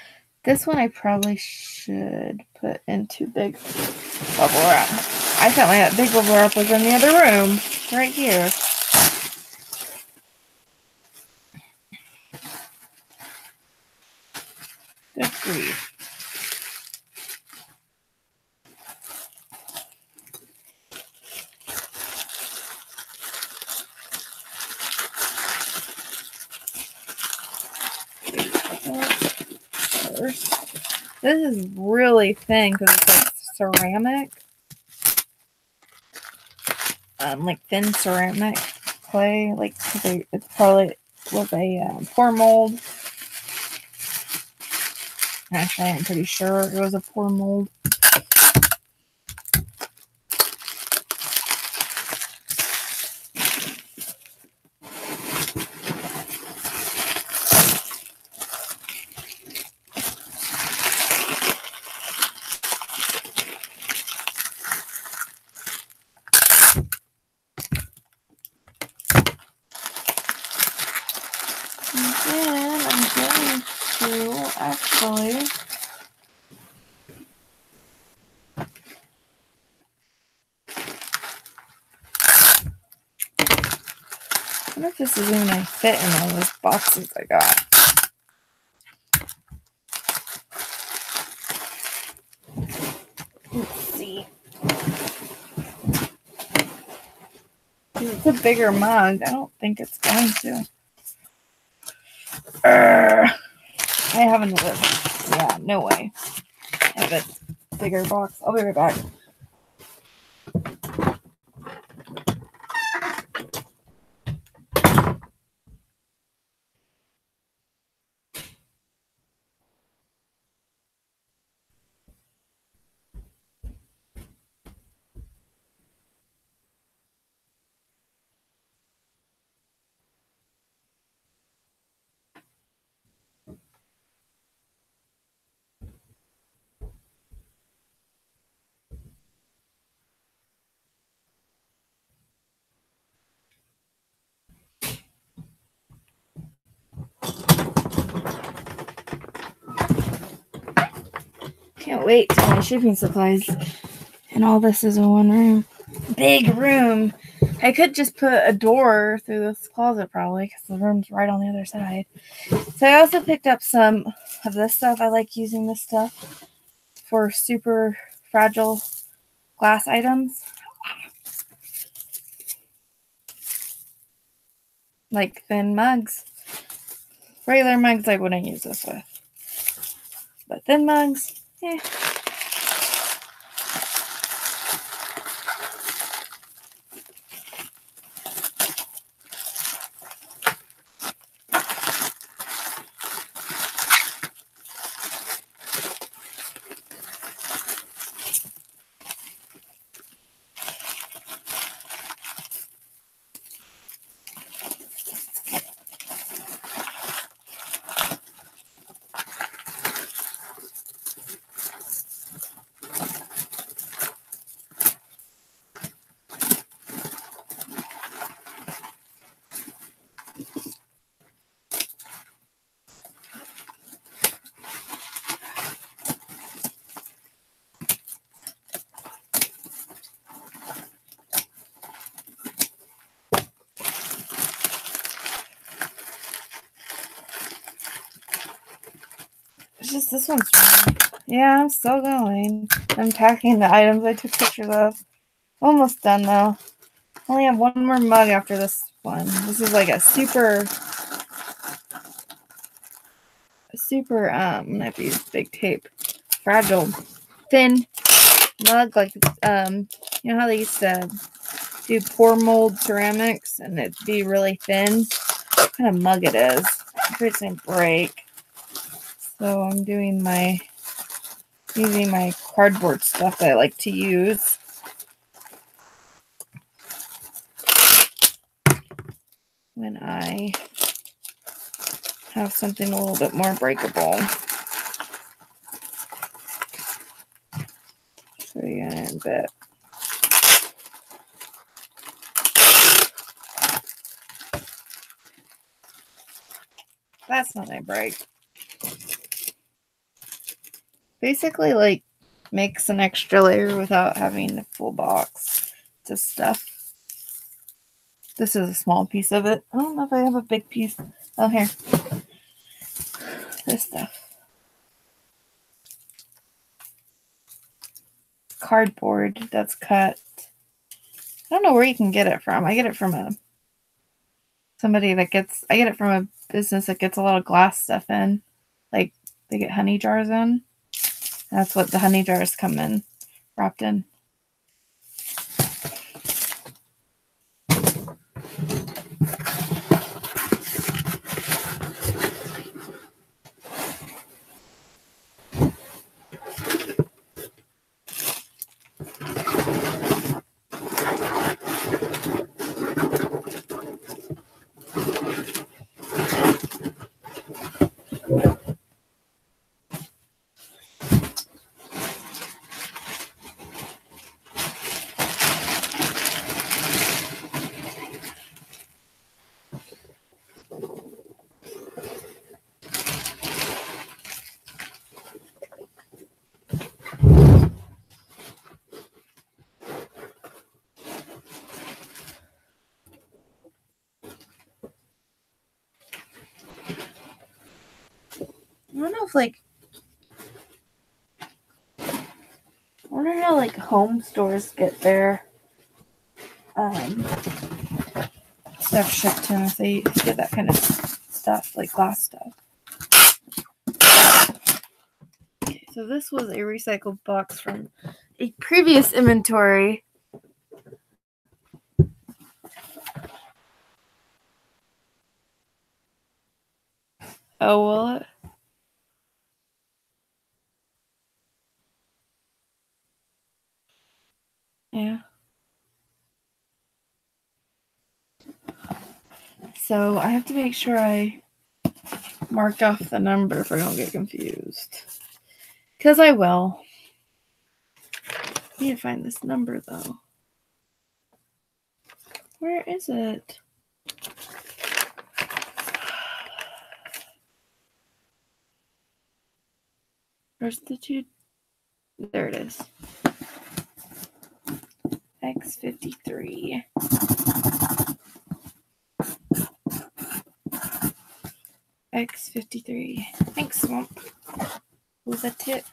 This one I probably should put into big bubble wrap. I thought my big bubble wrap was in the other room. Right here. Good grief. This is really thin because it's like ceramic. Like thin ceramic clay. Like it's probably was a pour mold. Actually, I'm pretty sure it was a pour mold. Actually, I wonder if this is even going to fit in all those boxes I got. Let's see. It's a bigger mug. I don't think it's going to. I have another. Yeah, no way. I have a bigger box. I'll be right back. Can't wait till my shipping supplies and all this is in one room. Big room. I could just put a door through this closet probably because the room's right on the other side. So I also picked up some of this stuff. I like using this stuff for super fragile glass items. Like thin mugs. Regular mugs I wouldn't use this with. But thin mugs, yeah. It's just this one's wrong. Yeah, I'm still going. I'm packing the items I took pictures of. Almost done though. Only have one more mug after this one. This is like a super might be big tape. Fragile. Thin mug, like you know how they used to do pour mold ceramics and it'd be really thin? What kind of mug it is. I'm afraid it's gonna break. So I'm using my cardboard stuff that I like to use. When I have something a little bit more breakable. Show you in a bit. That's not gonna break. Basically, like, makes an extra layer without having the full box to stuff. This is a small piece of it. I don't know if I have a big piece. Oh, here. This stuff. Cardboard that's cut. I don't know where you can get it from. I get it from I get it from a business that gets a lot of glass stuff in. Like, they get honey jars in. That's what the honey jars come in, wrapped in. I don't know if, like, I wonder how, like, home stores get their stuff shipped to them if they get that kind of stuff, like glass stuff. Okay, so this was a recycled box from a previous inventory. Oh, will it? Yeah. So I have to make sure I mark off the number if I don't get confused. Because I will. I need to find this number, though. Where is it? Where's the two? There it is. X53. X53. Thanks, Swamp. With a tip.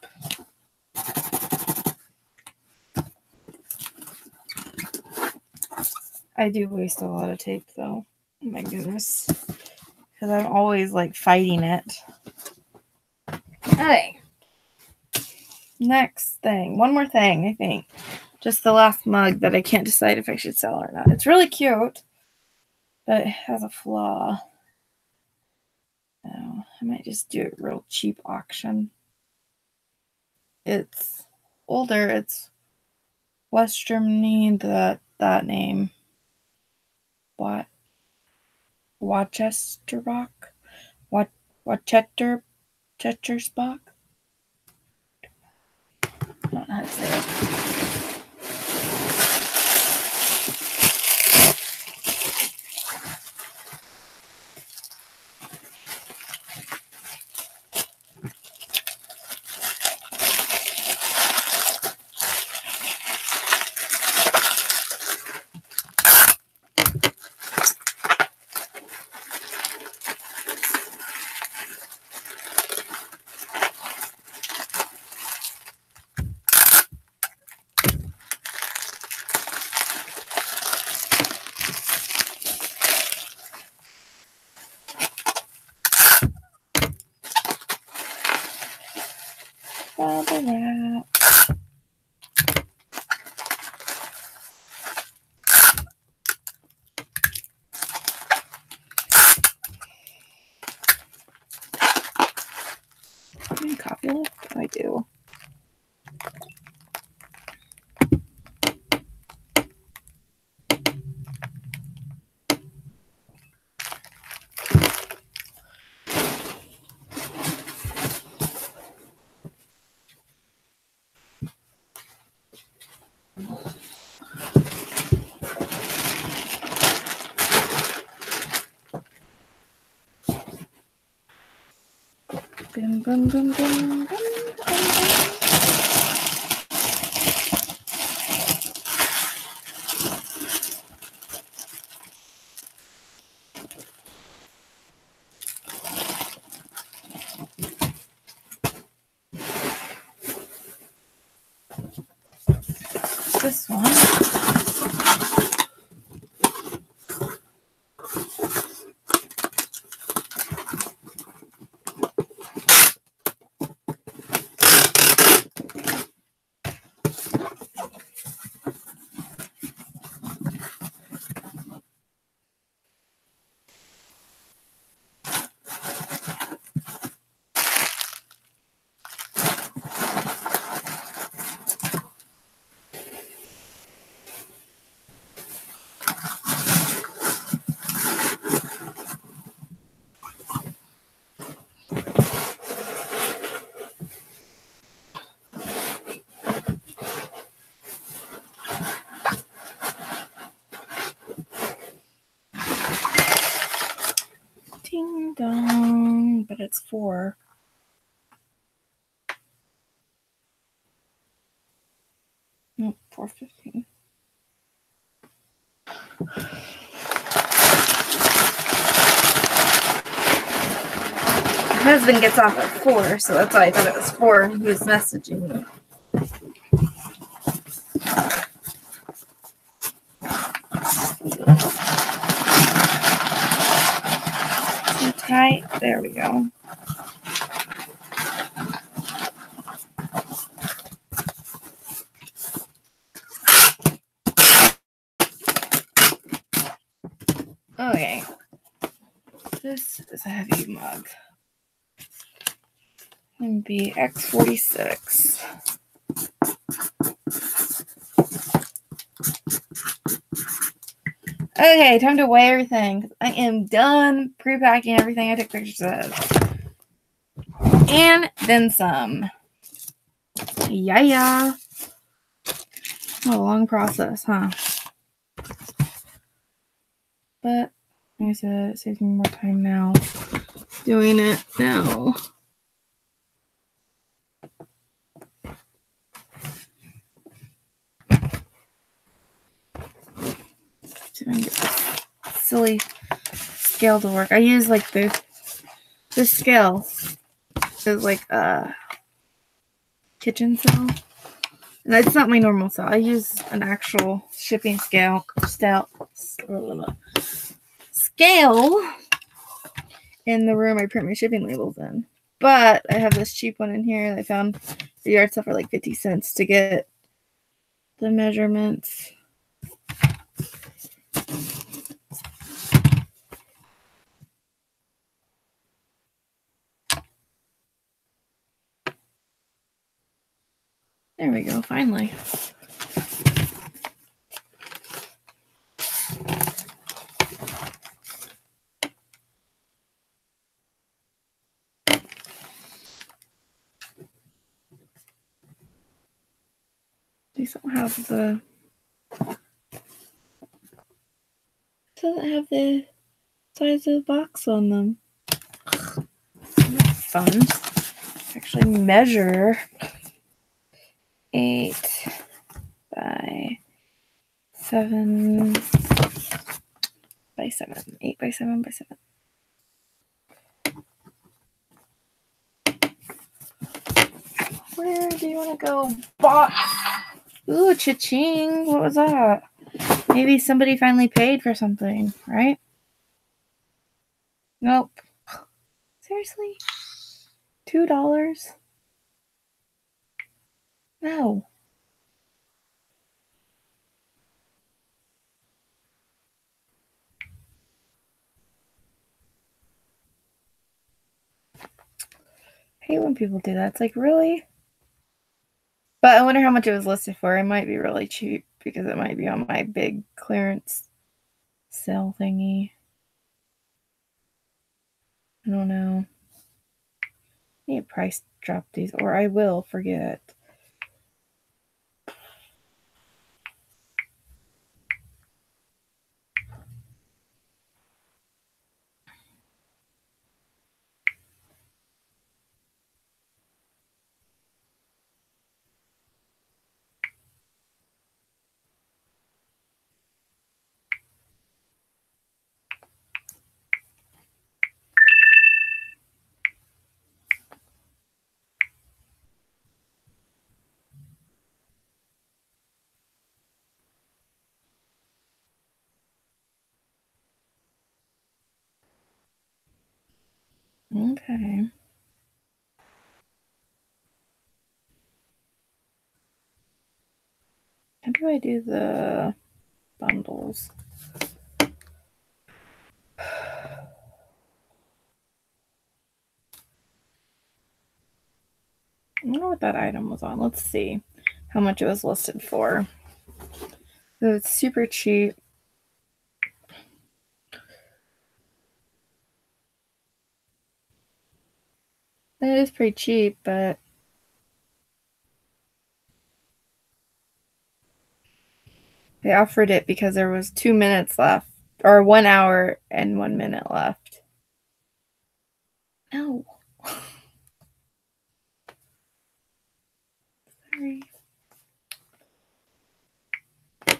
I do waste a lot of tape, though. Oh my goodness. Because I'm always, like, fighting it. Okay. Next thing. One more thing, I think. Just the last mug that I can't decide if I should sell or not. It's really cute, but it has a flaw. So I might just do it real cheap auction. It's older. It's West Germany, that name. Wachtesterbach? Wachtesterbach? I don't know how to say it. bubble wrap. How many copy left? I do. Boom, boom, boom, boom, boom, boom. This one. Ding dong, but it's 4. Nope, 4:15. My husband gets off at 4, so that's why I thought it was 4. He was messaging me. Too tight. There we go. Okay. This is a heavy mug. And be X46. Okay, time to weigh everything. I am done pre-packing everything I took pictures of. And then some. Yeah. What a long process, huh? But, like I said, it saves me more time now. Doing it now. See if I can get this silly scale to work. I use like this scale is like a kitchen scale. And it's not my normal scale. I use an actual shipping scale in the room I print my shipping labels in. But I have this cheap one in here that I found the yard stuff for like 50 cents to get the measurements. There we go, finally. These don't have the size of the box on them. That's fun. Actually measure 8 by 7 by 7. 8 by 7 by 7. Where do you want to go? Box. Ooh, cha-ching. What was that? Maybe somebody finally paid for something, right? Nope. Seriously? $2? No. I hate when people do that. It's like, really? But I wonder how much it was listed for. It might be really cheap because it might be on my big clearance sale thingy. I don't know. I need to price drop these or I will forget. Okay. How do I do the bundles? I don't know what that item was on. Let's see how much it was listed for. So it's super cheap. It is pretty cheap, but they offered it because there was 2 minutes left, or 1 hour and 1 minute left. No. Sorry.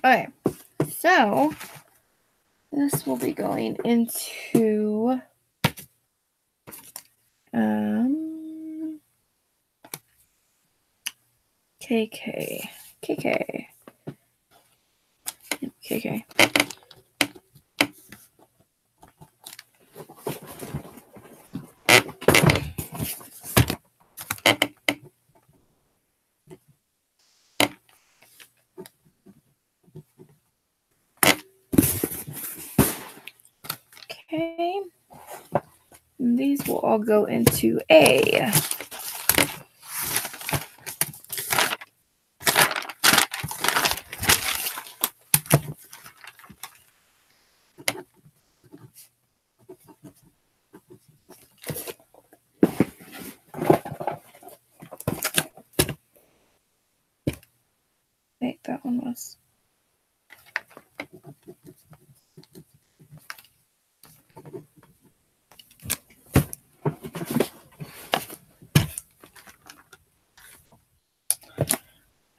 Okay, so this will be going into KK. KK. KK. Okay. And these will all go into A. Wait, that one was.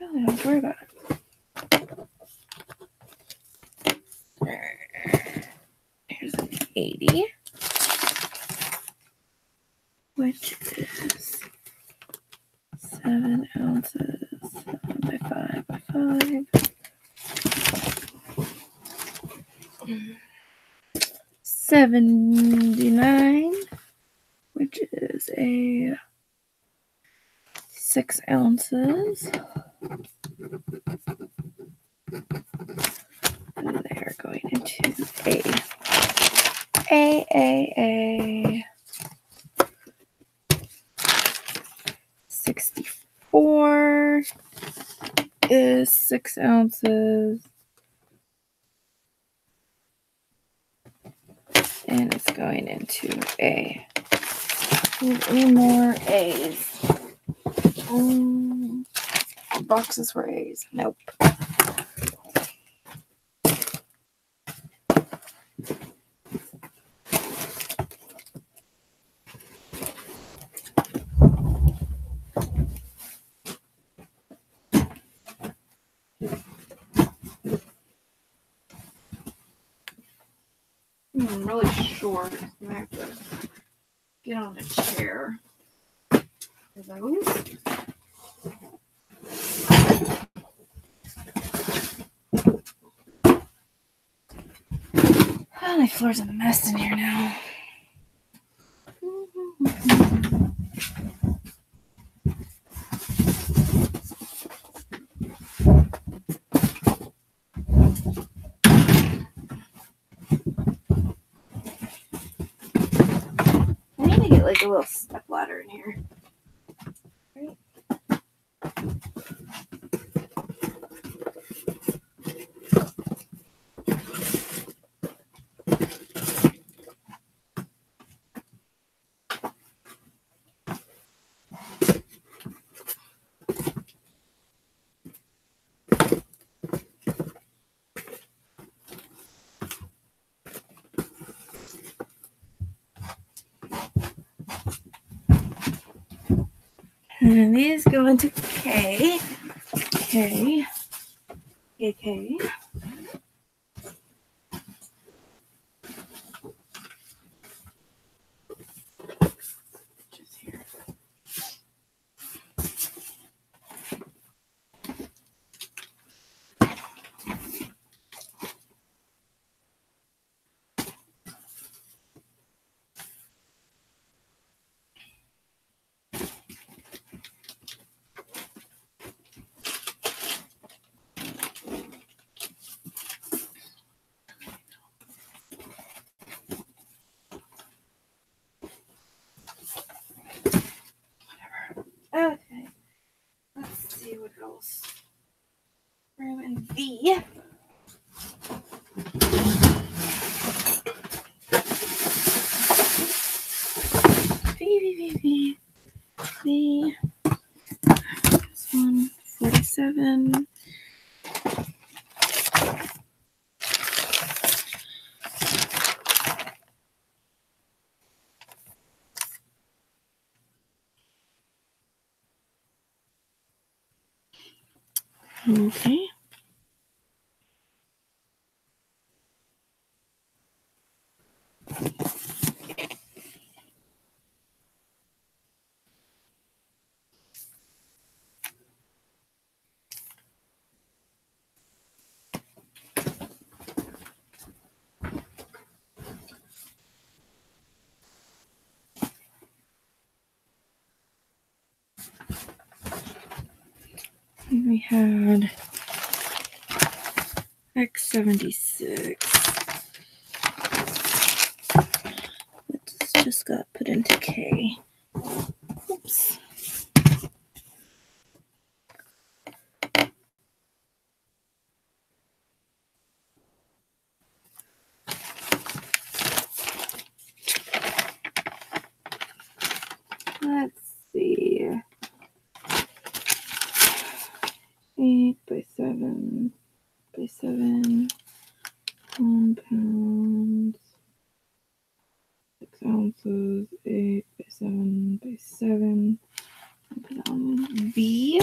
Really don't worry about it. Here's an 80, which is 7 ounces, 7 by 5 by 5. 79, which is a 6 ounces. And they are going into A. 64 is 6 ounces. And it's going into A. Any more A's? Boxes for A's. Nope. I'm really short. I have to get on a chair. For those. Oh, my floor's a mess in here now. a little step ladder in here. Right. And these go into K. K. K. K. Just here. Okay. Let's see what else. Room in V. V. This one, 47. Okay. And we had X76. It's just got put into K. Oops. Let's see. 8 by 7 by 7 compounds. 6 ounces. 8 by 7 by 7. Put it on B.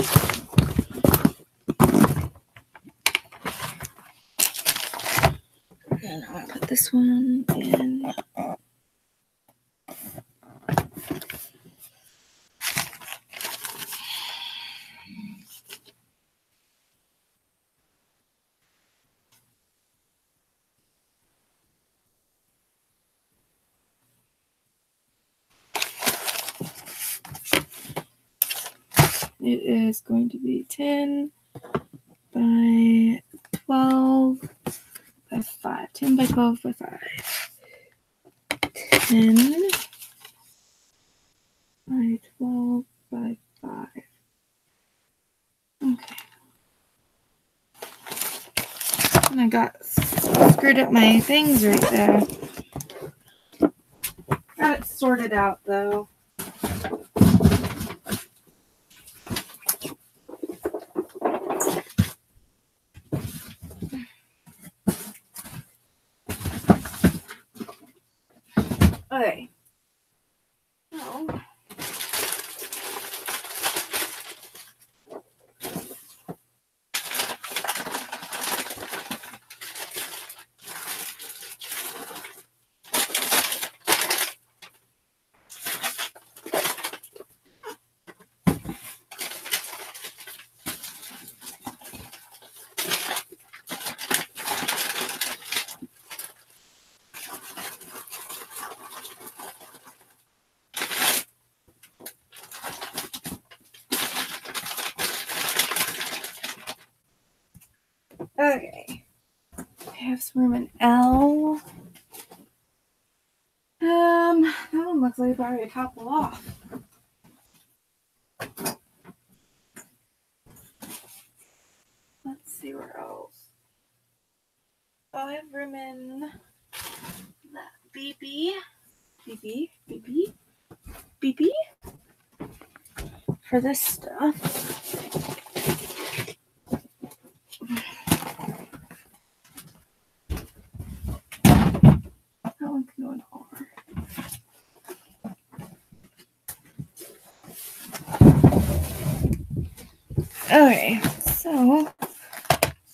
And I'll put this one in. It is going to be 10 by 12 by 5. 10 by 12 by 5. 10 by 12 by 5. Okay. And I got screwed up my things right there. Got it sorted out though. Okay. So, okay. I have some room in L. That one looks looks like it's already toppled off. Let's see where else. Oh, I have room in that BB for this stuff. That one can go in R. Okay, so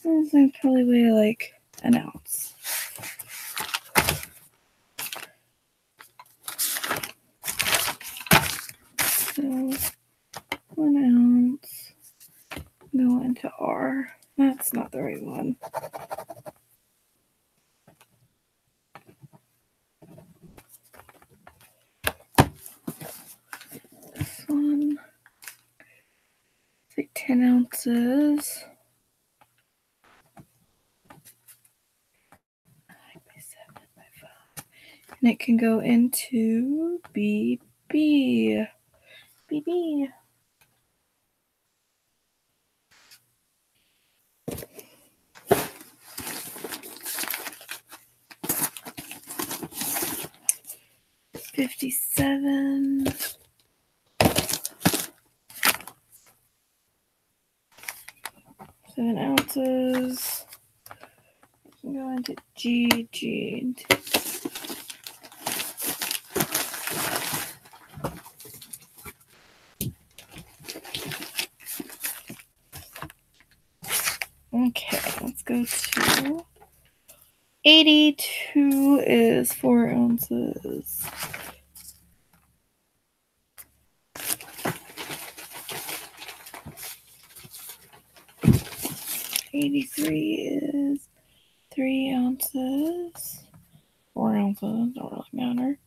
this is probably weigh like an ounce. So 1 ounce go into R. That's not the right one. This one, it's like 10 ounces. 9 by 7 by 5. And it can go into BB. BB. $57. 7 ounces. It can go into GG. Okay, let's go to 82 is 4 ounces. 83 is 3 ounces. 4 ounces, don't really matter.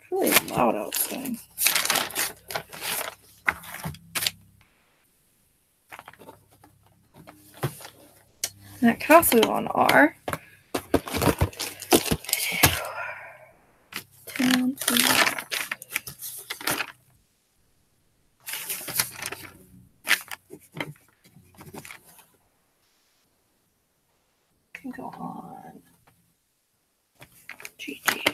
It's really loud outside. That can also go on R. 10 ounces. Can go on GG.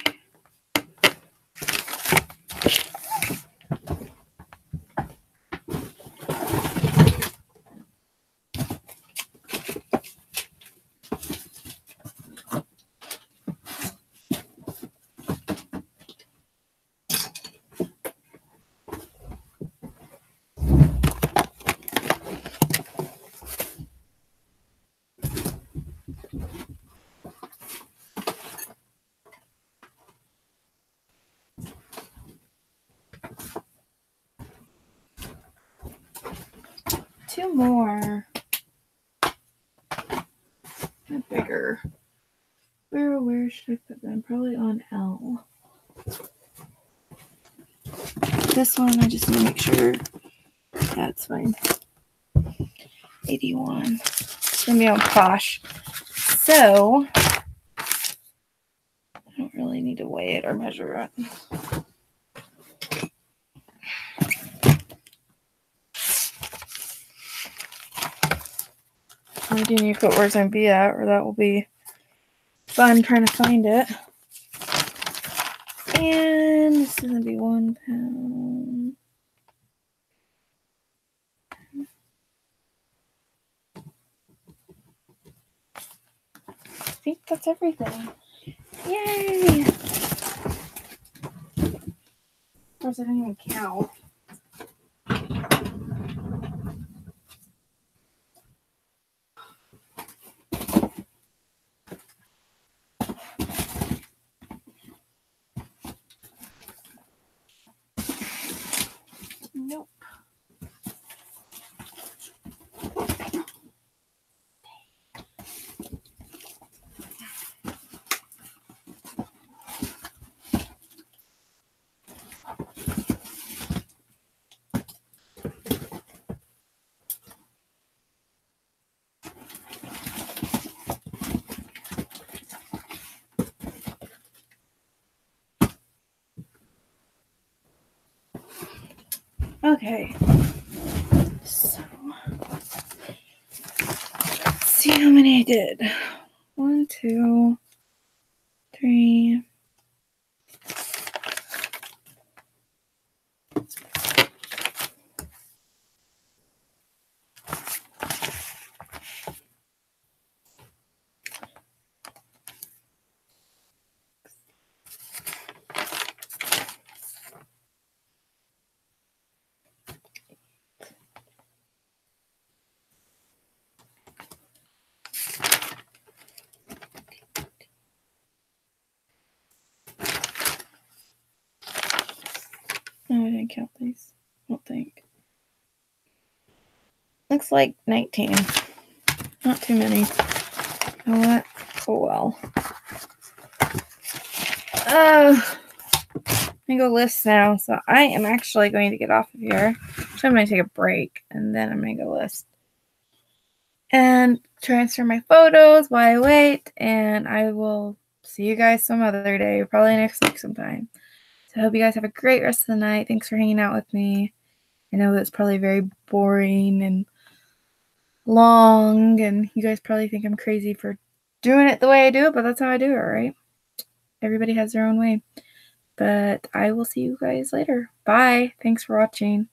Two more. They're bigger. Where should I put them? Probably on L. This one, I just need to make sure. That's fine. 81. It's going to be on Posh. So, I don't really need to weigh it or measure it. I do need to put where it's going to be at, or that will be fun trying to find it. And this is going to be 1 pound. I think that's everything. Yay! Of course, I didn't even count. Nope. Okay. So let's see how many I did. 1, 2, 3. No, I didn't count these. I don't think. Looks like 19. Not too many. You know what? Oh well. I'm gonna go list now. So I am actually going to get off of here. So I'm gonna take a break and then I'm gonna go list. And transfer my photos while I wait. And I will see you guys some other day, probably next week sometime. So I hope you guys have a great rest of the night. Thanks for hanging out with me. I know that's probably very boring and long, and you guys probably think I'm crazy for doing it the way I do it, but that's how I do it, right? Everybody has their own way. But I will see you guys later. Bye. Thanks for watching.